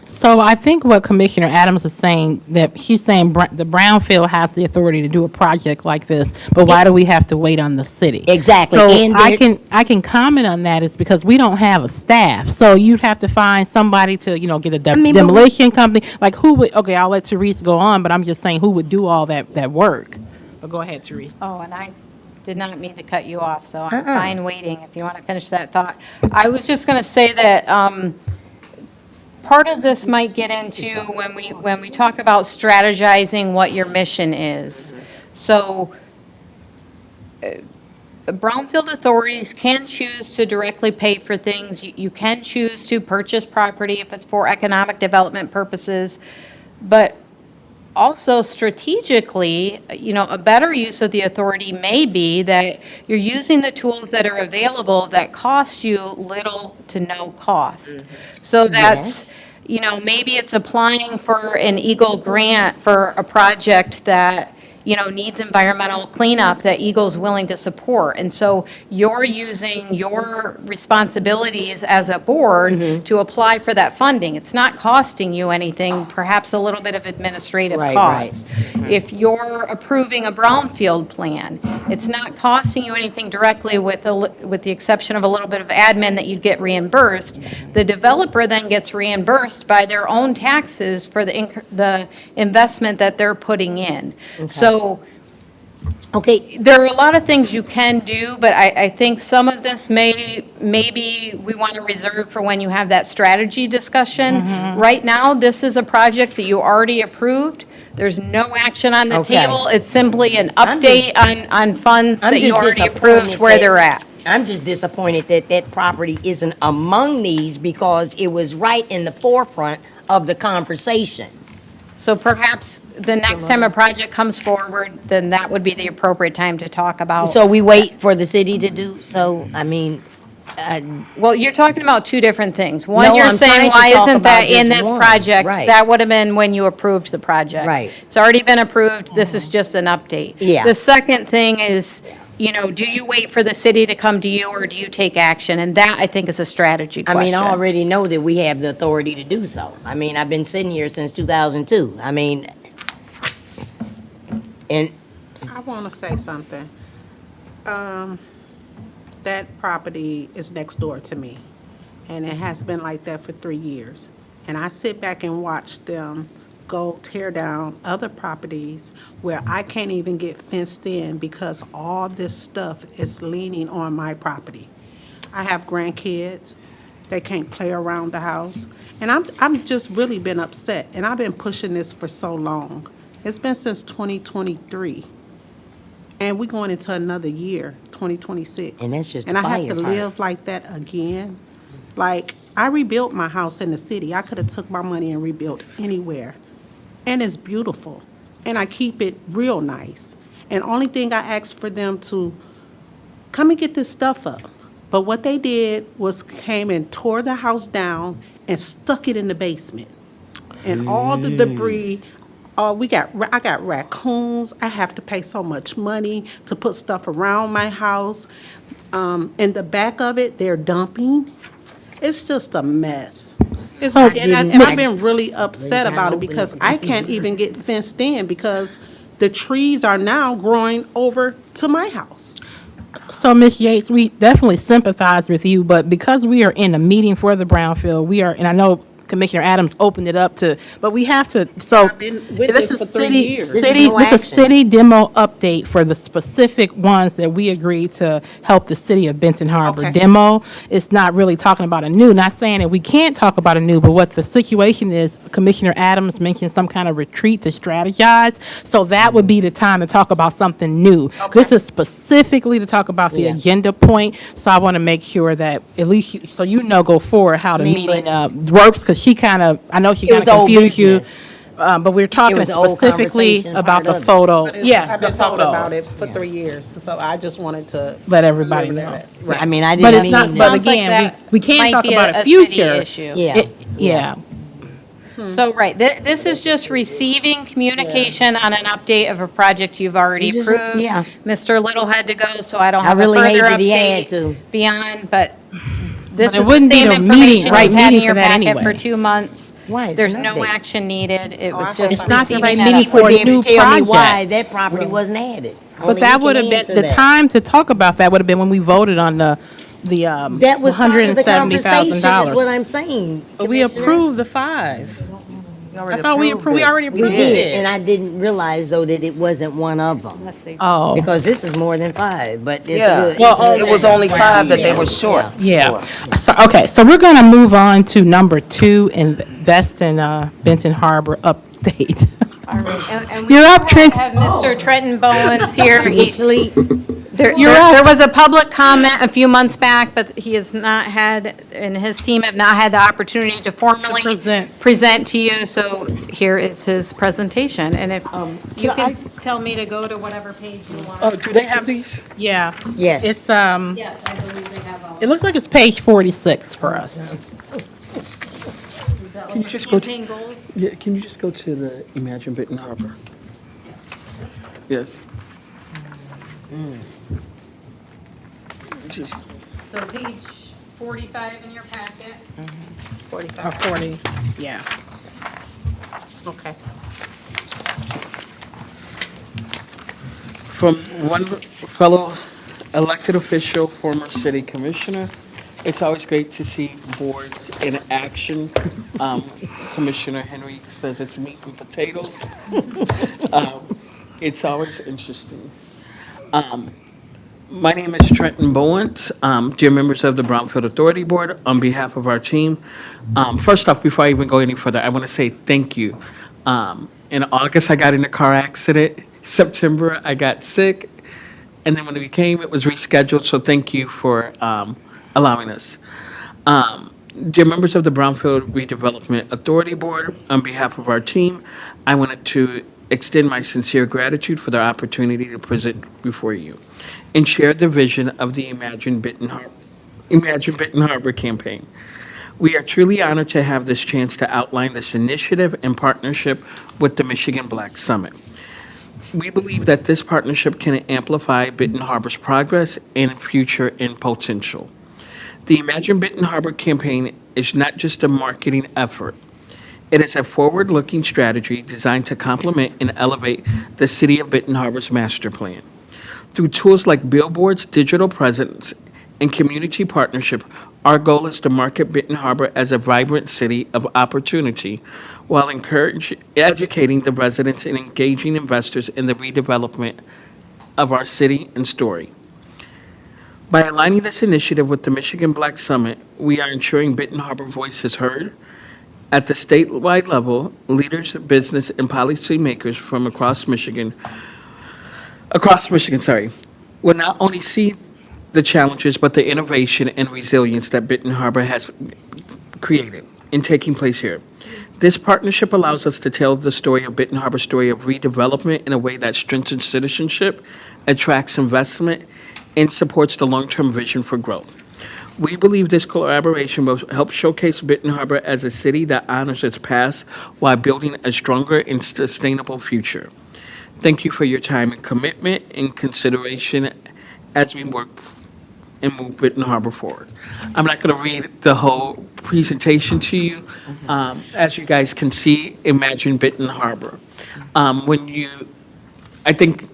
Speaker 4: So I think what Commissioner Adams is saying, that he's saying the Brownfield has the authority to do a project like this, but why do we have to wait on the city?
Speaker 2: Exactly.
Speaker 4: So
Speaker 2: And
Speaker 4: I can comment on that is because we don't have a staff. So you'd have to find somebody to, get a
Speaker 2: mean, but
Speaker 4: demolition company. Like who would, okay, I'll let Teresa go on, but I'm just saying who would do all that work? But go ahead, Teresa.
Speaker 3: Oh, and I did not mean to cut you off, so I'm fine waiting if you want to finish that thought. I was just going to say that part of this might get into when we talk about strategizing what your mission is. So brownfield authorities can choose to directly pay for things. You can choose to purchase property if it's for economic development purposes. But also strategically, a better use of the authority may be that you're using the tools that are available that cost you little to no cost. So that's, maybe it's applying for an Eagle grant for a project that, needs environmental cleanup that Eagle's willing to support. And so you're using your responsibilities as a board to apply for that funding. It's not costing you anything, perhaps a little bit of administrative
Speaker 2: Right,
Speaker 3: costs. If you're approving a brownfield plan, it's not costing you anything directly with the exception of a little bit of admin that you'd get reimbursed. The developer then gets reimbursed by their own taxes for the investment that they're putting in. So
Speaker 2: Okay,
Speaker 3: there are a lot of things you can do, but I think some of this maybe we want to reserve for when you have that strategy discussion. Right now, this is a project that you already approved. There's no action on the
Speaker 2: Okay.
Speaker 3: table. It's simply an update on funds
Speaker 2: I'm
Speaker 3: that you
Speaker 2: just
Speaker 3: already
Speaker 2: disappointed
Speaker 3: approved where
Speaker 2: that-
Speaker 3: they're at.
Speaker 2: I'm just disappointed that that property isn't among these because it was right in the forefront of the conversation.
Speaker 3: So perhaps the next time a project comes forward, then that would be the appropriate time to talk about.
Speaker 2: So we wait for the city to do so? I mean,
Speaker 3: Well, you're talking about two different things. One,
Speaker 2: No,
Speaker 3: you're
Speaker 2: I'm
Speaker 3: saying,
Speaker 2: trying to
Speaker 3: why
Speaker 2: talk
Speaker 3: isn't that
Speaker 2: about
Speaker 3: in
Speaker 2: just
Speaker 3: this
Speaker 2: one.
Speaker 3: project?
Speaker 2: Right.
Speaker 3: That would have been when you approved the project.
Speaker 2: Right.
Speaker 3: It's already been approved, this is just an update.
Speaker 2: Yeah.
Speaker 3: The second thing is, do you wait for the city to come to you, or do you take action? And that, I think, is a strategy
Speaker 2: I
Speaker 3: question.
Speaker 2: mean, I already know that we have the authority to do so. I mean, I've been sitting here since 2002. I mean, and
Speaker 8: I want to say something. That property is next door to me, and it has been like that for 3 years. And I sit back and watch them go tear down other properties where I can't even get fenced in because all this stuff is leaning on my property. I have grandkids. They can't play around the house. And I'm just really been upset, and I've been pushing this for so long. It's been since 2023. And we're going into another year, 2026.
Speaker 2: And that's just
Speaker 8: And I have
Speaker 2: fire
Speaker 8: to
Speaker 2: part.
Speaker 8: live like that again. Like, I rebuilt my house in the city. I could have took my money and rebuilt anywhere. And it's beautiful. And I keep it real nice. And only thing I asked for them to come and get this stuff up. But what they did was came and tore the house down and stuck it in the basement. And all the debris, I got raccoons. I have to pay so much money to put stuff around my house. In the back of it, they're dumping. It's just a mess.
Speaker 4: So-
Speaker 8: And I've been really upset
Speaker 2: Raise
Speaker 8: about
Speaker 2: hand,
Speaker 8: it
Speaker 2: open
Speaker 8: because
Speaker 2: up.
Speaker 8: I can't even get fenced in because the trees are now growing over to my house.
Speaker 4: So, Ms. Yates, we definitely sympathize with you, but because we are in a meeting for the Brownfield, and I know Commissioner Adams opened it up to, but we have to, so.
Speaker 8: I've been with
Speaker 4: this
Speaker 8: this
Speaker 4: is
Speaker 8: for 3
Speaker 4: city-
Speaker 8: years.
Speaker 2: This is
Speaker 4: City,
Speaker 2: no
Speaker 4: this is
Speaker 2: action.
Speaker 4: city demo update for the specific ones that we agreed to help the city of Benton Harbor
Speaker 8: Okay.
Speaker 4: demo. It's not really talking about a new, not saying that we can't talk about a new, but what the situation is, Commissioner Adams mentioned some kind of retreat to strategize. So that would be the time to talk about something new. This is specifically to talk about the
Speaker 2: Yeah.
Speaker 4: agenda point. So I want to make sure that at least, so go forward how the
Speaker 2: I mean,
Speaker 4: meeting
Speaker 2: but-
Speaker 4: works, because she kind of, I know she
Speaker 2: It
Speaker 4: kind
Speaker 2: was
Speaker 4: of
Speaker 2: old
Speaker 4: confused you.
Speaker 2: business.
Speaker 4: But we're talking
Speaker 2: was old
Speaker 4: specifically
Speaker 2: conversation,
Speaker 4: about the
Speaker 2: part of it.
Speaker 4: photo.
Speaker 8: But
Speaker 4: Yes,
Speaker 8: I've
Speaker 4: the
Speaker 8: been talking about
Speaker 4: photos.
Speaker 8: it for 3 years, so I just wanted to.
Speaker 4: Let everybody know.
Speaker 8: Right.
Speaker 2: I mean, I
Speaker 4: But
Speaker 2: didn't
Speaker 4: it's not,
Speaker 2: mean
Speaker 4: but
Speaker 2: that.
Speaker 3: Sounds like
Speaker 4: again,
Speaker 3: that
Speaker 4: we can't
Speaker 3: might
Speaker 4: talk
Speaker 3: be
Speaker 4: about
Speaker 3: a
Speaker 4: a
Speaker 3: city
Speaker 4: future.
Speaker 3: issue.
Speaker 2: Yeah.
Speaker 4: Yeah.
Speaker 3: So, right, this is just receiving communication on an update of a project you've already
Speaker 2: It's just-
Speaker 3: approved.
Speaker 2: yeah.
Speaker 3: Mr. Little had to go, so I don't
Speaker 2: I
Speaker 3: have a
Speaker 2: really hate
Speaker 3: further
Speaker 2: that he had
Speaker 3: update
Speaker 2: to.
Speaker 3: beyond, but this
Speaker 4: But it
Speaker 3: is the
Speaker 4: wouldn't be
Speaker 3: same
Speaker 4: the meeting-
Speaker 3: information
Speaker 4: right
Speaker 3: you've had in
Speaker 4: meeting
Speaker 3: your
Speaker 4: for that
Speaker 3: packet for
Speaker 4: anyway.
Speaker 3: 2 months.
Speaker 2: Why? It's
Speaker 3: There's
Speaker 2: an
Speaker 3: no
Speaker 2: update.
Speaker 3: action needed. It was
Speaker 8: It's
Speaker 3: just
Speaker 4: not the right
Speaker 3: receiving
Speaker 4: meeting
Speaker 3: that.
Speaker 4: for a
Speaker 2: Would be able
Speaker 4: new
Speaker 2: to tell me why
Speaker 4: project.
Speaker 2: that property wasn't added. Only
Speaker 4: But that
Speaker 2: he
Speaker 4: would
Speaker 2: can
Speaker 4: have been,
Speaker 2: answer
Speaker 4: the
Speaker 2: that.
Speaker 4: time to talk about that would have been when we voted on the
Speaker 2: That was part of the conversation, is what
Speaker 4: $170,000.
Speaker 2: I'm saying.
Speaker 4: But we
Speaker 2: Commissioner.
Speaker 4: approved the 5. I thought we approved, we already
Speaker 2: We
Speaker 4: approved
Speaker 2: did,
Speaker 4: it.
Speaker 2: and I didn't realize, though, that it wasn't one of them.
Speaker 3: Let's see.
Speaker 4: Oh,
Speaker 2: Because this is more than 5, but it's
Speaker 5: Yeah.
Speaker 2: good.
Speaker 4: Well,
Speaker 2: It's good
Speaker 5: It was
Speaker 2: that-
Speaker 5: only 5 that they were
Speaker 2: Yeah.
Speaker 5: short.
Speaker 4: yeah. So, okay, so we're going to move on to number 2, Invest in Benton Harbor update.
Speaker 3: All right. And we
Speaker 4: You're up,
Speaker 3: do
Speaker 4: Trent.
Speaker 3: have Mr. Trenton Bowens here.
Speaker 2: Is he asleep?
Speaker 3: There was a public comment a few months back, but he has not had, and his team have not had the opportunity to formally present to you, so here is his presentation. And if you can tell me to go to whatever page you want.
Speaker 9: Do they have these?
Speaker 4: Yeah.
Speaker 2: Yes.
Speaker 4: It's,
Speaker 3: Yes, I believe they have all.
Speaker 4: it looks like it's page 46 for us.
Speaker 9: Can you just go to,
Speaker 3: Campaign goals?
Speaker 9: yeah, can you just go to the Imagine Benton Harbor? Yes. Just,
Speaker 3: So page 45 in your packet.
Speaker 4: 40, yeah. Okay.
Speaker 9: from one fellow elected official, former city commissioner, it's always great to see boards in action. Commissioner Henry says it's meat and potatoes. It's always interesting. My name is Trenton Bowens. Dear members of the Brownfield Authority Board, on behalf of our team, first off, before I even go any further, I want to say thank you. In August, I got in a car accident. September, I got sick. And then when it became, it was rescheduled, so thank you for allowing us. Dear members of the Brownfield Redevelopment Authority Board, on behalf of our team, I wanted to extend my sincere gratitude for the opportunity to present before you and share the vision of the Imagine Benton Harbor campaign. We are truly honored to have this chance to outline this initiative in partnership with the Michigan Black Summit. We believe that this partnership can amplify Benton Harbor's progress and future and potential. The Imagine Benton Harbor campaign is not just a marketing effort. It is a forward-looking strategy designed to complement and elevate the City of Benton Harbor's master plan. Through tools like billboards, digital presence, and community partnership, our goal is to market Benton Harbor as a vibrant city of opportunity while educating the residents and engaging investors in the redevelopment of our city and story. By aligning this initiative with the Michigan Black Summit, we are ensuring Benton Harbor voice is heard. At the statewide level, leaders, business, and policymakers from across Michigan, will not only see the challenges, but the innovation and resilience that Benton Harbor has created and taking place here. This partnership allows us to tell the story of Benton Harbor's story of redevelopment in a way that strengthens citizenship, attracts investment, and supports the long-term vision for growth. We believe this collaboration will help showcase Benton Harbor as a city that honors its past while building a stronger and sustainable future. Thank you for your time and commitment and consideration as we work and move Benton Harbor forward. I'm not going to read the whole presentation to you. As you guys can see, imagine Benton Harbor. I think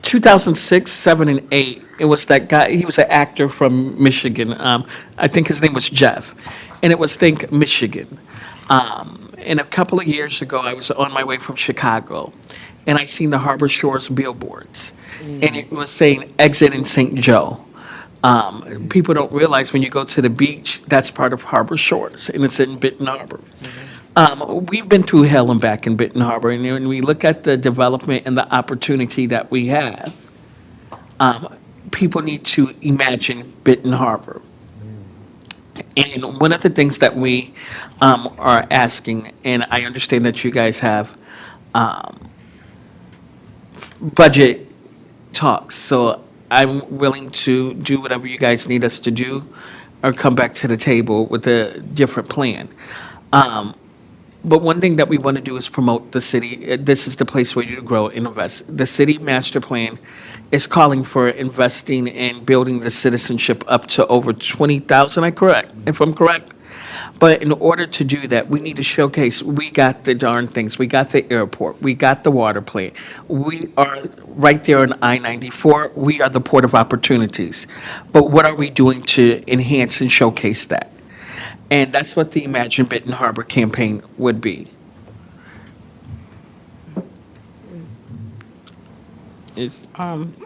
Speaker 9: 2006, 7, and 8, it was that guy, he was an actor from Michigan. I think his name was Jeff. And it was Think Michigan. And a couple of years ago, I was on my way from Chicago, and I seen the Harbor Shores billboards. And it was saying exit in St. Joe. People don't realize when you go to the beach, that's part of Harbor Shores, and it's in Benton Harbor. We've been through hell and back in Benton Harbor, and when we look at the development and the opportunity that we have, people need to imagine Benton Harbor. And one of the things that we are asking, and I understand that you guys have budget talks, so I'm willing to do whatever you guys need us to do or come back to the table with a different plan. But one thing that we want to do is promote the city. This is the place where you grow and invest. The city master plan is calling for investing in building the citizenship up to over 20,000, if I'm correct? But in order to do that, we need to showcase, we got the darn things. We got the airport. We got the water plant. We are right there on I-94. We are the port of opportunities. But what are we doing to enhance and showcase that? And that's what the Imagine Benton Harbor campaign would be.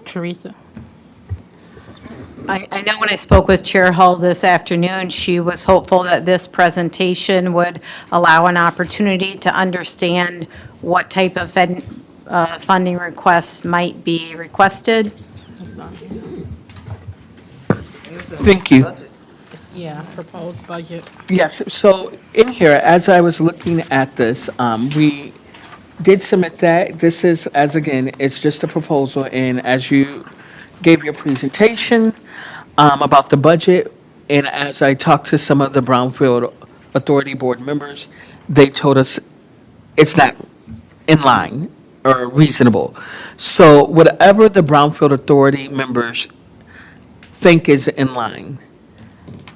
Speaker 4: Teresa?
Speaker 3: I know when I spoke with Chair Hull this afternoon, she was hopeful that this presentation would allow an opportunity to understand what type of funding requests might be requested.
Speaker 9: Thank you.
Speaker 4: Yeah, proposed budget.
Speaker 9: Yes, so in here, as I was looking at this, we did submit that. This is, as again, it's just a proposal, and as you gave your presentation about the budget, and as I talked to some of the Brownfield Authority Board members, they told us it's not in line or reasonable. So whatever the Brownfield Authority members think is in line,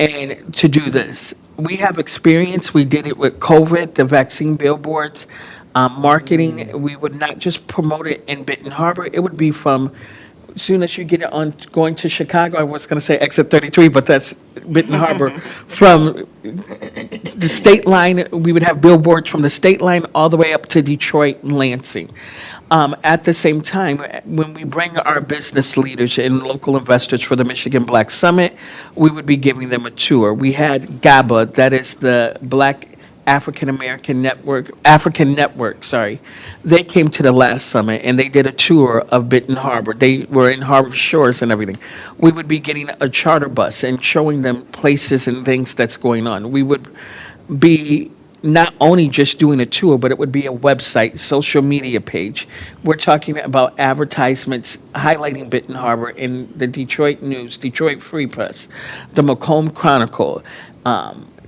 Speaker 9: and to do this, we have experience. We did it with COVID, the vaccine billboards, marketing. We would not just promote it in Benton Harbor. It would be from, as soon as you get it on going to Chicago, I was going to say exit 33, but that's Benton Harbor. From the state line, we would have billboards from the state line all the way up to Detroit and Lansing. At the same time, when we bring our business leaders and local investors for the Michigan Black Summit, we would be giving them a tour. We had GABA, that is the Black African Network, sorry. They came to the last summit and they did a tour of Benton Harbor. They were in Harbor Shores and everything. We would be getting a charter bus and showing them places and things that's going on. We would be not only just doing a tour, but it would be a website, social media page. We're talking about advertisements highlighting Benton Harbor in the Detroit News, Detroit Free Press, the Macomb Chronicle,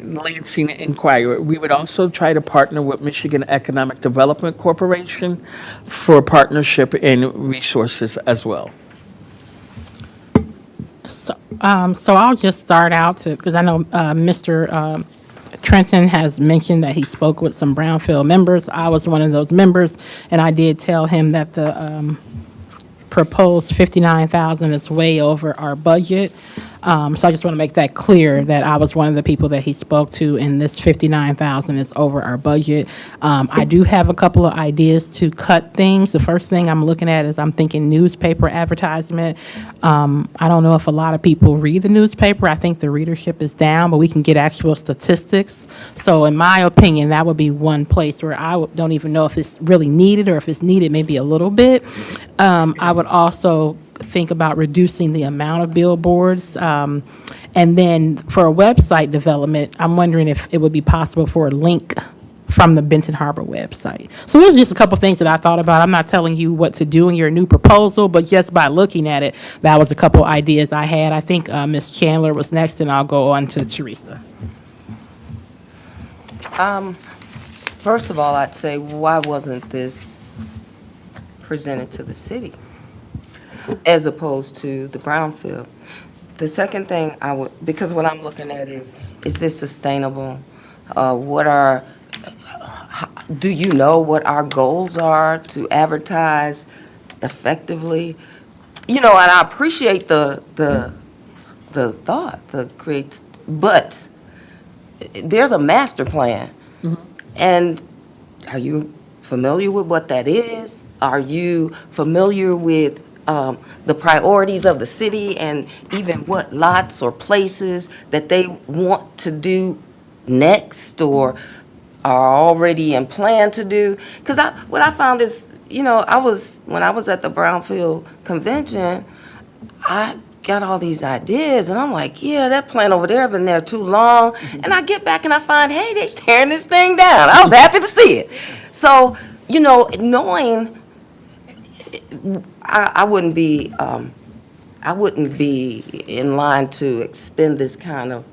Speaker 9: Lansing Inquirer. We would also try to partner with Michigan Economic Development Corporation for partnership and resources as well.
Speaker 4: So I'll just start out because I know Mr. Trenton has mentioned that he spoke with some Brownfield members. I was one of those members, and I did tell him that the proposed $59,000 is way over our budget. So I just want to make that clear that I was one of the people that he spoke to, and this $59,000 is over our budget. I do have a couple of ideas to cut things. The first thing I'm looking at is I'm thinking newspaper advertisement. I don't know if a lot of people read the newspaper. I think the readership is down, but we can get actual statistics. So in my opinion, that would be one place where I don't even know if it's really needed, or if it's needed maybe a little bit. I would also think about reducing the amount of billboards. And then for a website development, I'm wondering if it would be possible for a link from the Benton Harbor website. So those are just a couple things that I thought about. I'm not telling you what to do in your new proposal, but just by looking at it, that was a couple ideas I had. I think Ms. Chandler was next, and I'll go on to Teresa.
Speaker 5: First of all, I'd say, why wasn't this presented to the city as opposed to the Brownfield? The second thing because what I'm looking at is this sustainable? Do you know what our goals are to advertise effectively? And I appreciate the thought, but there's a master plan. And are you familiar with what that is? Are you familiar with the priorities of the city and even what lots or places that they want to do next or are already in plan to do? Because what I found is, when I was at the Brownfield convention, I got all these ideas, and I'm like, yeah, that plant over there been there too long. And I get back and I find, hey, they're tearing this thing down. I was happy to see it. So, knowing, I wouldn't be in line to expend this kind of,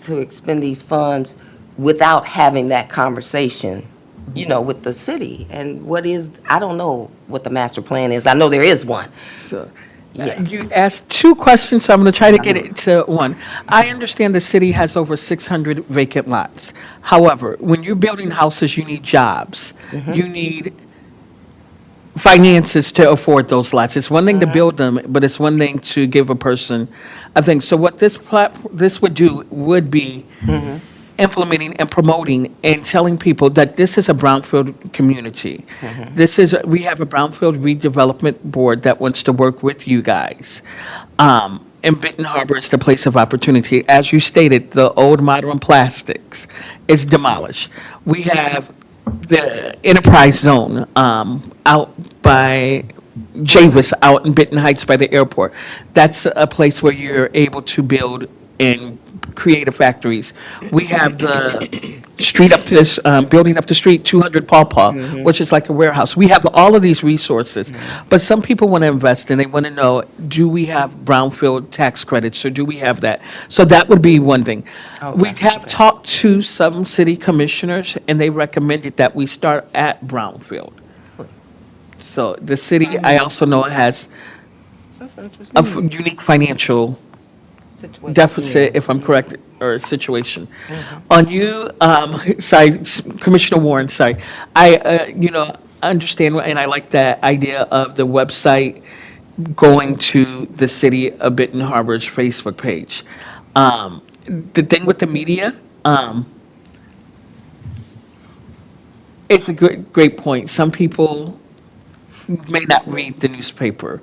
Speaker 5: to expend these funds without having that conversation, with the city. And I don't know what the master plan is. I know there is one.
Speaker 9: So,
Speaker 5: Yeah.
Speaker 9: you asked two questions, so I'm going to try to get it to one. I understand the city has over 600 vacant lots. However, when you're building houses, you need jobs. You need finances to afford those lots. It's one thing to build them, but it's one thing to give a person a thing. So what this would do would be implementing and promoting and telling people that this is a Brownfield community. We have a Brownfield redevelopment board that wants to work with you guys. And Benton Harbor is the place of opportunity. As you stated, the old modern plastics is demolished. We have the enterprise zone out by Javis, out in Benton Heights by the airport. That's a place where you're able to build and creative factories. We have the street up to this, building up the street, 200 Paw Paw, which is like a warehouse. We have all of these resources, but some people want to invest and they want to know, do we have Brownfield tax credits or do we have that? So that would be one thing. We have talked to some city commissioners and they recommended that we start at Brownfield. So the city, I also know, has
Speaker 5: That's interesting.
Speaker 9: a unique financial
Speaker 5: Situation.
Speaker 9: deficit, if I'm correct, or situation. On you, sorry, Commissioner Warren, sorry. I understand, and I like that idea of the website going to the city of Benton Harbor's Facebook page. The thing with the media, it's a great point. Some people may not read the newspaper.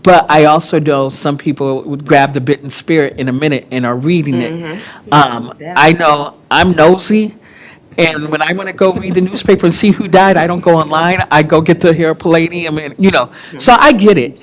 Speaker 9: But I also know some people would grab the Benton Spirit in a minute and are reading it. I know I'm nosy, and when I want to go read the newspaper and see who died, I don't go online. I go get the Herald Palladium, and So I get it.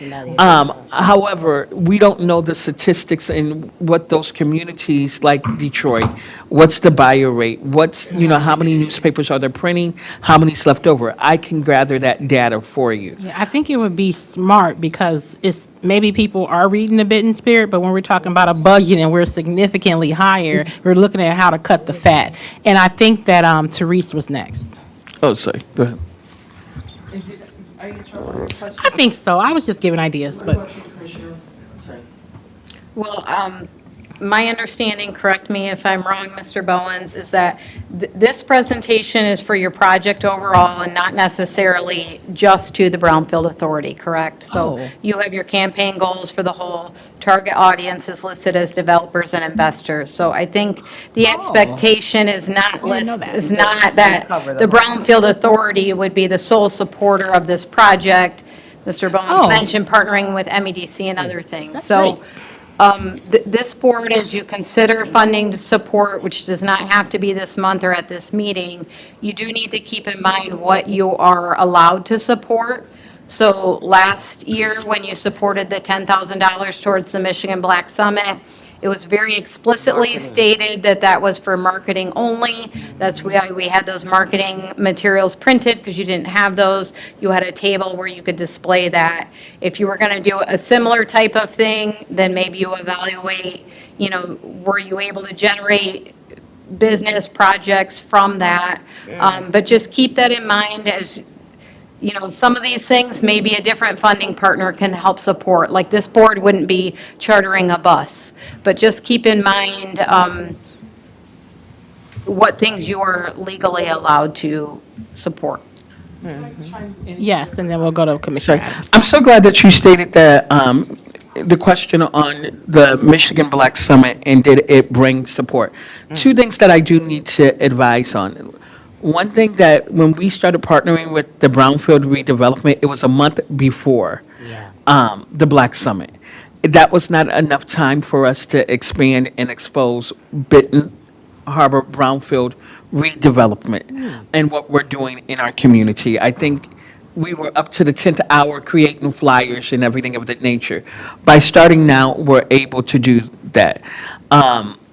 Speaker 9: However, we don't know the statistics in what those communities like Detroit. What's the buyer rate? How many newspapers are they printing? How many's left over? I can gather that data for you.
Speaker 4: Yeah, I think it would be smart because maybe people are reading the Benton Spirit, but when we're talking about a budget and we're significantly higher, we're looking at how to cut the fat. And I think that Therese was next.
Speaker 9: Oh, sorry. Go ahead.
Speaker 4: I think so. I was just giving ideas, but
Speaker 3: Well, my understanding, correct me if I'm wrong, Mr. Bowens, is that this presentation is for your project overall and not necessarily just to the Brownfield Authority, correct? So you have your campaign goals for the whole target audience is listed as developers and investors. So I think the expectation is not that the Brownfield Authority would be the sole supporter of this project. Mr. Bowens mentioned partnering with MEDC and other things. So this board, as you consider funding to support, which does not have to be this month or at this meeting, you do need to keep in mind what you are allowed to support. So last year, when you supported the $10,000 towards the Michigan Black Summit, It was very explicitly stated that that was for marketing only. That's why we had those marketing materials printed, because you didn't have those. You had a table where you could display that. If you were going to do a similar type of thing, then maybe you evaluate, were you able to generate business projects from that? But just keep that in mind as, some of these things, maybe a different funding partner can help support. Like this board wouldn't be chartering a bus, but just keep in mind what things you are legally allowed to support.
Speaker 4: Yes, and then we'll go to Commissioner
Speaker 9: Sorry.
Speaker 4: Adams.
Speaker 9: I'm so glad that you stated that, the question on the Michigan Black Summit and did it bring support. Two things that I do need to advise on. One thing that when we started partnering with the Brownfield redevelopment, it was a month before the Black Summit. That was not enough time for us to expand and expose Benton Harbor Brownfield redevelopment and what we're doing in our community. I think we were up to the 10th hour creating flyers and everything of that nature. By starting now, we're able to do that.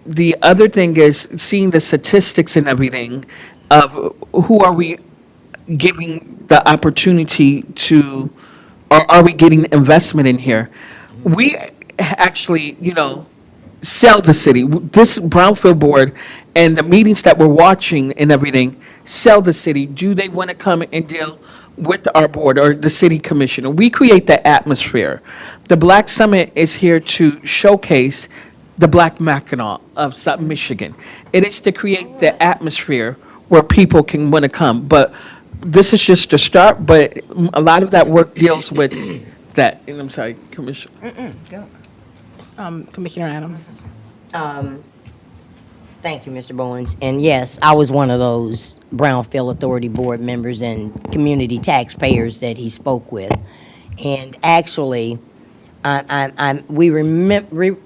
Speaker 9: The other thing is seeing the statistics and everything of who are we giving the opportunity to, or are we getting investment in here? We actually, sell the city. This Brownfield board and the meetings that we're watching and everything sell the city. Do they want to come and deal with our board or the city commissioner? We create the atmosphere. The Black Summit is here to showcase the Black Mackinac of South Michigan. It is to create the atmosphere where people can want to come. But this is just a start, but a lot of that work deals with that. And I'm sorry, Commissioner.
Speaker 4: Commissioner Adams.
Speaker 2: Thank you, Mr. Bowens. And yes, I was one of those Brownfield Authority Board members and community taxpayers that he spoke with. And actually, we remember,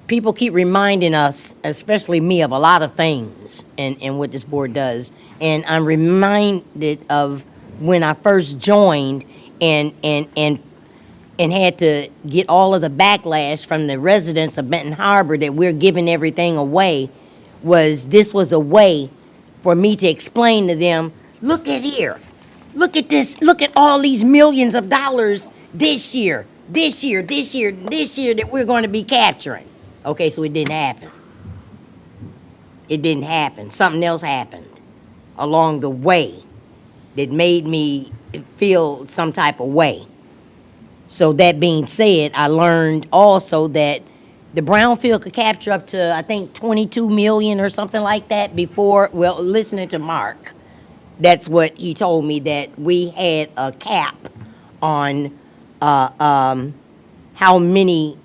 Speaker 2: people keep reminding us, especially me, of a lot of things and what this board does. And I'm reminded of when I first joined and had to get all of the backlash from the residents of Benton Harbor that we're giving everything away. This was a way for me to explain to them, look at here, look at this, look at all these millions of dollars this year that we're going to be capturing. Okay, so it didn't happen. It didn't happen. Something else happened along the way that made me feel some type of way. So that being said, I learned also that the Brownfield could capture up to, I think, 22 million or something like that before, well, listening to Mark, that's what he told me, that we had a cap on how many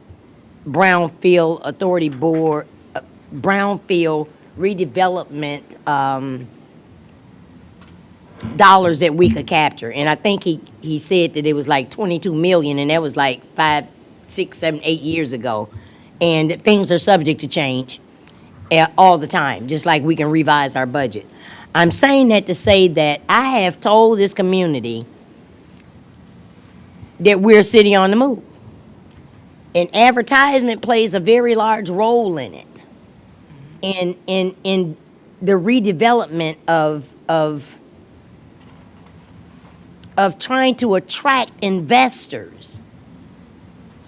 Speaker 2: Brownfield Authority Board, Brownfield redevelopment dollars that we could capture. And I think he said that it was like 22 million, and that was like 5, 6, 7, 8 years ago. And things are subject to change all the time, just like we can revise our budget. I'm saying that to say that I have told this community that we're a city on the move. And advertisement plays a very large role in it. In the redevelopment of trying to attract investors.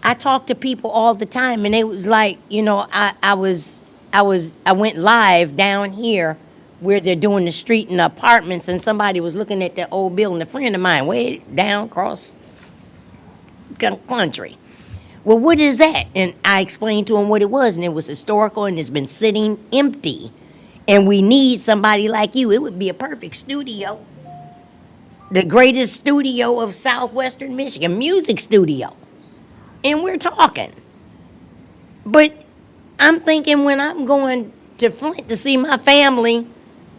Speaker 2: I talk to people all the time, and it was like, I went live down here where they're doing the street and the apartments, and somebody was looking at the old building, a friend of mine, way down across country. Well, what is that? And I explained to him what it was, and it was historical, and it's been sitting empty. And we need somebody like you. It would be a perfect studio. The greatest studio of southwestern Michigan, music studio. And we're talking. But I'm thinking when I'm going to Flint to see my family,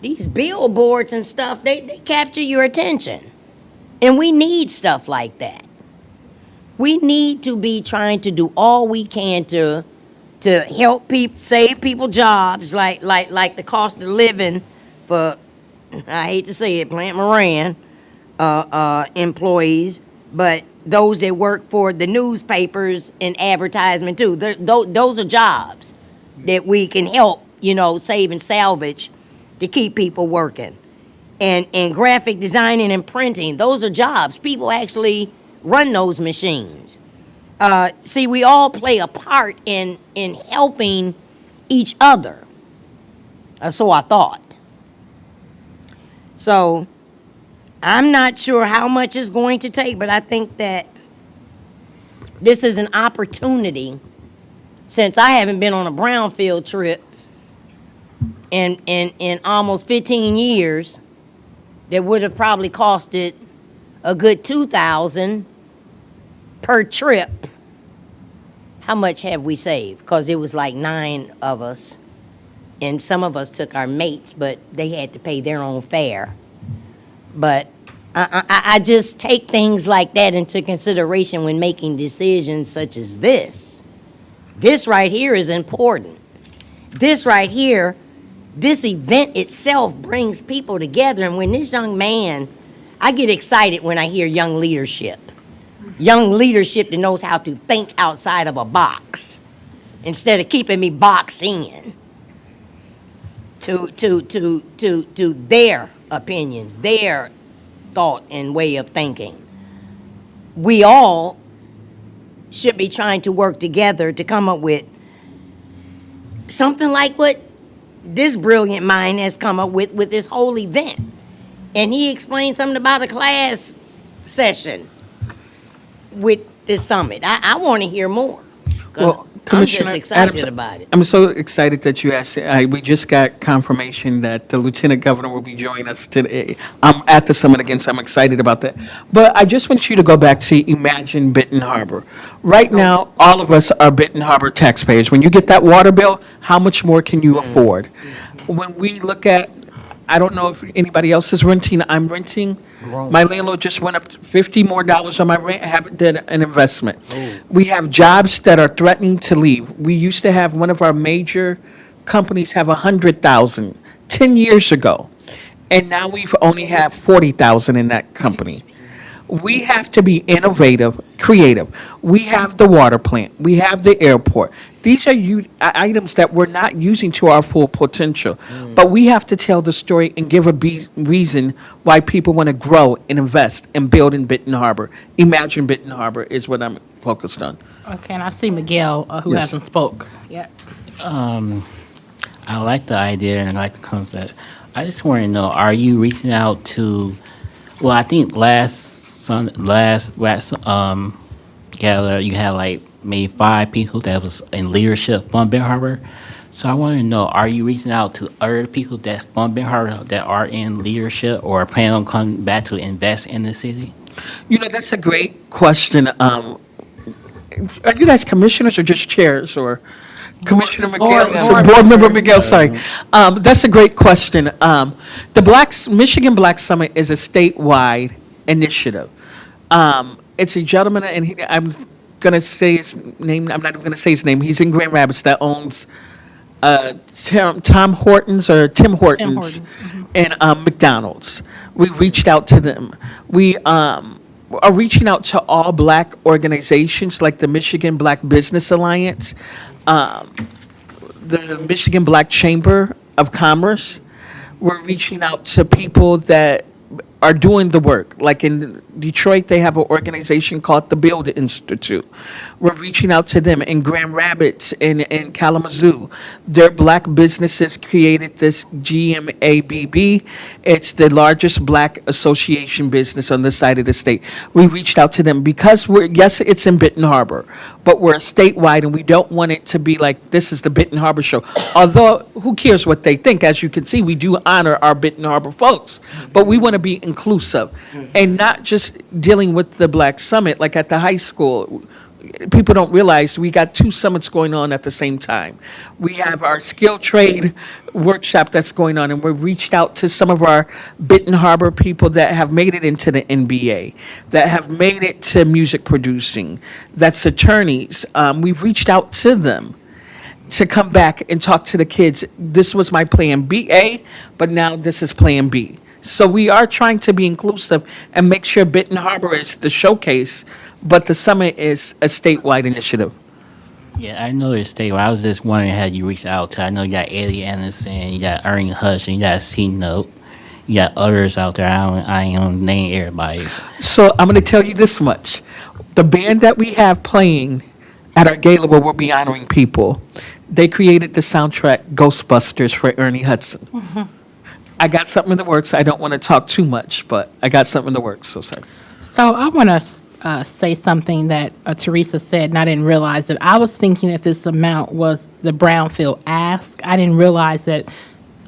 Speaker 2: these billboards and stuff, they capture your attention. And we need stuff like that. We need to be trying to do all we can to help people, save people jobs, like the cost of living for, I hate to say it, Plant Moran employees, but those that work for the newspapers and advertisement too. Those are jobs that we can help, save and salvage to keep people working. And graphic designing and printing, those are jobs. People actually run those machines. See, we all play a part in helping each other. So I thought. So I'm not sure how much it's going to take, but I think that this is an opportunity, since I haven't been on a Brownfield trip in almost 15 years, that would have probably costed a good $2,000 per trip. How much have we saved? Because it was like 9 of us, and some of us took our mates, but they had to pay their own fare. But I just take things like that into consideration when making decisions such as this. This right here is important. This right here, this event itself brings people together. And when this young man, I get excited when I hear young leadership. Young leadership that knows how to think outside of a box instead of keeping me boxed in to their opinions, their thought and way of thinking. We all should be trying to work together to come up with something like what this brilliant mind has come up with this whole event. And he explained something about a class session with this summit. I want to hear more. 'Cause
Speaker 9: Well,
Speaker 2: I'm just
Speaker 9: Commissioner
Speaker 2: excited
Speaker 9: Adams,
Speaker 2: about it.
Speaker 9: I'm so excited that you asked. We just got confirmation that the Lieutenant Governor will be joining us today. I'm at the summit again, so I'm excited about that. But I just want you to go back to Imagine Benton Harbor. Right now, all of us are Benton Harbor taxpayers. When you get that water bill, how much more can you afford? When we look at, I don't know if anybody else is renting, I'm renting. My landlord just went up $50 more on my rent, haven't done an investment. We have jobs that are threatening to leave. We used to have one of our major companies have 100,000 10 years ago, and now we've only have 40,000 in that company. We have to be innovative, creative. We have the water plant. We have the airport. These are items that we're not using to our full potential. But we have to tell the story and give a reason why people want to grow and invest and build in Benton Harbor. Imagine Benton Harbor is what I'm focused on.
Speaker 4: Okay, and I see Miguel, who
Speaker 9: Yes.
Speaker 4: hasn't spoke yet.
Speaker 7: I like the idea and I like the concept. I just want to know, are you reaching out to, well, I think last gather, you had like maybe 5 people that was in leadership from Benton Harbor. So I want to know, are you reaching out to other people that's from Benton Harbor that are in leadership or plan on coming back to invest in the city?
Speaker 9: That's a great question. Are you guys commissioners or just chairs, or Commissioner Miguel? Board member Miguel, sorry. That's a great question. The Michigan Black Summit is a statewide initiative. It's a gentleman, and I'm going to say his name. I'm not even going to say his name. He's in Grand Rapids that owns Tim Hortons, and McDonald's. We reached out to them. We are reaching out to all black organizations like the Michigan Black Business Alliance, the Michigan Black Chamber of Commerce. We're reaching out to people that are doing the work. Like in Detroit, they have an organization called the Build Institute. We're reaching out to them. In Grand Rapids, in Kalamazoo, their black businesses created this GMABB. It's the largest black association business on this side of the state. We reached out to them because yes, it's in Benton Harbor, but we're statewide and we don't want it to be like, this is the Benton Harbor show. Although, who cares what they think? As you can see, we do honor our Benton Harbor folks, but we want to be inclusive and not just dealing with the Black Summit. Like at the high school, people don't realize we got 2 summits going on at the same time. We have our skill trade workshop that's going on, and we've reached out to some of our Benton Harbor people that have made it into the NBA, that have made it to music producing, that's attorneys. We've reached out to them to come back and talk to the kids. This was my plan A, but now this is plan B. So we are trying to be inclusive and make sure Benton Harbor is the showcase, but the summit is a statewide initiative.
Speaker 7: Yeah, I know it's state. I was just wondering how you reach out to. I know you got Eddie Anderson, you got Ernie Hush, and you got C Note. You got others out there. I ain't gonna name everybody.
Speaker 9: So I'm going to tell you this much. The band that we have playing at our gala where we'll be honoring people, they created the soundtrack Ghostbusters for Ernie Hudson. I got something in the works. I don't want to talk too much, but I got something in the works, so sorry.
Speaker 4: So I want to say something that Teresa said, and I didn't realize it. I was thinking that this amount was the Brownfield ask. I didn't realize that,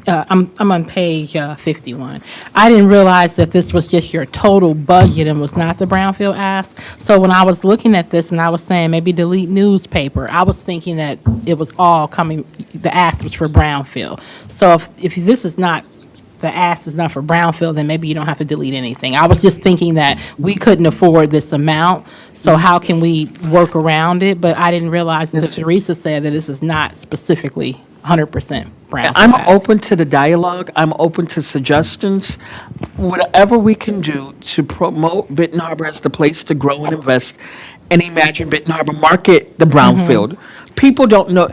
Speaker 4: I'm on page 51. I didn't realize that this was just your total budget and was not the Brownfield ask. So when I was looking at this and I was saying maybe delete newspaper, I was thinking that it was all coming, the ask was for Brownfield. So if this is not, the ask is not for Brownfield, then maybe you don't have to delete anything. I was just thinking that we couldn't afford this amount, so how can we work around it? But I didn't realize that Teresa said that this is not specifically 100% Brownfield
Speaker 9: I'm
Speaker 4: ask.
Speaker 9: open to the dialogue. I'm open to suggestions. Whatever we can do to promote Benton Harbor as the place to grow and invest and imagine Benton Harbor, market the Brownfield. People don't know.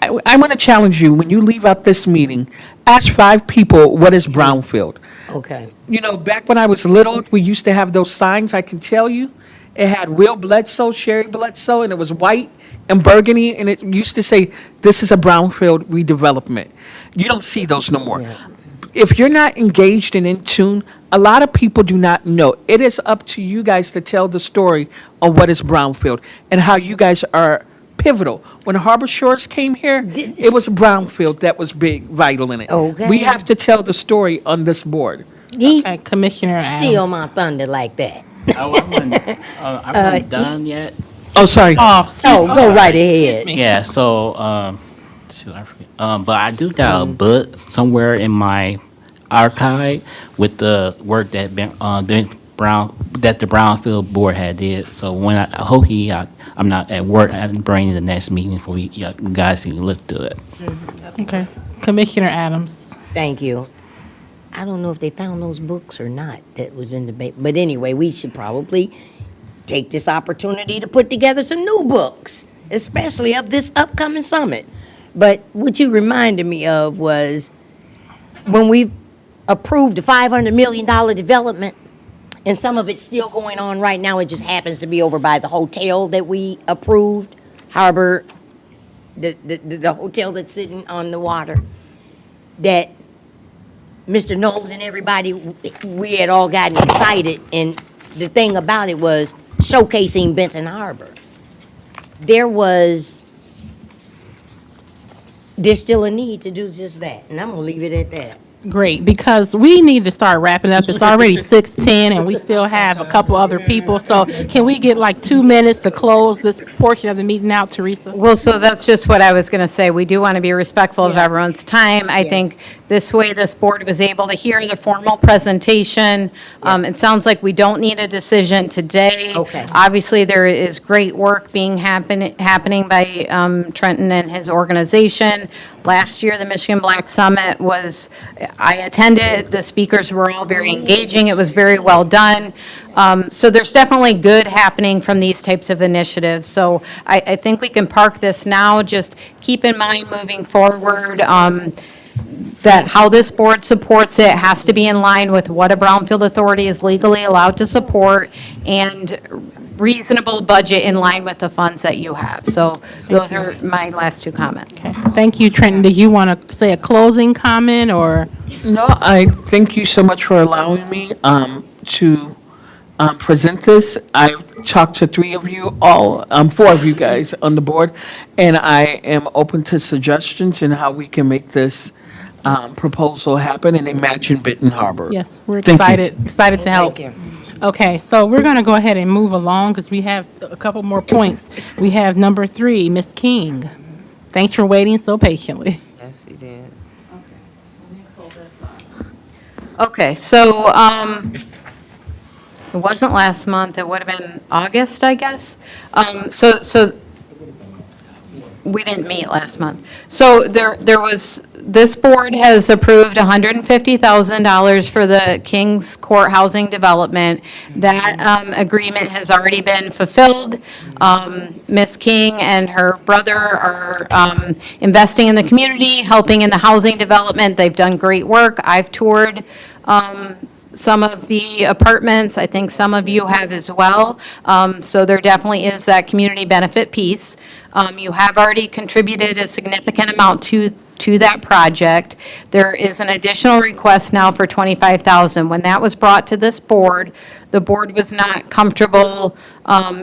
Speaker 9: I'm going to challenge you, when you leave out this meeting, ask 5 people, what is Brownfield?
Speaker 2: Okay.
Speaker 9: You know, back when I was little, we used to have those signs, I can tell you. It had Will Bledsoe, Sherry Bledsoe, and it was white and burgundy, and it used to say, this is a Brownfield redevelopment. You don't see those no more. If you're not engaged and in tune, a lot of people do not know. It is up to you guys to tell the story on what is Brownfield and how you guys are pivotal. When Harbor Shores came here, it was Brownfield that was big, vital in it.
Speaker 2: Okay.
Speaker 9: We have to tell the story on this board.
Speaker 2: He
Speaker 4: Okay, Commissioner
Speaker 2: steal
Speaker 4: Adams.
Speaker 2: my thunder like that.
Speaker 7: Oh, I wasn't done yet.
Speaker 9: Oh, sorry.
Speaker 4: Oh,
Speaker 2: Oh, go right ahead.
Speaker 7: Yeah, so, shoot, I forget. But I do got a book somewhere in my archive with the work that the Brownfield board had did. So when I hope I'm not at work, I can bring the next meeting for you guys to look through it.
Speaker 4: Okay, Commissioner Adams.
Speaker 2: Thank you. I don't know if they found those books or not that was in the, but anyway, we should probably take this opportunity to put together some new books, especially of this upcoming summit. But what you reminded me of was when we approved the $500 million development, and some of it's still going on right now. It just happens to be over by the hotel that we approved, Harbor, the hotel that's sitting on the water, that Mr. Knowles and everybody, we had all gotten excited, and the thing about it was showcasing Benton Harbor. There's still a need to do just that, and I'm gonna leave it at that.
Speaker 4: Great, because we need to start wrapping up. It's already 6:10, and we still have a couple other people. So can we get like 2 minutes to close this portion of the meeting out, Teresa?
Speaker 3: Well, so that's just what I was going to say. We do want to be respectful of everyone's time. I think this way, this board was able to hear the formal presentation. It sounds like we don't need a decision today.
Speaker 2: Okay.
Speaker 3: Obviously, there is great work being happening by Trenton and his organization. Last year, the Michigan Black Summit I attended. The speakers were all very engaging. It was very well done. So there's definitely good happening from these types of initiatives. So I think we can park this now. Just keep in mind moving forward that how this board supports it has to be in line with what a Brownfield Authority is legally allowed to support and reasonable budget in line with the funds that you have. So those are my last 2 comments.
Speaker 4: Okay, thank you, Trenton. Did you want to say a closing comment, or?
Speaker 9: No, I thank you so much for allowing me to present this. I talked to 4 of you guys on the board, and I am open to suggestions and how we can make this proposal happen and imagine Benton Harbor.
Speaker 4: Yes, we're
Speaker 9: Thank you.
Speaker 4: excited to help.
Speaker 2: Thank you.
Speaker 4: Okay, so we're going to go ahead and move along because we have a couple more points. We have number 3, Ms. King. Thanks for waiting so patiently.
Speaker 5: Yes, he did.
Speaker 3: Okay, so it wasn't last month. It would have been August, I guess. So We didn't meet last month. So this board has approved $150,000 for the Kings Court housing development. That agreement has already been fulfilled. Ms. King and her brother are investing in the community, helping in the housing development. They've done great work. I've toured some of the apartments. I think some of you have as well. So there definitely is that community benefit piece. You have already contributed a significant amount to that project. There is an additional request now for $25,000. When that was brought to this board, the board was not comfortable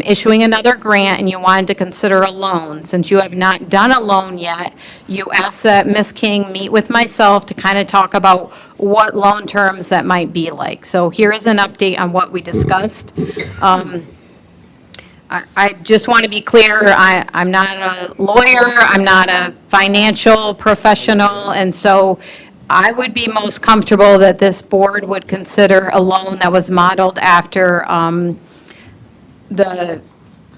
Speaker 3: issuing another grant, and you wanted to consider a loan. Since you have not done a loan yet, you asked that Ms. King meet with myself to kind of talk about what loan terms that might be like. So here is an update on what we discussed. I just want to be clear, I'm not a lawyer, I'm not a financial professional, and so I would be most comfortable that this board would consider a loan that was modeled after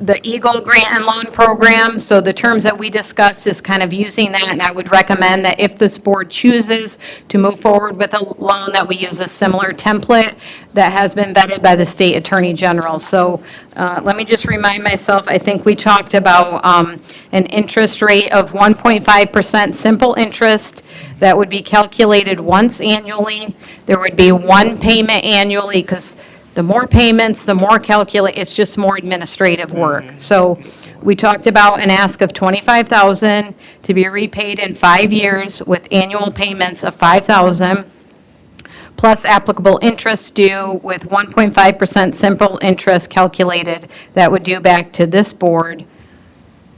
Speaker 3: the Eagle Grant and Loan Program. So the terms that we discussed is kind of using that, and I would recommend that if this board chooses to move forward with a loan, that we use a similar template that has been vetted by the State Attorney General. So let me just remind myself, I think we talked about an interest rate of 1.5% simple interest that would be calculated once annually. There would be one payment annually, because the more payments, the more it's just more administrative work. So we talked about an ask of $25,000 to be repaid in 5 years with annual payments of $5,000 plus applicable interest due with 1.5% simple interest calculated that would due back to this board.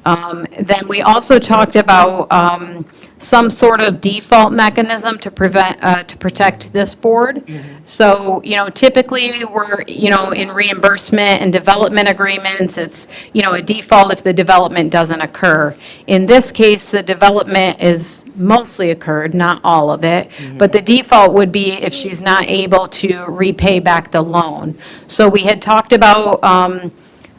Speaker 3: Then we also talked about some sort of default mechanism to protect this board. So, typically we're, in reimbursement and development agreements, it's, a default if the development doesn't occur. In this case, the development is mostly occurred, not all of it, but the default would be if she's not able to repay back the loan. So we had talked about,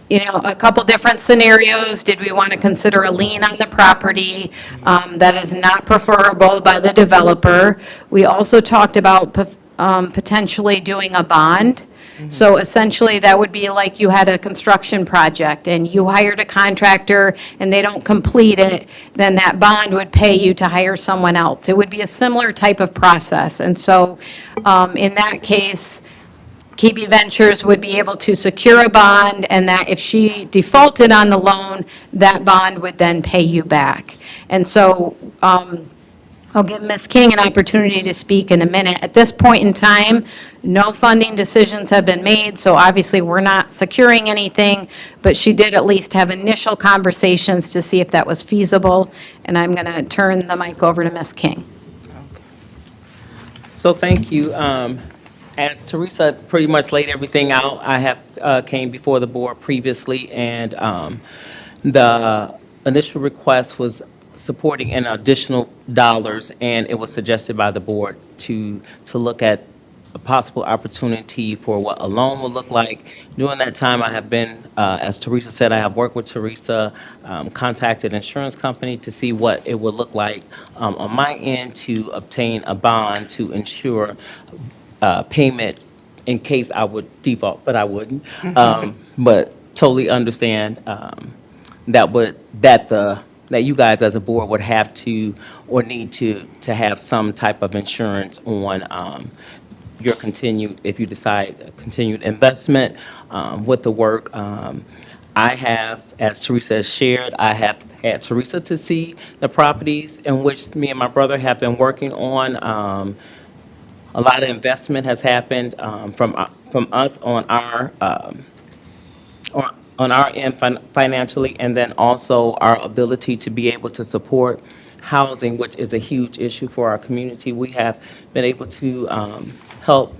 Speaker 3: a couple different scenarios. Did we want to consider a lien on the property that is not preferable by the developer? We also talked about potentially doing a bond. So essentially, that would be like you had a construction project and you hired a contractor and they don't complete it, then that bond would pay you to hire someone else. It would be a similar type of process. And so in that case, KB Ventures would be able to secure a bond, and that if she defaulted on the loan, that bond would then pay you back. And so I'll give Ms. King an opportunity to speak in a minute. At this point in time, no funding decisions have been made, so obviously we're not securing anything, but she did at least have initial conversations to see if that was feasible, and I'm going to turn the mic over to Ms. King.
Speaker 10: So thank you. As Teresa pretty much laid everything out, I have came before the board previously, and the initial request was supporting an additional dollars, and it was suggested by the board to look at a possible opportunity for what a loan would look like. During that time, I have been, as Teresa said, I have worked with Teresa, contacted insurance company to see what it would look like on my end to obtain a bond to ensure payment in case I would default, but I wouldn't. But totally understand that you guys as a board would have to or need to have some type of insurance on your continued, if you decide continued investment with the work. I have, as Teresa has shared, I have had Teresa to see the properties in which me and my brother have been working on. A lot of investment has happened from us on our end financially, and then also our ability to be able to support housing, which is a huge issue for our community. We have been able to help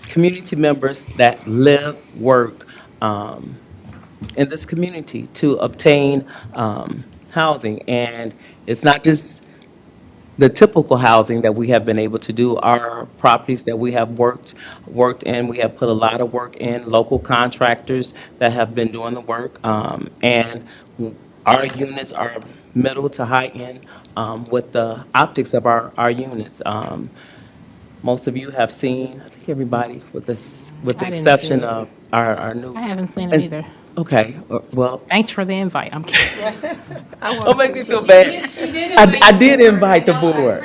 Speaker 10: community members that live, work in this community to obtain housing, and it's not just the typical housing that we have been able to do. Our properties that we have worked in, we have put a lot of work in, local contractors that have been doing the work, and Our units are middle to high end with the optics of our units. Most of you have seen, I think everybody, with this, with the
Speaker 4: I didn't see
Speaker 10: exception
Speaker 4: it.
Speaker 10: of our new.
Speaker 4: I haven't seen it either.
Speaker 10: Okay, well,
Speaker 4: Thanks for the invite. I'm kidding.
Speaker 10: don't make me feel bad. I did invite the board.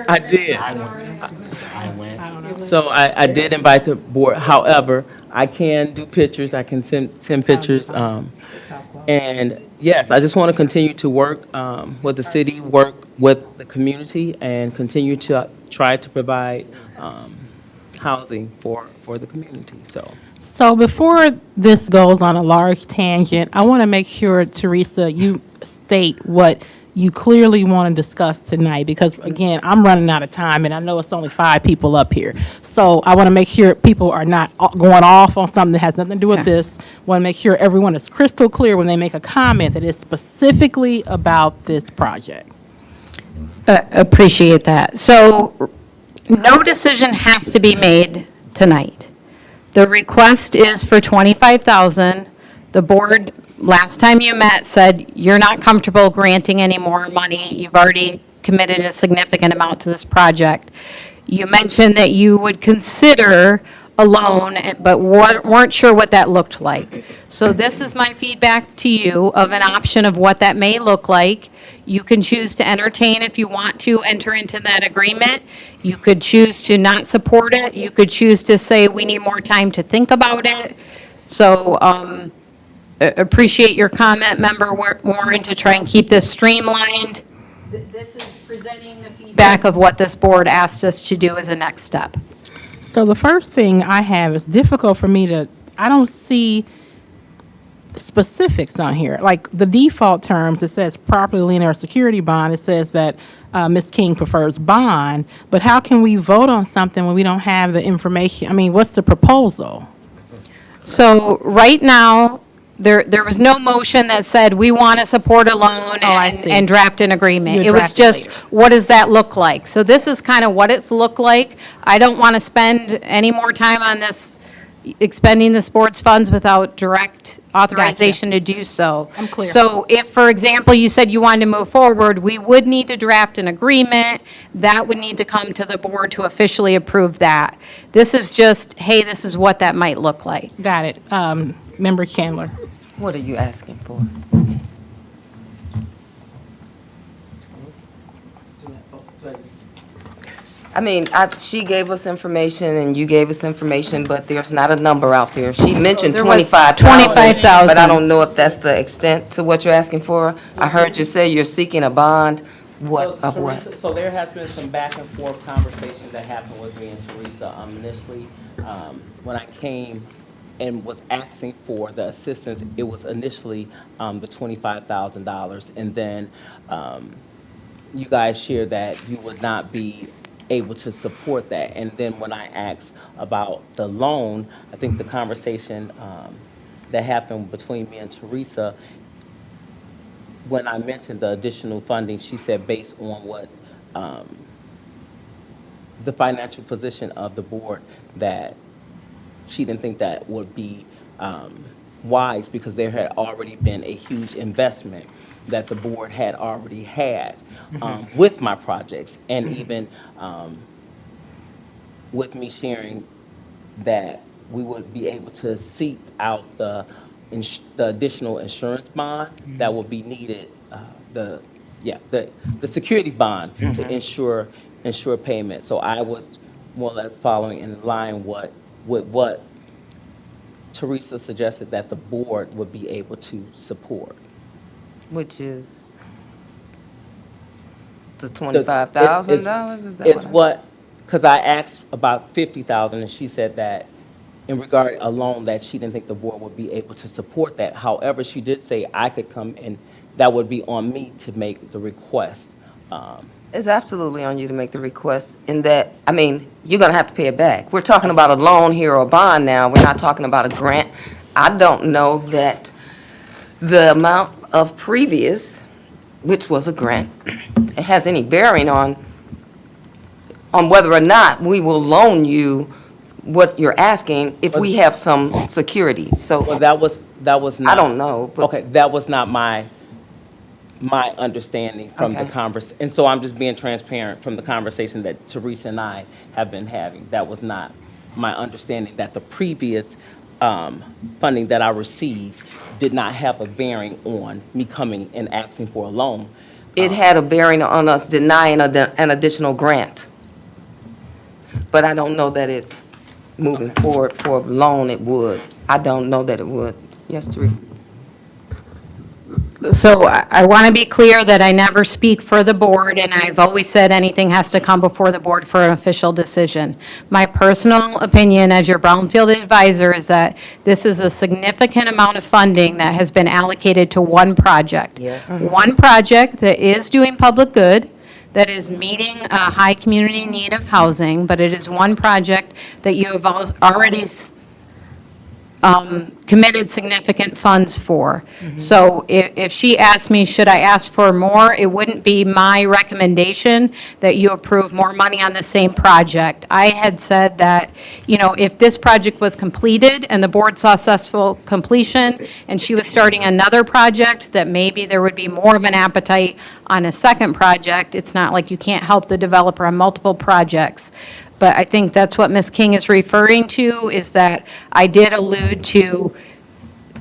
Speaker 10: I did.
Speaker 7: I went.
Speaker 10: So I did invite the board. However, I can do pictures. I can send pictures. And yes, I just want to continue to work with the city, work with the community, and continue to try to provide housing for the community, so.
Speaker 4: So before this goes on a large tangent, I want to make sure, Teresa, you state what you clearly want to discuss tonight, because again, I'm running out of time, and I know it's only 5 people up here. So I want to make sure people are not going off on something that has nothing to do with this. Want to make sure everyone is crystal clear when they make a comment that is specifically about this project.
Speaker 3: Appreciate that. So no decision has to be made tonight. The request is for $25,000. The board, last time you met, said you're not comfortable granting any more money. You've already committed a significant amount to this project. You mentioned that you would consider a loan, but weren't sure what that looked like. So this is my feedback to you of an option of what that may look like. You can choose to entertain if you want to enter into that agreement. You could choose to not support it. You could choose to say, we need more time to think about it. So appreciate your comment, Member Warren, to try and keep this streamlined. This is presenting the feedback of what this board asked us to do as a next step.
Speaker 4: So the first thing I have is difficult for me to, I don't see specifics on here. Like the default terms, it says property lien or security bond. It says that Ms. King prefers bond, but how can we vote on something when we don't have the information? I mean, what's the proposal?
Speaker 3: So right now, there was no motion that said, we want to support a loan
Speaker 4: I see.
Speaker 3: and draft an agreement.
Speaker 4: You
Speaker 3: It was
Speaker 4: draft it
Speaker 3: just,
Speaker 4: later.
Speaker 3: what does that look like? So this is kind of what it's looked like. I don't want to spend any more time on this, expending the sports funds without direct authorization to do so.
Speaker 4: I'm clear.
Speaker 3: So if, for example, you said you wanted to move forward, we would need to draft an agreement. That would need to come to the board to officially approve that. This is just, hey, this is what that might look like.
Speaker 4: Got it. Member Chandler.
Speaker 5: What are you asking for? I mean, she gave us information and you gave us information, but there's not a number out there. She mentioned
Speaker 3: There was
Speaker 5: 25,000.
Speaker 3: $25,000.
Speaker 5: But I don't know if that's the extent to what you're asking for. I heard you say you're seeking a bond. What, of what?
Speaker 10: So there has been some back and forth conversation that happened with me and Teresa. Initially, when I came and was asking for the assistance, it was initially the $25,000. And then you guys shared that you would not be able to support that. And then when I asked about the loan, I think the conversation that happened between me and Teresa, when I mentioned the additional funding, she said based on what the financial position of the board, that she didn't think that would be wise because there had already been a huge investment that the board had already had with my projects, and even with me sharing that we would be able to seek out the additional insurance bond that would be needed, the security bond to ensure payment. So I was more or less following in line with what Teresa suggested that the board would be able to support.
Speaker 5: Which is the $25,000? Is that
Speaker 10: It's
Speaker 5: what?
Speaker 10: because I asked about 50,000 and she said that in regard a loan that she didn't think the board would be able to support that. However, she did say I could come and that would be on me to make the request.
Speaker 5: It's absolutely on you to make the request in that, I mean, you're going to have to pay it back. We're talking about a loan here or a bond now. We're not talking about a grant. I don't know that the amount of previous, which was a grant, it has any bearing on whether or not we will loan you what you're asking if we have some security.
Speaker 10: Well,
Speaker 5: So
Speaker 10: that was not.
Speaker 5: I don't know, but
Speaker 10: Okay, that was not my my understanding from the
Speaker 5: Okay.
Speaker 10: and so I'm just being transparent from the conversation that Teresa and I have been having. That was not my understanding, that the previous funding that I received did not have a bearing on me coming and asking for a loan.
Speaker 5: It had a bearing on us denying an additional grant. But I don't know that it, moving forward for a loan, it would. I don't know that it would. Yes, Teresa?
Speaker 3: So I want to be clear that I never speak for the board, and I've always said anything has to come before the board for an official decision. My personal opinion as your Brownfield advisor is that this is a significant amount of funding that has been allocated to one project.
Speaker 2: Yeah.
Speaker 3: One project that is doing public good, that is meeting a high community need of housing, but it is one project that you have already committed significant funds for. So if she asked me, should I ask for more, it wouldn't be my recommendation that you approve more money on the same project. I had said that, if this project was completed and the board saw successful completion and she was starting another project, that maybe there would be more of an appetite on a second project. It's not like you can't help the developer on multiple projects. But I think that's what Ms. King is referring to, is that I did allude to,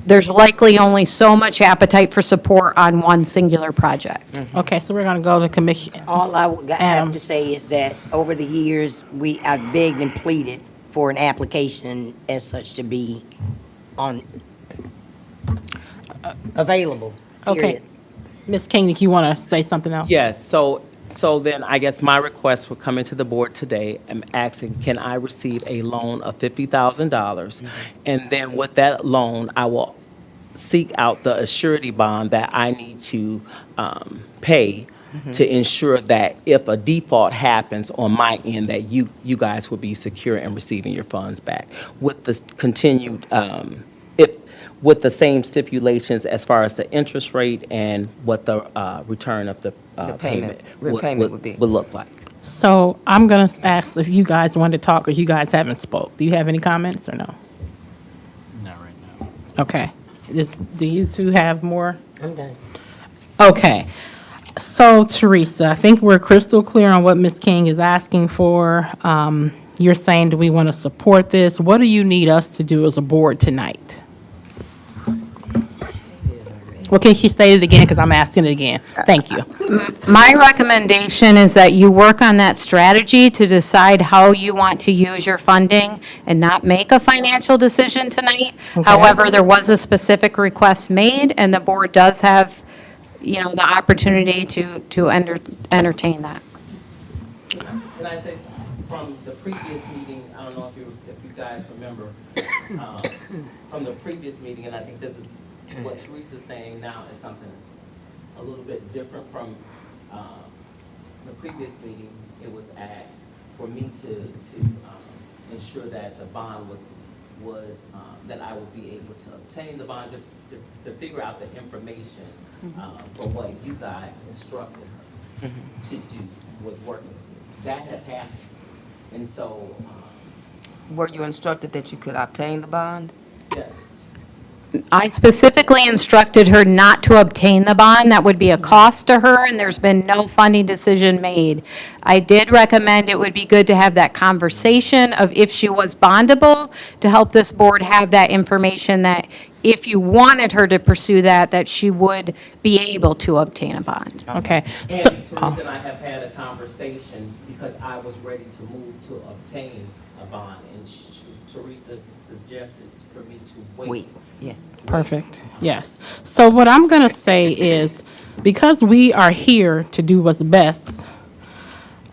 Speaker 3: there's likely only so much appetite for support on one singular project.
Speaker 4: Okay, so we're going to go to Commission.
Speaker 2: All I would have to
Speaker 4: Adams.
Speaker 2: say is that over the years, I've begged and pleaded for an application as such to be available,
Speaker 4: Okay.
Speaker 2: period.
Speaker 4: Ms. King, did you want to say something else?
Speaker 10: Yes, so then I guess my request for coming to the board today, I'm asking, can I receive a loan of $50,000? And then with that loan, I will seek out the surety bond that I need to pay to ensure that if a default happens on my end, that you guys will be secure in receiving your funds back with the continued, with the same stipulations as far as the interest rate and what the return of the payment
Speaker 5: repayment would be.
Speaker 10: would look like.
Speaker 4: So I'm going to ask if you guys want to talk, because you guys haven't spoke. Do you have any comments or no?
Speaker 7: Not right now.
Speaker 4: Okay. Do you two have more?
Speaker 2: I'm done.
Speaker 4: Okay. So Teresa, I think we're crystal clear on what Ms. King is asking for. You're saying, do we want to support this? What do you need us to do as a board tonight? Well, can she state it again, because I'm asking it again? Thank you.
Speaker 3: My recommendation is that you work on that strategy to decide how you want to use your funding and not make a financial decision tonight.
Speaker 4: Okay.
Speaker 3: However, there was a specific request made, and the board does have, the opportunity to entertain that.
Speaker 10: Can I say something? From the previous meeting, I don't know if you guys remember, from the previous meeting, and I think this is what Teresa's saying now is something a little bit different from the previous meeting. It was asked for me to ensure that the bond was that I would be able to obtain the bond, just to figure out the information for what you guys instructed her to do with working with you. That has happened. And so,
Speaker 5: Were you instructed that you could obtain the bond?
Speaker 10: yes.
Speaker 3: I specifically instructed her not to obtain the bond. That would be a cost to her, and there's been no funding decision made. I did recommend it would be good to have that conversation of if she was bondable, to help this board have that information that if you wanted her to pursue that she would be able to obtain a bond.
Speaker 4: Okay.
Speaker 10: And
Speaker 4: So,
Speaker 10: Teresa and I have had a conversation because I was ready to move to obtain a bond, and Teresa suggested for me to wait.
Speaker 5: Wait, yes.
Speaker 4: perfect. Yes. So what I'm going to say is, because we are here to do what's best,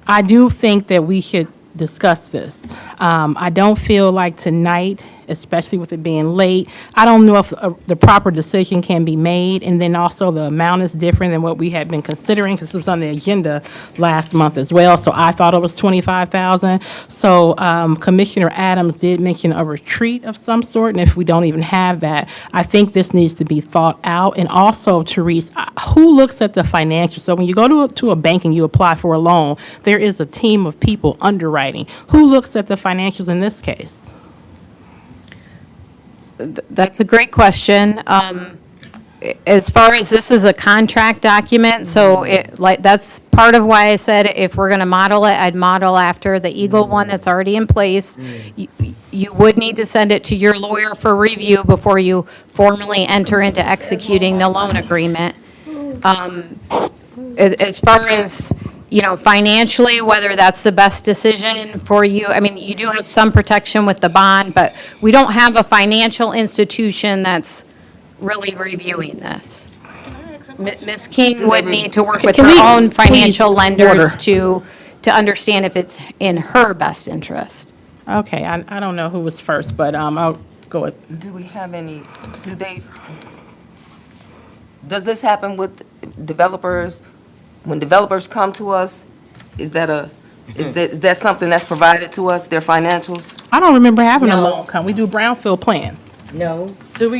Speaker 4: I do think that we should discuss this. I don't feel like tonight, especially with it being late, I don't know if the proper decision can be made, and then also the amount is different than what we had been considering, because it was on the agenda last month as well, so I thought it was $25,000. So Commissioner Adams did mention a retreat of some sort, and if we don't even have that, I think this needs to be thought out. And also, Therese, who looks at the financials? So when you go to a bank and you apply for a loan, there is a team of people underwriting. Who looks at the financials in this case?
Speaker 3: That's a great question. as far as this is a contract document, so it, like, that's part of why I said if we're gonna model it, I'd model after the Eagle one that's already in place. You would need to send it to your lawyer for review before you formally enter into executing the loan agreement. As far as, you know, financially, whether that's the best decision for you, I mean, you do have some protection with the bond, but we don't have a financial institution that's really reviewing this. Ms. King would need to work with
Speaker 4: Can we
Speaker 3: her own
Speaker 4: please
Speaker 3: financial lenders
Speaker 4: order?
Speaker 3: to understand if it's in her best interest.
Speaker 4: Okay, I don't know who was first, but I'll go with,
Speaker 5: Do we have any, does this happen with developers? When developers come to us, is that something that's provided to us, their financials?
Speaker 4: I don't remember having a
Speaker 2: No.
Speaker 4: loan come. We do brownfield plans.
Speaker 2: No.
Speaker 5: So do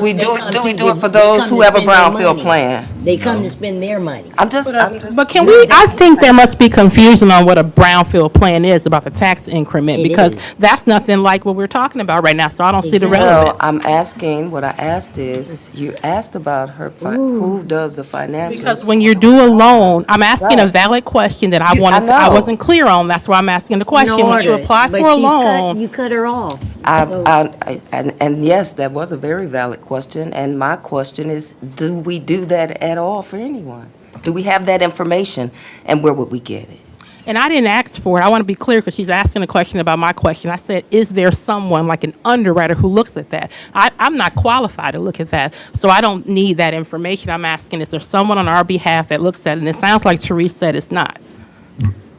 Speaker 5: we do it for those who have a brownfield plan?
Speaker 2: They come to spend their money.
Speaker 5: I'm just.
Speaker 4: But can we, I think there must be confusion on what a brownfield plan is about the tax increment,
Speaker 2: It
Speaker 4: because
Speaker 2: is.
Speaker 4: that's nothing like what we're talking about right now, so I don't see the
Speaker 2: Exactly.
Speaker 5: Well,
Speaker 4: relevance.
Speaker 5: I'm asking, what I asked is, you asked about who does the financials?
Speaker 4: Because when you do a loan, I'm asking a
Speaker 5: Right.
Speaker 4: valid question that I
Speaker 5: You-
Speaker 4: wanted to, I
Speaker 5: know.
Speaker 4: wasn't clear on, that's why I'm asking the question. When you
Speaker 2: Order.
Speaker 4: apply
Speaker 2: But
Speaker 4: for a
Speaker 2: she's cut-
Speaker 4: loan,
Speaker 2: You cut her off.
Speaker 5: And yes, that was a very valid question, and my question is, do we do that at all for anyone? Do we have that information, and where would we get it?
Speaker 4: and I didn't ask for it, I want to be clear, because she's asking a question about my question. I said, is there someone, like an underwriter, who looks at that? I'm not qualified to look at that, so I don't need that information. I'm asking, is there someone on our behalf that looks at it? And it sounds like Therese said it's not.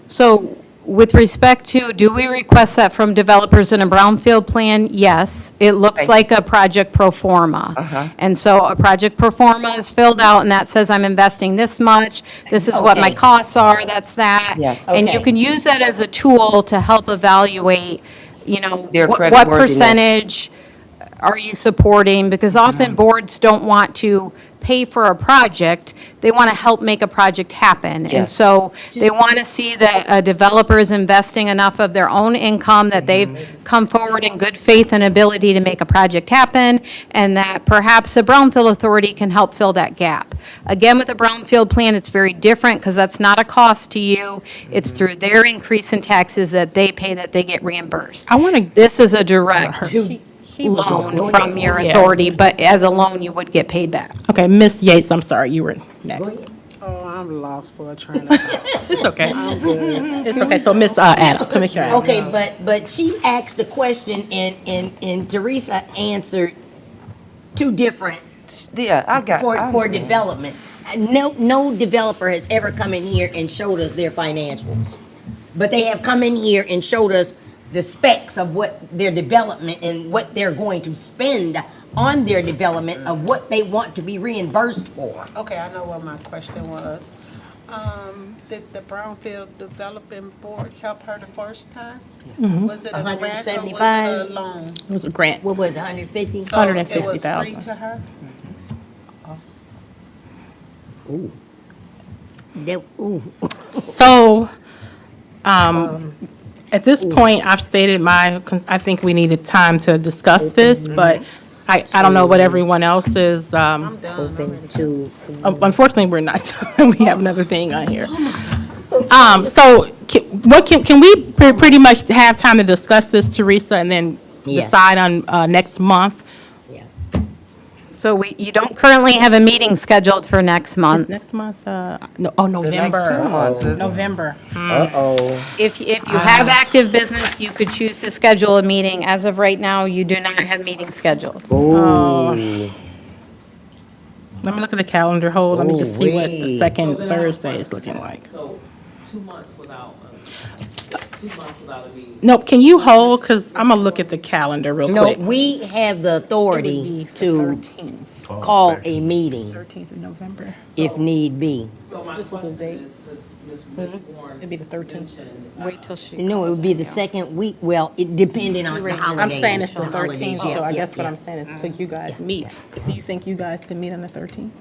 Speaker 3: So with respect to, do we request that from developers in a brownfield plan? Yes. It looks
Speaker 5: Okay.
Speaker 3: like a project pro forma. And so a project pro forma is filled out, and that says I'm investing this much, this is what my
Speaker 2: Okay.
Speaker 3: costs are, that's that.
Speaker 5: Yes.
Speaker 3: And you
Speaker 2: Okay.
Speaker 3: can use that as a tool to help evaluate, you know,
Speaker 5: Their
Speaker 3: what
Speaker 5: creditworthiness.
Speaker 3: percentage are you supporting? Because often boards don't want to pay for a project, they want to help make a project happen. And
Speaker 5: Yes.
Speaker 3: so they want to see that a developer is investing enough of their own income, that they've come forward in good faith and ability to make a project happen, and that perhaps the Brownfield Authority can help fill that gap. Again, with a Brownfield plan, it's very different, because that's not a cost to you. It's through their increase in taxes that they pay, that they get reimbursed.
Speaker 4: I want to,
Speaker 3: This is a direct loan from your
Speaker 4: Yeah.
Speaker 3: authority, but as a loan, you would get paid back.
Speaker 4: okay, Ms. Yates, I'm sorry, you were next.
Speaker 8: Oh, I'm lost for a train of thought.
Speaker 4: It's okay.
Speaker 8: I'm good.
Speaker 4: It's okay, so Ms. Adams, Commissioner Adams.
Speaker 2: Okay, but she asked the question and Teresa answered two different
Speaker 5: Yeah, I
Speaker 2: for
Speaker 5: understand.
Speaker 2: development. No developer has ever come in here and showed us their financials. But they have come in here and showed us the specs of what their development and what they're going to spend on their development of what they want to be reimbursed for.
Speaker 8: Okay, I know what my question was. Did the Brownfield Development Board help her the first time? Was it a grant or was it a
Speaker 2: 175?
Speaker 8: loan?
Speaker 4: It was a grant.
Speaker 2: What was it, 150?
Speaker 8: So it was free
Speaker 4: 150,000.
Speaker 8: to her?
Speaker 2: Ooh.
Speaker 4: So, at this point, I've stated I think we needed time to discuss this, but I don't know what everyone else is,
Speaker 8: I'm done.
Speaker 2: Open to,
Speaker 4: unfortunately, we're not, we have another thing on here. So, can we pretty much have time to discuss this, Teresa, and then
Speaker 2: Yeah.
Speaker 4: decide on, next month?
Speaker 2: yeah.
Speaker 3: So you don't currently have a meeting scheduled for next month.
Speaker 4: Next month,
Speaker 5: The next 2
Speaker 4: November.
Speaker 5: months, isn't it?
Speaker 4: November.
Speaker 2: Uh-oh.
Speaker 3: If you have active business, you could choose to schedule a meeting. As of right now, you do not have meetings scheduled.
Speaker 4: Let me look at the calendar, hold, let me just see what the
Speaker 2: Ooh-wee.
Speaker 4: second Thursday is looking like.
Speaker 10: So 2 months without, 2 months without a meeting.
Speaker 4: Nope, can you hold, because I'm gonna look at the calendar real
Speaker 2: No,
Speaker 4: quick.
Speaker 2: we have the authority to call a meeting
Speaker 4: 13th of November.
Speaker 2: if need be.
Speaker 10: So my question is, because Ms. Warren
Speaker 4: It'd be the 13th.
Speaker 10: mentioned,
Speaker 3: Wait till she.
Speaker 2: No, it would be the second week, well, it depending on the
Speaker 4: I'm
Speaker 2: holidays.
Speaker 4: saying it's the
Speaker 2: The holidays,
Speaker 4: 13th,
Speaker 2: yeah,
Speaker 4: so I
Speaker 2: yeah,
Speaker 4: guess what
Speaker 2: yeah.
Speaker 4: I'm saying is, could you guys meet? Do you think you guys can meet on the 13th?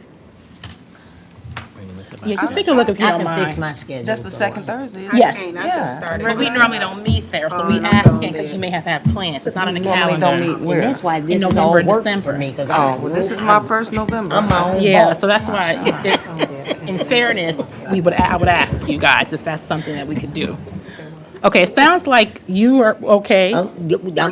Speaker 4: Yeah, just take a look if you
Speaker 2: I
Speaker 4: don't
Speaker 2: can fix
Speaker 4: mind.
Speaker 2: my schedule.
Speaker 5: That's the
Speaker 2: so
Speaker 5: second Thursday.
Speaker 8: I
Speaker 4: Yes.
Speaker 8: can't, I just started.
Speaker 4: But we normally don't meet there, so we
Speaker 8: I'm
Speaker 4: asking
Speaker 8: going
Speaker 4: because
Speaker 8: there.
Speaker 4: you may have plans. It's not on the
Speaker 5: Normally
Speaker 4: calendar.
Speaker 5: don't meet
Speaker 2: And
Speaker 5: where?
Speaker 2: that's why this is
Speaker 4: November,
Speaker 2: all work
Speaker 4: December.
Speaker 2: for me, because
Speaker 5: Oh, well, this is my first November.
Speaker 2: I'm my own
Speaker 4: Yeah,
Speaker 2: boss.
Speaker 4: so that's why, in fairness, I would ask you guys if that's something that we could do. Okay, it sounds like you are okay,
Speaker 2: I'm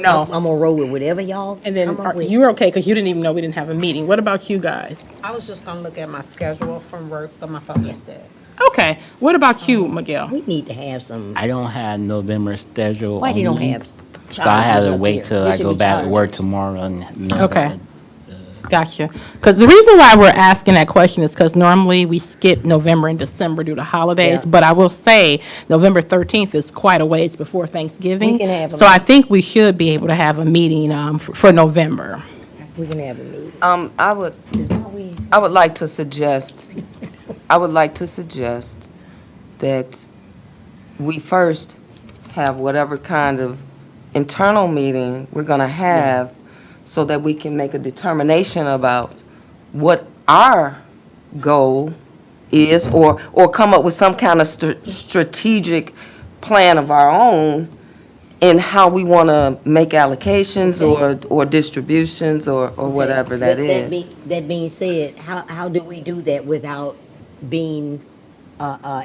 Speaker 4: no?
Speaker 2: gonna roll with whatever y'all
Speaker 4: and then
Speaker 2: come up with.
Speaker 4: you're okay because you didn't even know we didn't have a meeting. What about you guys?
Speaker 8: I was just gonna look at my schedule from work, but my phone is dead.
Speaker 4: Okay, what about you, Miguel?
Speaker 2: We need to have some,
Speaker 7: I don't have November schedule.
Speaker 2: why
Speaker 7: on
Speaker 2: they don't
Speaker 7: me,
Speaker 2: have
Speaker 7: So I had
Speaker 2: chargers
Speaker 7: to
Speaker 2: up
Speaker 7: wait
Speaker 2: there?
Speaker 7: till
Speaker 2: There
Speaker 7: I
Speaker 2: should
Speaker 7: go
Speaker 2: be
Speaker 7: back to work
Speaker 2: chargers.
Speaker 7: tomorrow and.
Speaker 4: Okay. Gotcha. Because the reason why we're asking that question is because normally we skip November and December due to holidays.
Speaker 2: Yeah.
Speaker 4: But I will say, November 13th is quite a ways before Thanksgiving.
Speaker 2: We can have a
Speaker 4: So I think we should be able to have a meeting for November.
Speaker 2: We can have a meeting.
Speaker 5: I would
Speaker 2: Is my way-
Speaker 5: I would like to suggest that we first have whatever kind of internal meeting we're going to have so that we can make a determination about what our goal is or come up with some kind of strategic plan of our own in how we want to make allocations or distributions or whatever that is.
Speaker 2: That being said, how do we do that without being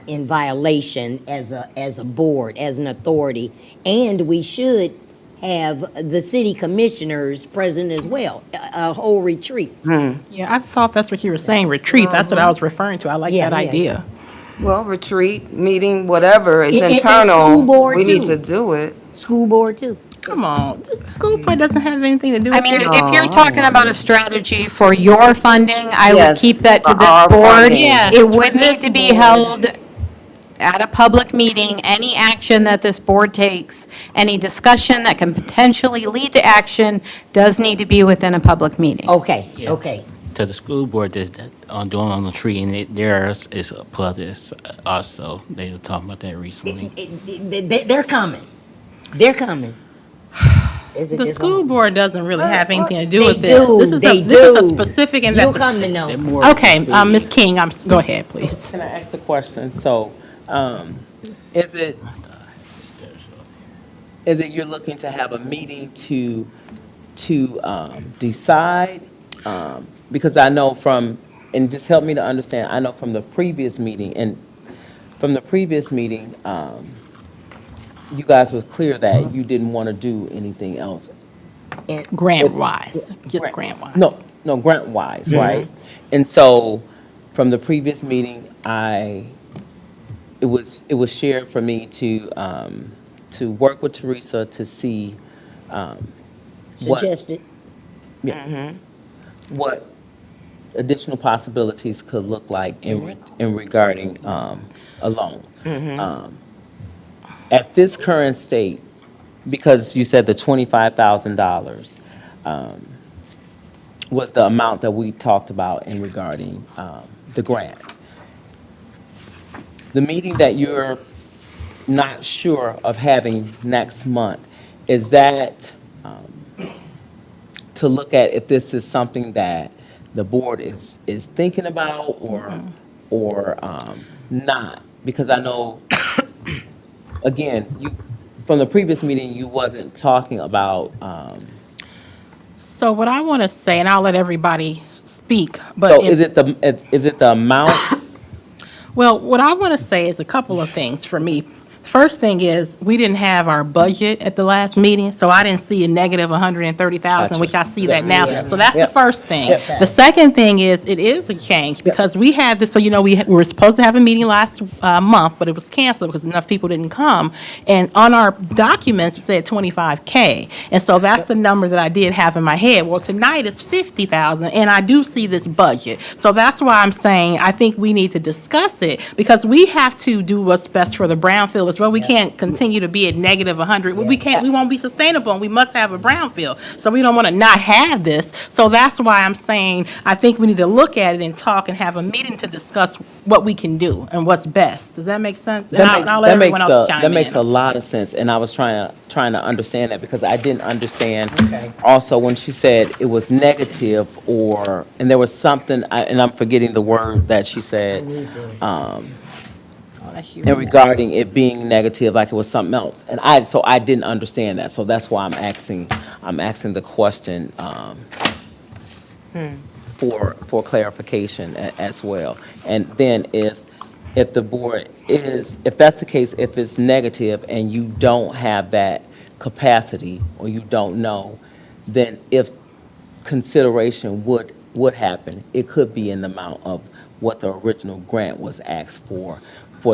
Speaker 2: in violation as a board, as an authority? And we should have the city commissioners present as well, a whole retreat.
Speaker 4: Yeah, I thought that's what you were saying, retreat. That's what I was referring to. I like
Speaker 2: Yeah,
Speaker 4: that
Speaker 2: yeah,
Speaker 4: idea.
Speaker 5: Well, retreat, meeting, whatever is
Speaker 2: And
Speaker 5: internal,
Speaker 2: school board
Speaker 5: we need
Speaker 2: too.
Speaker 5: to do it.
Speaker 2: School board too.
Speaker 4: Come on, the school board doesn't have anything to do with
Speaker 3: I mean,
Speaker 4: this.
Speaker 3: if you're talking about a strategy for your funding, I would
Speaker 5: Yes,
Speaker 3: keep that to
Speaker 5: for
Speaker 3: this
Speaker 5: our
Speaker 3: board.
Speaker 5: funding.
Speaker 4: Yes,
Speaker 3: It
Speaker 4: for
Speaker 3: would need
Speaker 4: this
Speaker 3: to be
Speaker 4: board.
Speaker 3: held at a public meeting. Any action that this board takes, any discussion that can potentially lead to action does need to be within a public meeting.
Speaker 2: Okay,
Speaker 7: Yeah.
Speaker 2: okay.
Speaker 7: To the school board that's doing on the tree, and theirs is a plus also. They were talking about that recently.
Speaker 2: They're coming. They're coming. Is it
Speaker 4: The
Speaker 2: just
Speaker 4: school
Speaker 2: on-
Speaker 4: board doesn't really have anything to do
Speaker 2: They
Speaker 4: with this.
Speaker 2: do,
Speaker 4: This is
Speaker 2: they
Speaker 4: this is a
Speaker 2: do.
Speaker 4: specific
Speaker 2: You'll
Speaker 4: investigation.
Speaker 2: come to know.
Speaker 7: They're more of the
Speaker 4: Okay,
Speaker 7: city.
Speaker 4: Ms. King, go ahead, please.
Speaker 10: Can I ask a question? So, is it you're looking to have a meeting to decide? Because I know and just help me to understand, I know from the previous meeting, you guys were clear that you didn't want to do anything else.
Speaker 4: Grant-wise, just grant-wise.
Speaker 10: No, grant-wise, right? And so, from the previous meeting, it was shared for me to work with Teresa to see
Speaker 2: Suggested.
Speaker 10: what additional possibilities could look like in regarding a loan. At this current state, because you said the $25,000 was the amount that we talked about in regarding the grant. The meeting that you're not sure of having next month, is that to look at if this is something that the board is thinking about or not? Because I know, again, from the previous meeting, you wasn't talking about,
Speaker 4: So what I want to say, and I'll let everybody speak, but
Speaker 10: so is it the amount?
Speaker 4: well, what I want to say is a couple of things for me. First thing is, we didn't have our budget at the last meeting, so I didn't see a negative 130,000,
Speaker 10: Gotcha.
Speaker 4: which I see that now. So that's the
Speaker 10: Yep.
Speaker 4: first thing.
Speaker 10: Yep.
Speaker 4: The second thing is, it is a change, because we had this, so you know, we were supposed to have a meeting last month, but it was canceled because enough people didn't come. And on our documents, it said 25K. And so that's the number that I did have in my head. Well, tonight is 50,000, and I do see this budget. So that's why I'm saying, I think we need to discuss it, because we have to do what's best for the Brownfield as brownfields. Well, we can't continue to be at negative 100. We can't, we won't be sustainable, and we must have a brownfield. So we don't want to not have this. So that's why I'm saying, I think we need to look at it and talk and have a meeting to discuss what we can do and what's best. Does that make sense? And I'll let everyone else chime in.
Speaker 10: That makes a lot of sense, and I was trying to understand that because I didn't understand also when she said it was negative and there was something, and I'm forgetting the word that she said, and regarding it being negative, like it was something else. And I didn't understand that, so that's why I'm asking the question, for clarification as well. And then if the board if that's the case, if it's negative and you don't have that capacity or you don't know, then if consideration would happen, it could be in the amount of what the original grant was asked for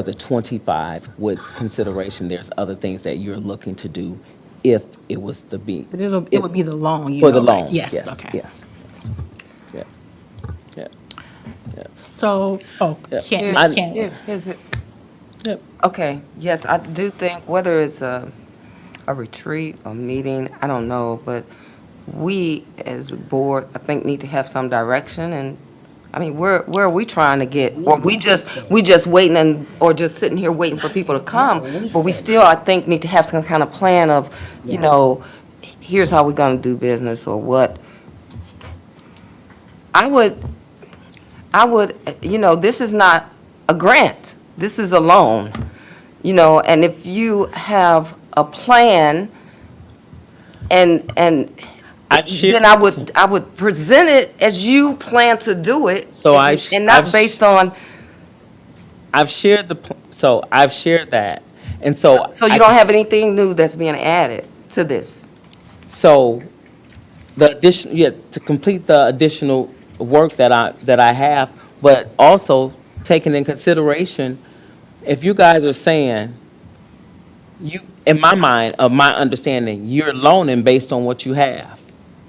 Speaker 10: the 25 with consideration. There's other things that you're looking to do if it was to be.
Speaker 4: But it would be the loan, you
Speaker 10: For the
Speaker 4: know, right?
Speaker 10: loan.
Speaker 4: Yes, okay.
Speaker 10: Yes. Yeah.
Speaker 4: So,
Speaker 5: Here's-
Speaker 4: Ken.
Speaker 5: Okay, yes, I do think whether it's a retreat or meeting, I don't know, but we as a board, I think, need to have some direction. And I mean, where are we trying to get? Or we just waiting or just sitting here waiting for people to come? But we still, I think, need to have some kind of plan of, you know, here's how we're gonna do business or what. I would, you know, this is not a grant. This is a loan, you know, and if you have a plan and then I would present it as you plan to do it.
Speaker 10: So
Speaker 5: and not based on.
Speaker 10: I've shared I've shared that, and so.
Speaker 5: So you don't have anything new that's being added to this?
Speaker 10: So, to complete the additional work that I have, but also taking in consideration, if you guys are saying, in my mind, of my understanding, you're loaning based on what you have,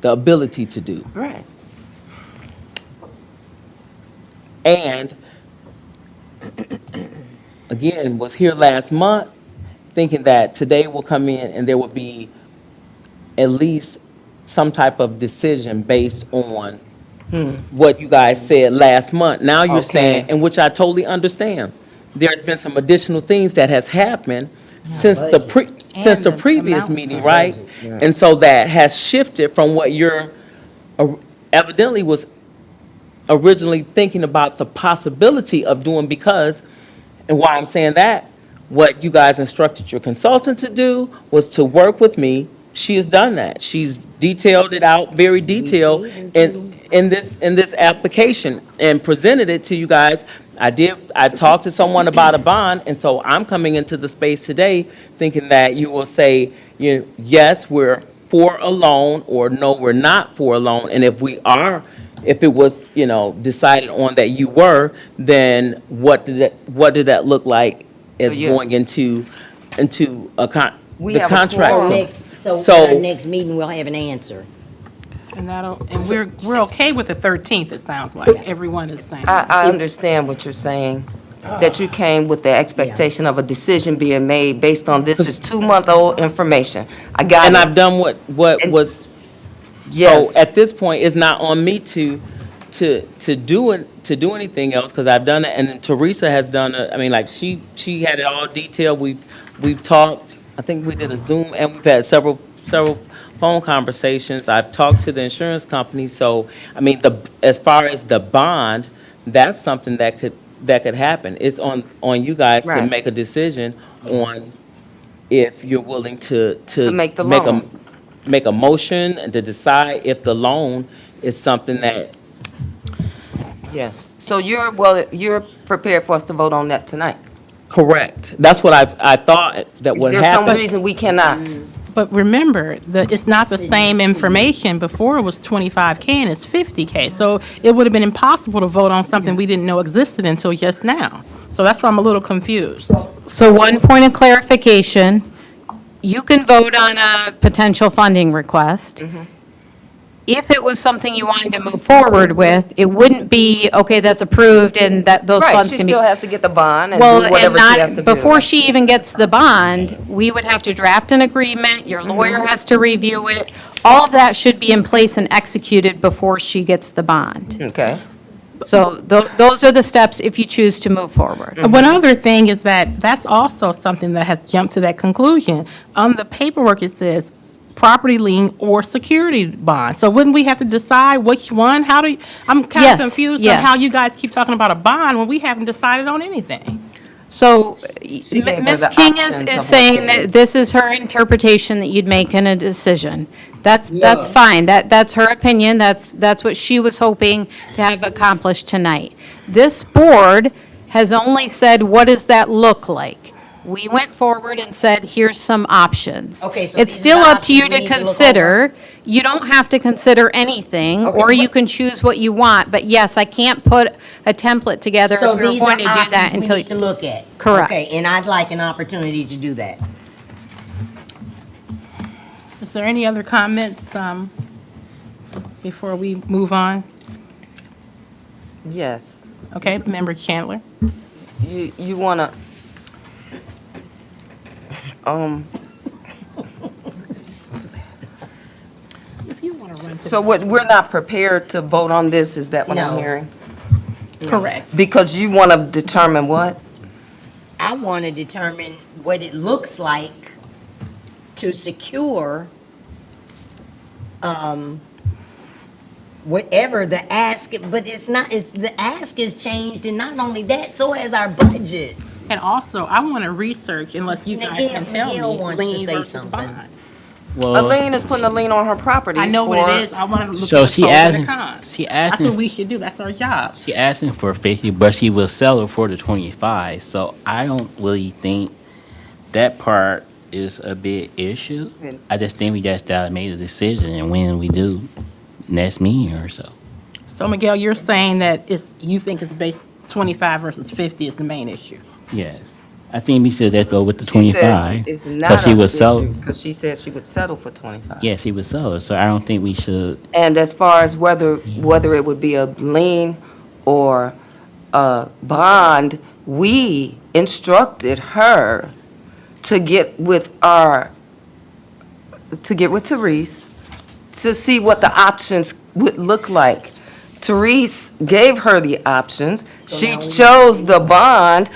Speaker 10: the ability to do.
Speaker 5: Right.
Speaker 10: And, again, was here last month, thinking that today will come in and there will be at least some type of decision based on what you guys said last month. Now you're saying, and which I totally understand, there's been some additional things that has happened since the previous meeting, right? And so that has shifted from what you're evidently was originally thinking about the possibility of doing, because, and why I'm saying that, what you guys instructed your consultant to do was to work with me. She has done that. She's detailed it out, very detailed, in this application, and presented it to you guys. I talked to someone about a bond, and so I'm coming into the space today thinking that you will say, yes, we're for a loan, or no, we're not for a loan. And if it was, decided on that you were, then what did that look like as going into the contract?
Speaker 2: So at our next meeting, we'll have an answer.
Speaker 4: And we're okay with the 13th, it sounds like, everyone is saying.
Speaker 5: I understand what you're saying, that you came with the expectation of a decision being made based on this is 2-month-old information. I got it.
Speaker 10: And I've done what was,
Speaker 5: Yes.
Speaker 10: so at this point, it's not on me to do anything else, because I've done it, and Teresa has done it. I mean, like, she had it all detailed. We've talked, I think we did a Zoom, and we've had several phone conversations. I've talked to the insurance company. So, I mean, as far as the bond, that's something that could happen. It's on you guys to
Speaker 5: Right.
Speaker 10: make a decision on if you're willing to
Speaker 5: make the loan.
Speaker 10: make a motion and to decide if the loan is something that.
Speaker 5: Yes. So you're prepared for us to vote on that tonight?
Speaker 10: Correct. That's what I thought that would
Speaker 5: There's some
Speaker 10: happen.
Speaker 5: reason we cannot.
Speaker 4: But remember, it's not the same information. Before it was 25K and it's 50K. So it would have been impossible to vote on something we didn't know existed until just now. So that's why I'm a little confused.
Speaker 3: So one point of clarification, you can vote on a potential funding request. if it was something you wanted to move forward with, it wouldn't be, okay, that's approved and that those
Speaker 5: Right,
Speaker 3: funds
Speaker 5: she
Speaker 3: can be.
Speaker 5: still has to get the bond and
Speaker 3: Well,
Speaker 5: do
Speaker 3: and
Speaker 5: whatever she has to
Speaker 3: not,
Speaker 5: do.
Speaker 3: before she even gets the bond, we would have to draft an agreement, your lawyer has to review it. All of that should be in place and executed before she gets the bond.
Speaker 5: Okay.
Speaker 3: So those are the steps if you choose to move forward.
Speaker 4: One other thing is that that's also something that has jumped to that conclusion. On the paperwork, it says property lien or security bond. So wouldn't we have to decide which one? I'm kind
Speaker 3: Yes,
Speaker 4: of confused on how
Speaker 3: yes.
Speaker 4: you guys keep talking about a bond when we haven't decided on anything.
Speaker 3: So
Speaker 5: gave her
Speaker 3: Ms.
Speaker 5: the
Speaker 3: King
Speaker 5: options of what
Speaker 3: is saying
Speaker 5: to
Speaker 3: that
Speaker 5: do.
Speaker 3: this is her interpretation that you'd make in a decision. That's fine. That's her opinion. That's what she was hoping to have accomplished tonight. This board has only said, what does that look like? We went forward and said, here's some options.
Speaker 2: Okay, so
Speaker 3: It's
Speaker 2: these are
Speaker 3: still
Speaker 2: the
Speaker 3: up to you
Speaker 2: options we
Speaker 3: to
Speaker 2: need to look
Speaker 3: consider. You don't have to consider anything,
Speaker 2: Okay,
Speaker 3: or you
Speaker 2: but-
Speaker 3: can choose what you want. But yes, I can't put a template together if
Speaker 2: So
Speaker 3: we're
Speaker 2: these are
Speaker 3: going to do that
Speaker 2: options we
Speaker 3: until.
Speaker 2: need to look at.
Speaker 3: Correct.
Speaker 2: Okay, and I'd like an opportunity to do that.
Speaker 4: Is there any other comments before we move on?
Speaker 5: Yes.
Speaker 4: Okay, Member Chandler?
Speaker 5: You wanna, so what, we're not prepared to vote on this, is that what I'm
Speaker 2: No.
Speaker 5: hearing?
Speaker 4: Correct.
Speaker 5: Because you want to determine what?
Speaker 2: I want to determine what it looks like to secure whatever the ask, but the ask is changed, and not only that, so has our budget.
Speaker 4: And also, I want to research, unless you guys can tell
Speaker 2: Miguel
Speaker 4: me,
Speaker 2: wants to
Speaker 4: lien
Speaker 2: say
Speaker 4: versus
Speaker 2: something.
Speaker 4: bond.
Speaker 5: A
Speaker 7: Well,
Speaker 5: lien is putting a lien on her properties
Speaker 4: I know what
Speaker 5: for-
Speaker 4: it is. I want to look
Speaker 7: So
Speaker 4: at the
Speaker 7: she
Speaker 4: pros and the
Speaker 7: asking-
Speaker 4: cons.
Speaker 7: she
Speaker 4: That's
Speaker 7: asking-
Speaker 4: what we should do. That's our job.
Speaker 7: she asking for 50, but she will sell it for the 25. So I don't really think that part is a big issue. I just think we just gotta make a decision, and when we do, next meeting or so.
Speaker 4: So Miguel, you're saying that you think it's based 25 versus 50 is the main issue?
Speaker 7: Yes. I think we should just go with the
Speaker 5: She
Speaker 7: 25.
Speaker 5: said it's
Speaker 7: 'cause
Speaker 5: not
Speaker 7: she
Speaker 5: an
Speaker 7: would sell.
Speaker 5: issue, because she said she would settle for 25.
Speaker 7: Yeah, she would sell it, so I don't think we should.
Speaker 5: And as far as whether it would be a lien or a bond, we instructed her to get with Therese to see what the options would look like. Therese gave her the options. She chose the bond.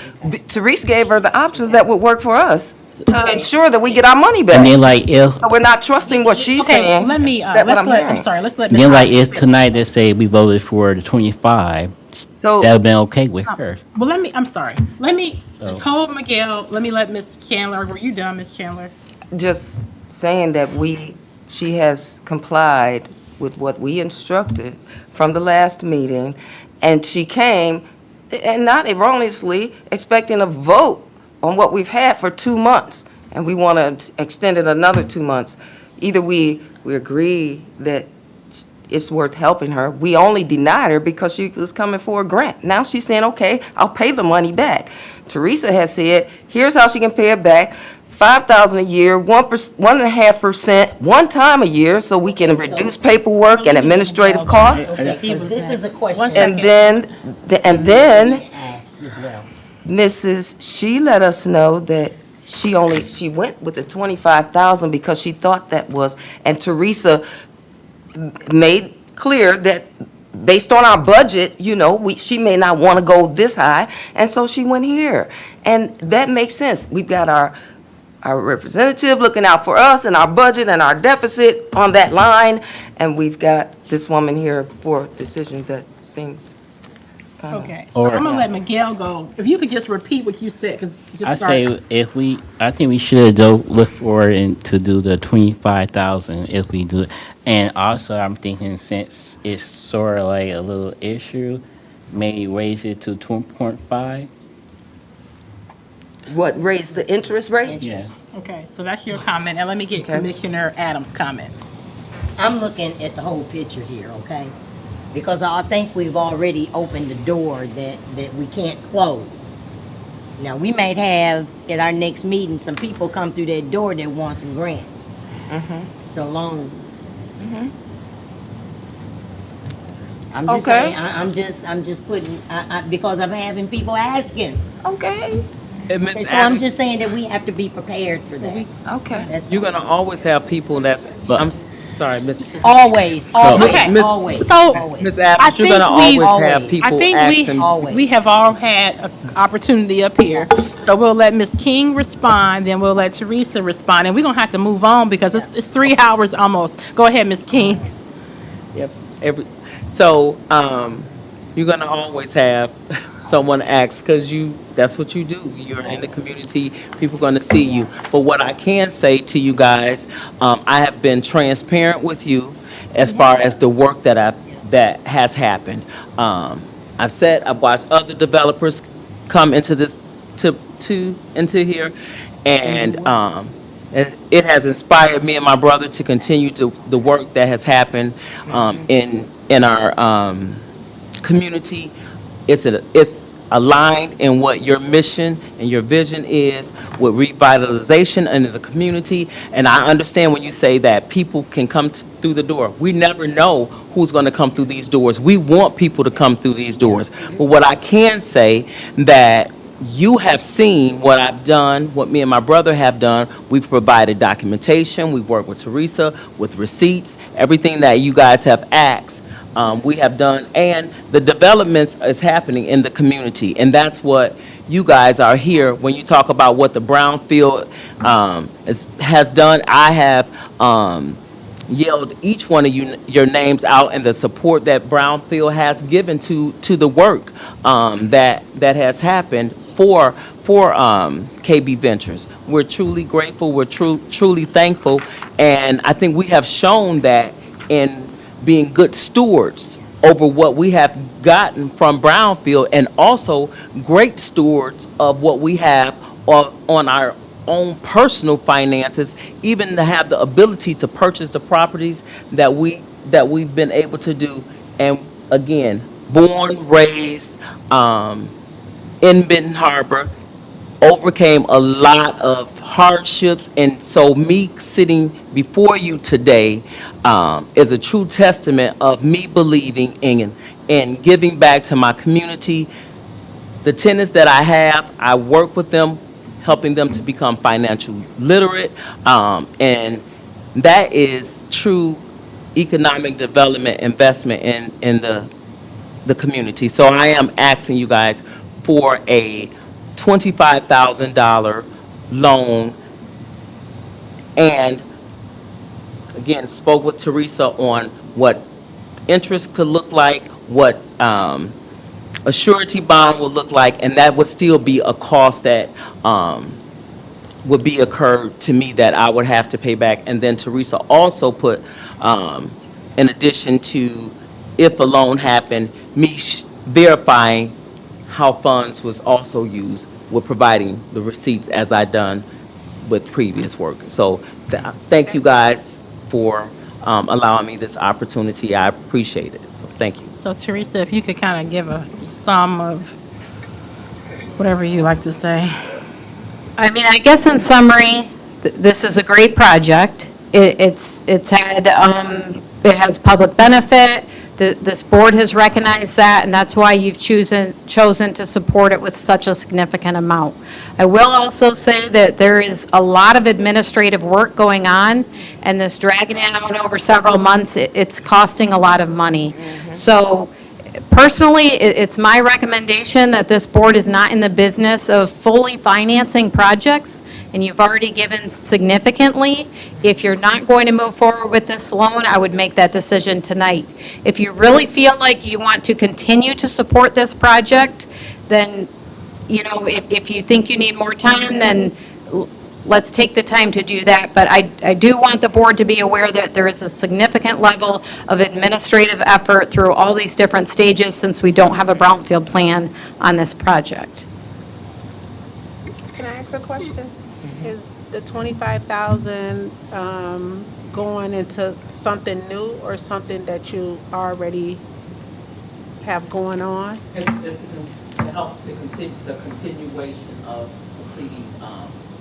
Speaker 5: Therese gave her the options that would work for us to ensure that we get our money
Speaker 7: And then
Speaker 5: back.
Speaker 7: like if,
Speaker 5: So we're not trusting what she's
Speaker 4: Okay,
Speaker 5: saying.
Speaker 4: let me,
Speaker 5: Is that what
Speaker 4: let's
Speaker 5: I'm
Speaker 4: let, I'm
Speaker 5: hearing?
Speaker 4: sorry, let's let Ms.
Speaker 7: then like
Speaker 4: Hodges
Speaker 7: if
Speaker 4: finish.
Speaker 7: tonight they say we voted for the 25,
Speaker 5: So.
Speaker 7: that would've been okay with her.
Speaker 4: Well, I'm sorry. Let me,
Speaker 7: So-
Speaker 4: hold Miguel, let me let Ms. Chandler, were you done, Ms. Chandler?
Speaker 5: Just saying that she has complied with what we instructed from the last meeting, and she came, and not erroneously, expecting a vote on what we've had for 2 months, and we want to extend it another 2 months. Either we agree that it's worth helping her. We only denied her because she was coming for a grant. Now she's saying, okay, I'll pay the money back. Teresa has said, here's how she can pay it back, $5,000 a year, 1.5%, one time a year, so we can reduce paperwork and administrative costs.
Speaker 2: Okay, because this is a question.
Speaker 5: And then
Speaker 2: Asked as well.
Speaker 5: Mrs., she let us know that she went with the 25,000 because she thought that was, and Teresa made clear that based on our budget, she may not want to go this high, and so she went here. And that makes sense. We've got our representative looking out for us and our budget and our deficit on that line, and we've got this woman here for a decision that seems kind of.
Speaker 4: Okay, so
Speaker 7: Or-
Speaker 4: I'm gonna let Miguel go. If you could just repeat what you said, because
Speaker 7: I say I think we should go look forward and to do the 25,000 if we do it. And also, I'm thinking since it's sort of like a little issue, maybe raise it to 2.5.
Speaker 5: What, raise the interest rate?
Speaker 7: Yeah.
Speaker 4: Okay, so that's your comment, and let me get
Speaker 5: Okay.
Speaker 4: Commissioner Adams' comment.
Speaker 2: I'm looking at the whole picture here, okay? Because I think we've already opened the door that we can't close. Now, we might have, at our next meeting, some people come through that door that want some grants. Some loans. I'm just
Speaker 5: Okay.
Speaker 2: saying, I'm just putting, because I'm having people asking.
Speaker 5: Okay.
Speaker 10: And Ms.
Speaker 2: So I'm
Speaker 10: Adams,
Speaker 2: just saying that we have to be prepared for that.
Speaker 5: Okay.
Speaker 2: That's
Speaker 10: you're gonna always have people that's, I'm sorry, Ms.
Speaker 2: always, always,
Speaker 10: Okay. Miss-
Speaker 2: always,
Speaker 4: So-
Speaker 2: always.
Speaker 10: Ms.
Speaker 4: I
Speaker 10: Adams, you're
Speaker 4: think
Speaker 10: gonna
Speaker 4: we-
Speaker 10: always have
Speaker 2: Always.
Speaker 10: people
Speaker 4: I think
Speaker 10: asking.
Speaker 2: Always.
Speaker 4: we have all had an opportunity up here. So we'll let Ms. King respond, then we'll let Teresa respond, and we're gonna have to move on because it's 3 hours almost. Go ahead, Ms. King.
Speaker 10: Yep. So, you're gonna always have someone ask, because that's what you do. You're in the community, people are gonna see you. But what I can say to you guys, I have been transparent with you as far as the work that has happened. I've watched other developers come into this, into here, and, it has inspired me and my brother to continue the work that has happened in our community. It's aligned in what your mission and your vision is with revitalization into the community. And I understand when you say that people can come through the door. We never know who's going to come through these doors. We want people to come through these doors. But what I can say that you have seen what I've done, what me and my brother have done. We've provided documentation. We've worked with Teresa with receipts, everything that you guys have asked. We have done, and the developments is happening in the community, and that's what you guys are here. When you talk about what the Brownfield has done, I have yelled each one of your names out and the support that Brownfield has given to the work that has happened for KB Ventures. We're truly grateful. We're truly thankful, and I think we have shown that in being good stewards over what we have gotten from Brownfield, and also great stewards of what we have on our own personal finances, even to have the ability to purchase the properties that we've been able to do. And again, born, raised in Benton Harbor, overcame a lot of hardships, and so me sitting before you today is a true testament of me believing in and giving back to my community. The tenants that I have, I work with them, helping them to become financially literate, and that is true economic development investment in the community. So I am asking you guys for a $25,000 loan, and again, spoke with Teresa on what interest could look like, what a surety bond would look like, and that would still be a cost that would be occurred to me that I would have to pay back. And then Teresa also put, in addition to if a loan happened, me verifying how funds was also used with providing the receipts as I done with previous work. So thank you guys for allowing me this opportunity. I appreciate it. So thank you.
Speaker 4: So Teresa, if you could kind of give a sum of whatever you like to say.
Speaker 3: I mean, I guess in summary, this is a great project. It has public benefit. This board has recognized that, and that's why you've chosen to support it with such a significant amount. I will also say that there is a lot of administrative work going on, and this dragging it out over several months, it's costing a lot of money. So personally, it's my recommendation that this board is not in the business of fully financing projects, and you've already given significantly. If you're not going to move forward with this loan, I would make that decision tonight. If you really feel like you want to continue to support this project, then, you know, if you think you need more time, then let's take the time to do that. But I do want the board to be aware that there is a significant level of administrative effort through all these different stages, since we don't have a brownfield plan on this project.
Speaker 8: Can I ask a question? Is the 25,000 going into something new or something that you already have going on?
Speaker 10: It's to help to continue the continuation of completing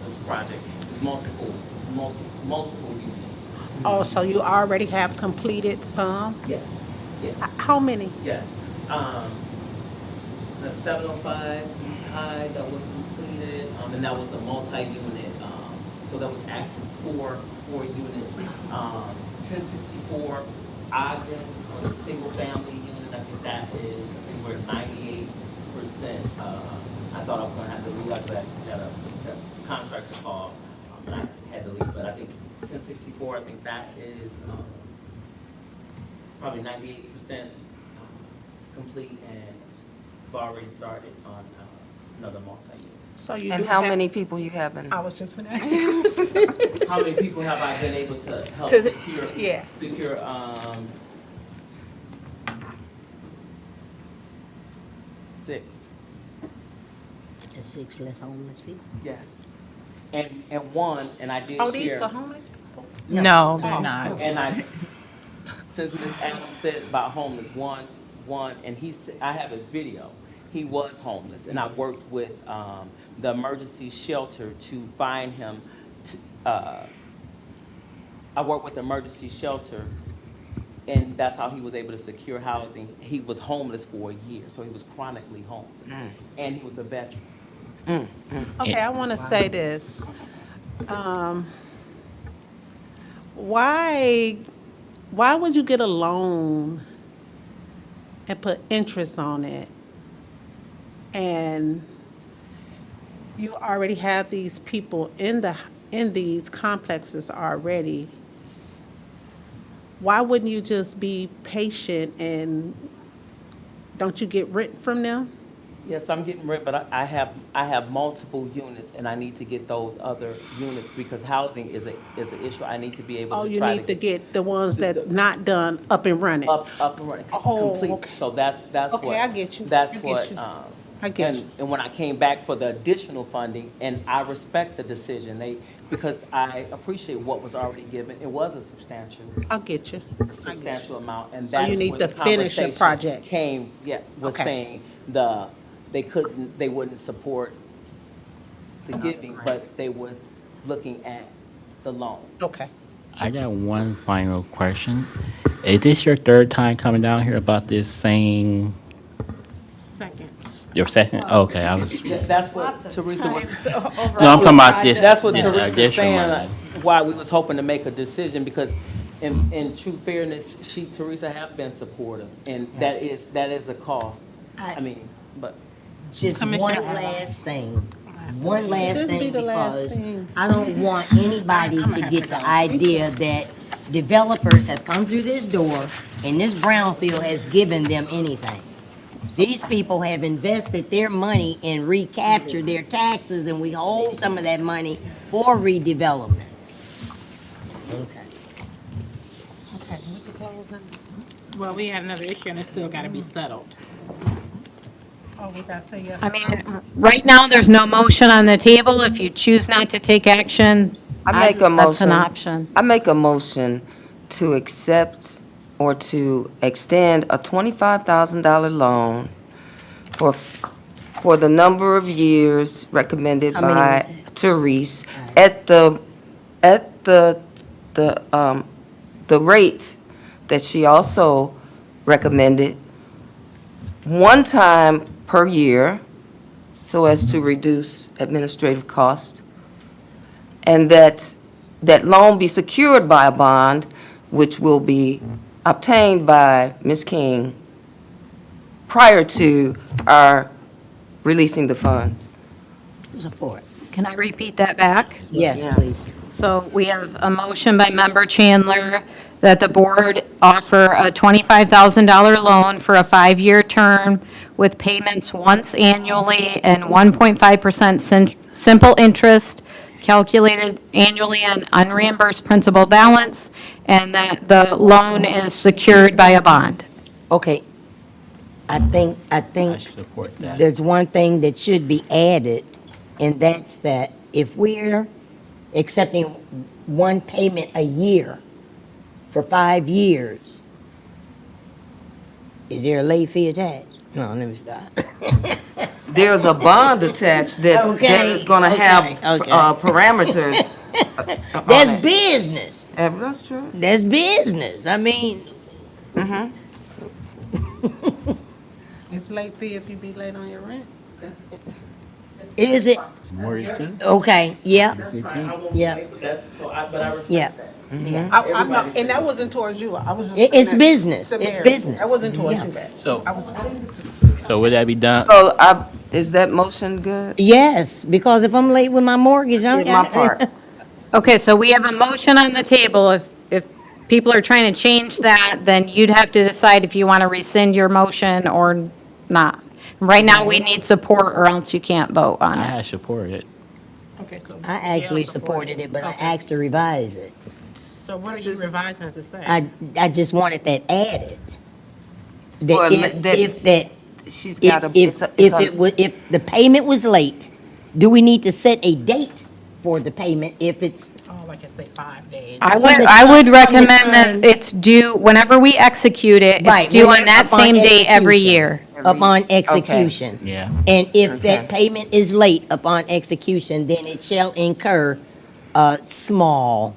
Speaker 10: this project. There's multiple units.
Speaker 8: Oh, so you already have completed some?
Speaker 10: Yes. Yes.
Speaker 8: How many?
Speaker 10: Yes. The 705 East High that was completed, and that was a multi-unit, so that was actually four units. 1064 Ogden, a single-family unit, I think that is, I think we're 98%. I thought I was gonna have to leave, I had a contractor call, and I had to leave, but I think 1064, I think that is, probably 98% complete, and we've already started on another multi-unit.
Speaker 8: So you
Speaker 5: And
Speaker 8: do
Speaker 5: how
Speaker 8: have-
Speaker 5: many people you have in?
Speaker 8: I was just gonna ask you.
Speaker 10: How many people have I been able to help
Speaker 8: To-
Speaker 10: secure?
Speaker 8: yeah.
Speaker 10: Secure, 6,
Speaker 2: There's 6 less homeless people.
Speaker 10: yes. And one, and I did share.
Speaker 8: Oh, these for homeless people?
Speaker 4: No, they're not.
Speaker 10: And I, since Ms. Adams said about homeless, one, and he said, I have his video. He was homeless, and I worked with the emergency shelter to find him. I worked with the emergency shelter, and that's how he was able to secure housing. He was homeless for a year, so he was chronically homeless, and he was a veteran.
Speaker 8: Okay, I want to say this. Why would you get a loan and put interest on it? And you already have these people in these complexes already. Why wouldn't you just be patient and don't you get rent from them?
Speaker 10: Yes, I'm getting rid, but I have multiple units, and I need to get those other units because housing is an issue. I need to be able
Speaker 8: Oh,
Speaker 10: to
Speaker 8: you
Speaker 10: try
Speaker 8: need to get the ones that not done up and running.
Speaker 10: up and running,
Speaker 8: Oh,
Speaker 10: complete.
Speaker 8: okay.
Speaker 10: So that's what.
Speaker 8: Okay, I get you.
Speaker 10: That's
Speaker 8: I get
Speaker 10: what.
Speaker 8: you. I get you.
Speaker 10: And when I came back for the additional funding, and I respect the decision, because I appreciate what was already given. It was a
Speaker 8: I'll get you.
Speaker 10: substantial amount, and
Speaker 8: So
Speaker 10: that's
Speaker 8: you need
Speaker 10: where
Speaker 8: to
Speaker 10: the
Speaker 8: finish your
Speaker 10: conversation
Speaker 8: project.
Speaker 10: came. Was
Speaker 8: Okay.
Speaker 10: saying they wouldn't support the giving, but they was looking at the loan.
Speaker 8: Okay.
Speaker 7: I got one final question. Is this your third time coming down here about this same,
Speaker 4: Second.
Speaker 7: your second? Okay, I was,
Speaker 10: That's what Teresa was.
Speaker 7: no, I'm talking about this.
Speaker 10: That's what
Speaker 7: this
Speaker 10: Teresa's
Speaker 7: additional
Speaker 10: saying,
Speaker 7: money.
Speaker 10: why we was hoping to make a decision, because in true fairness, Teresa have been supportive, and that is a cost. I mean, but.
Speaker 2: Just one last thing. One last
Speaker 8: This be
Speaker 2: thing,
Speaker 8: the last
Speaker 2: because
Speaker 8: thing.
Speaker 2: I don't want anybody to get the idea that developers have come through this door and this Brownfield has given them anything. These people have invested their money and recaptured their taxes, and we hold some of that money for redevelopment. Okay.
Speaker 4: Well, we had another issue and it still got to be settled.
Speaker 8: Oh, we gotta say yes.
Speaker 3: I mean, right now, there's no motion on the table. If you choose not to take action,
Speaker 5: I make a
Speaker 3: that's an
Speaker 5: motion.
Speaker 3: option.
Speaker 5: I make a motion to accept or to extend a $25,000 loan for the number of years recommended
Speaker 2: How many was
Speaker 5: by Therese at the rate that she also recommended, one time per year, so as to reduce administrative costs, and that loan be secured by a bond, which will be obtained by Ms. King prior to our releasing the funds.
Speaker 2: Support.
Speaker 3: Can I repeat that back?
Speaker 2: Yes, please.
Speaker 3: So we have a motion by Member Chandler that the board offer a $25,000 loan for a 5-year term with payments once annually and 1.5% simple interest calculated annually on unreimbursed principal balance, and that the loan is secured by a bond.
Speaker 2: Okay. I think
Speaker 7: I support that.
Speaker 2: there's one thing that should be added, and that's that if we're accepting one payment a year for 5 years, is there a late fee attached? No, let me stop.
Speaker 5: There's a bond attached that
Speaker 2: Okay,
Speaker 5: is going to have
Speaker 2: okay.
Speaker 5: parameters. on
Speaker 2: That's
Speaker 5: it.
Speaker 2: business.
Speaker 5: That's true.
Speaker 2: That's business. I mean,
Speaker 8: It's late fee if you be late on your rent.
Speaker 2: Is it?
Speaker 7: Mortgage too?
Speaker 2: Okay, yeah, yeah,
Speaker 10: But I respect
Speaker 2: yeah.
Speaker 8: I'm not, and that wasn't towards you. I was just.
Speaker 2: It's
Speaker 8: saying that
Speaker 2: business.
Speaker 8: to
Speaker 2: It's
Speaker 8: Mary.
Speaker 2: business.
Speaker 8: That wasn't towards
Speaker 2: Yeah.
Speaker 8: you, babe.
Speaker 7: So,
Speaker 8: I was just.
Speaker 7: so would that be done?
Speaker 5: So is that motion good?
Speaker 2: Yes, because if I'm late with my mortgage, I'm.
Speaker 5: Did my part.
Speaker 3: Okay, so we have a motion on the table. If people are trying to change that, then you'd have to decide if you want to rescind your motion or not. Right now, we need support or else you can't vote on
Speaker 7: I
Speaker 3: it.
Speaker 7: had supported it.
Speaker 4: Okay, so.
Speaker 2: I actually supported it, but I asked to revise it.
Speaker 4: So what are you revising it to say?
Speaker 2: I just wanted that added.
Speaker 5: Or
Speaker 2: That if that,
Speaker 5: She's got a,
Speaker 2: if if the payment was late, do we need to set a date for the payment if it's?
Speaker 4: Oh, like I say, 5 days.
Speaker 3: I would recommend that it's due, whenever we execute it, it's
Speaker 2: Right,
Speaker 3: due on
Speaker 2: whenever-
Speaker 3: that
Speaker 2: upon
Speaker 3: same date every
Speaker 2: execution.
Speaker 3: year.
Speaker 2: Upon execution.
Speaker 7: Yeah.
Speaker 2: And if
Speaker 5: Okay.
Speaker 2: that payment is late upon execution, then it shall incur a small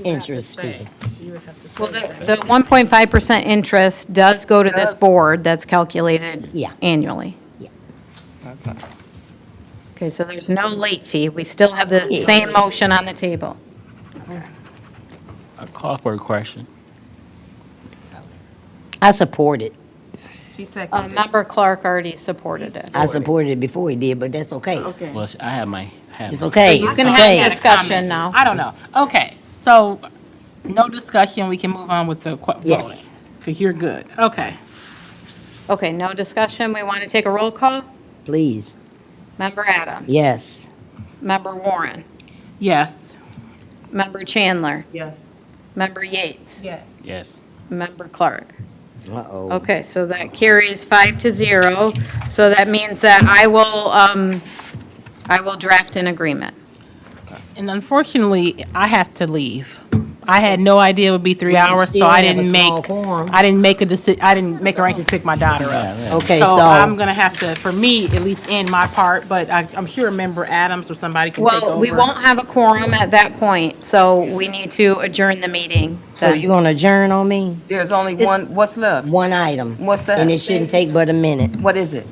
Speaker 2: interest fee.
Speaker 4: You would have to say
Speaker 3: Well,
Speaker 4: that.
Speaker 3: the 1.5% interest does go to this
Speaker 5: Does.
Speaker 3: board, that's calculated
Speaker 2: Yeah.
Speaker 3: annually.
Speaker 2: Yeah.
Speaker 3: Okay, so there's no late fee, we still have the
Speaker 2: Yeah.
Speaker 3: same motion on the table.
Speaker 7: I call for a question.
Speaker 2: I support it.
Speaker 5: She seconded it.
Speaker 3: Member Clark already supported it.
Speaker 2: I supported it before he did, but that's okay.
Speaker 5: Okay.
Speaker 7: Well, I have my.
Speaker 2: It's okay.
Speaker 3: You
Speaker 2: It's
Speaker 3: can
Speaker 2: okay.
Speaker 3: have discussion now.
Speaker 4: I don't know. Okay, so no discussion, we can move on with the voting.
Speaker 2: Yes.
Speaker 4: Because you're good. Okay.
Speaker 3: Okay, no discussion, we want to take a roll call?
Speaker 2: Please.
Speaker 3: Member Adams?
Speaker 2: Yes.
Speaker 3: Member Warren?
Speaker 4: Yes.
Speaker 3: Member Chandler?
Speaker 5: Yes.
Speaker 3: Member Yates?
Speaker 7: Yes.
Speaker 3: Member Clark?
Speaker 2: Uh-oh.
Speaker 3: Okay, so that carries 5-0. So that means that I will draft an agreement.
Speaker 4: And unfortunately, I have to leave. I had no idea it would be 3
Speaker 2: We can
Speaker 4: hours, so
Speaker 2: still
Speaker 4: I
Speaker 2: have a
Speaker 4: didn't
Speaker 2: small
Speaker 4: make,
Speaker 2: quorum.
Speaker 4: I didn't make a decision, I didn't make arrangements to pick my daughter up.
Speaker 2: Okay,
Speaker 4: So I'm
Speaker 2: so,
Speaker 4: gonna have to, for me, at least end my part, but I'm sure Member Adams or somebody can take over.
Speaker 3: Well, we won't have a quorum at that point, so we need to adjourn the meeting.
Speaker 2: so you gonna adjourn on me?
Speaker 5: There's only one, what's left?
Speaker 2: One item.
Speaker 5: What's that?
Speaker 2: And it shouldn't take but a minute.
Speaker 5: What is it?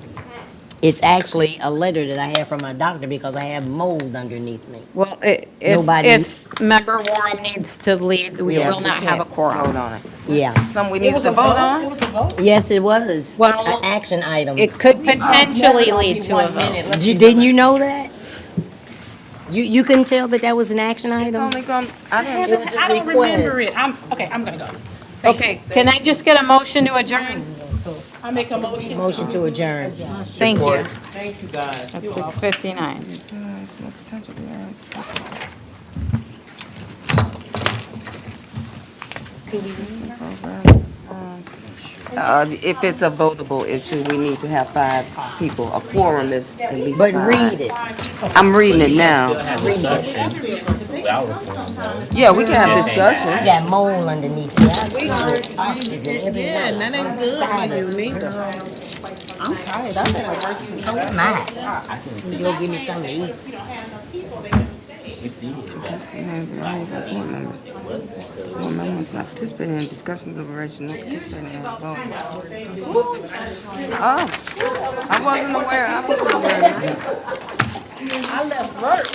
Speaker 2: It's actually a letter that I have from my doctor because I have mold underneath me.
Speaker 3: Well,
Speaker 2: Nobody-
Speaker 3: if Member Warren needs to leave, we
Speaker 5: Yes,
Speaker 3: will not have a
Speaker 5: can't
Speaker 3: quorum.
Speaker 5: Vote on it.
Speaker 2: Yeah.
Speaker 5: Something we need to vote on?
Speaker 2: Yes, it was.
Speaker 3: Well,
Speaker 2: An action item.
Speaker 3: It could potentially lead to a vote.
Speaker 2: Didn't you know that? You couldn't tell that that was an action
Speaker 5: It's
Speaker 2: item?
Speaker 5: only gonna, I didn't.
Speaker 2: It was a
Speaker 4: I don't remember
Speaker 2: request.
Speaker 4: it. Okay, I'm gonna go.
Speaker 3: Okay, can I just get a motion to adjourn?
Speaker 4: I make a motion.
Speaker 2: Motion to adjourn.
Speaker 3: Thank you.
Speaker 10: Thank you, guys.
Speaker 3: At 6:59.
Speaker 5: If it's a votable issue, we need to have 5 people. A quorum is at least 5.
Speaker 2: But read it.
Speaker 5: I'm reading it now.
Speaker 7: Have discussion without reform, though.
Speaker 5: Yeah, we can have discussion.
Speaker 2: I got mold underneath me. I smell oxygen everywhere.
Speaker 8: Yeah, and that ain't good for you neither. I'm tired, I've been at work.
Speaker 2: So am I. You go give me something to eat.
Speaker 5: Board members not participating in discussion, deliberation, no participating in vote. Oh, I wasn't aware of that.
Speaker 8: I left work.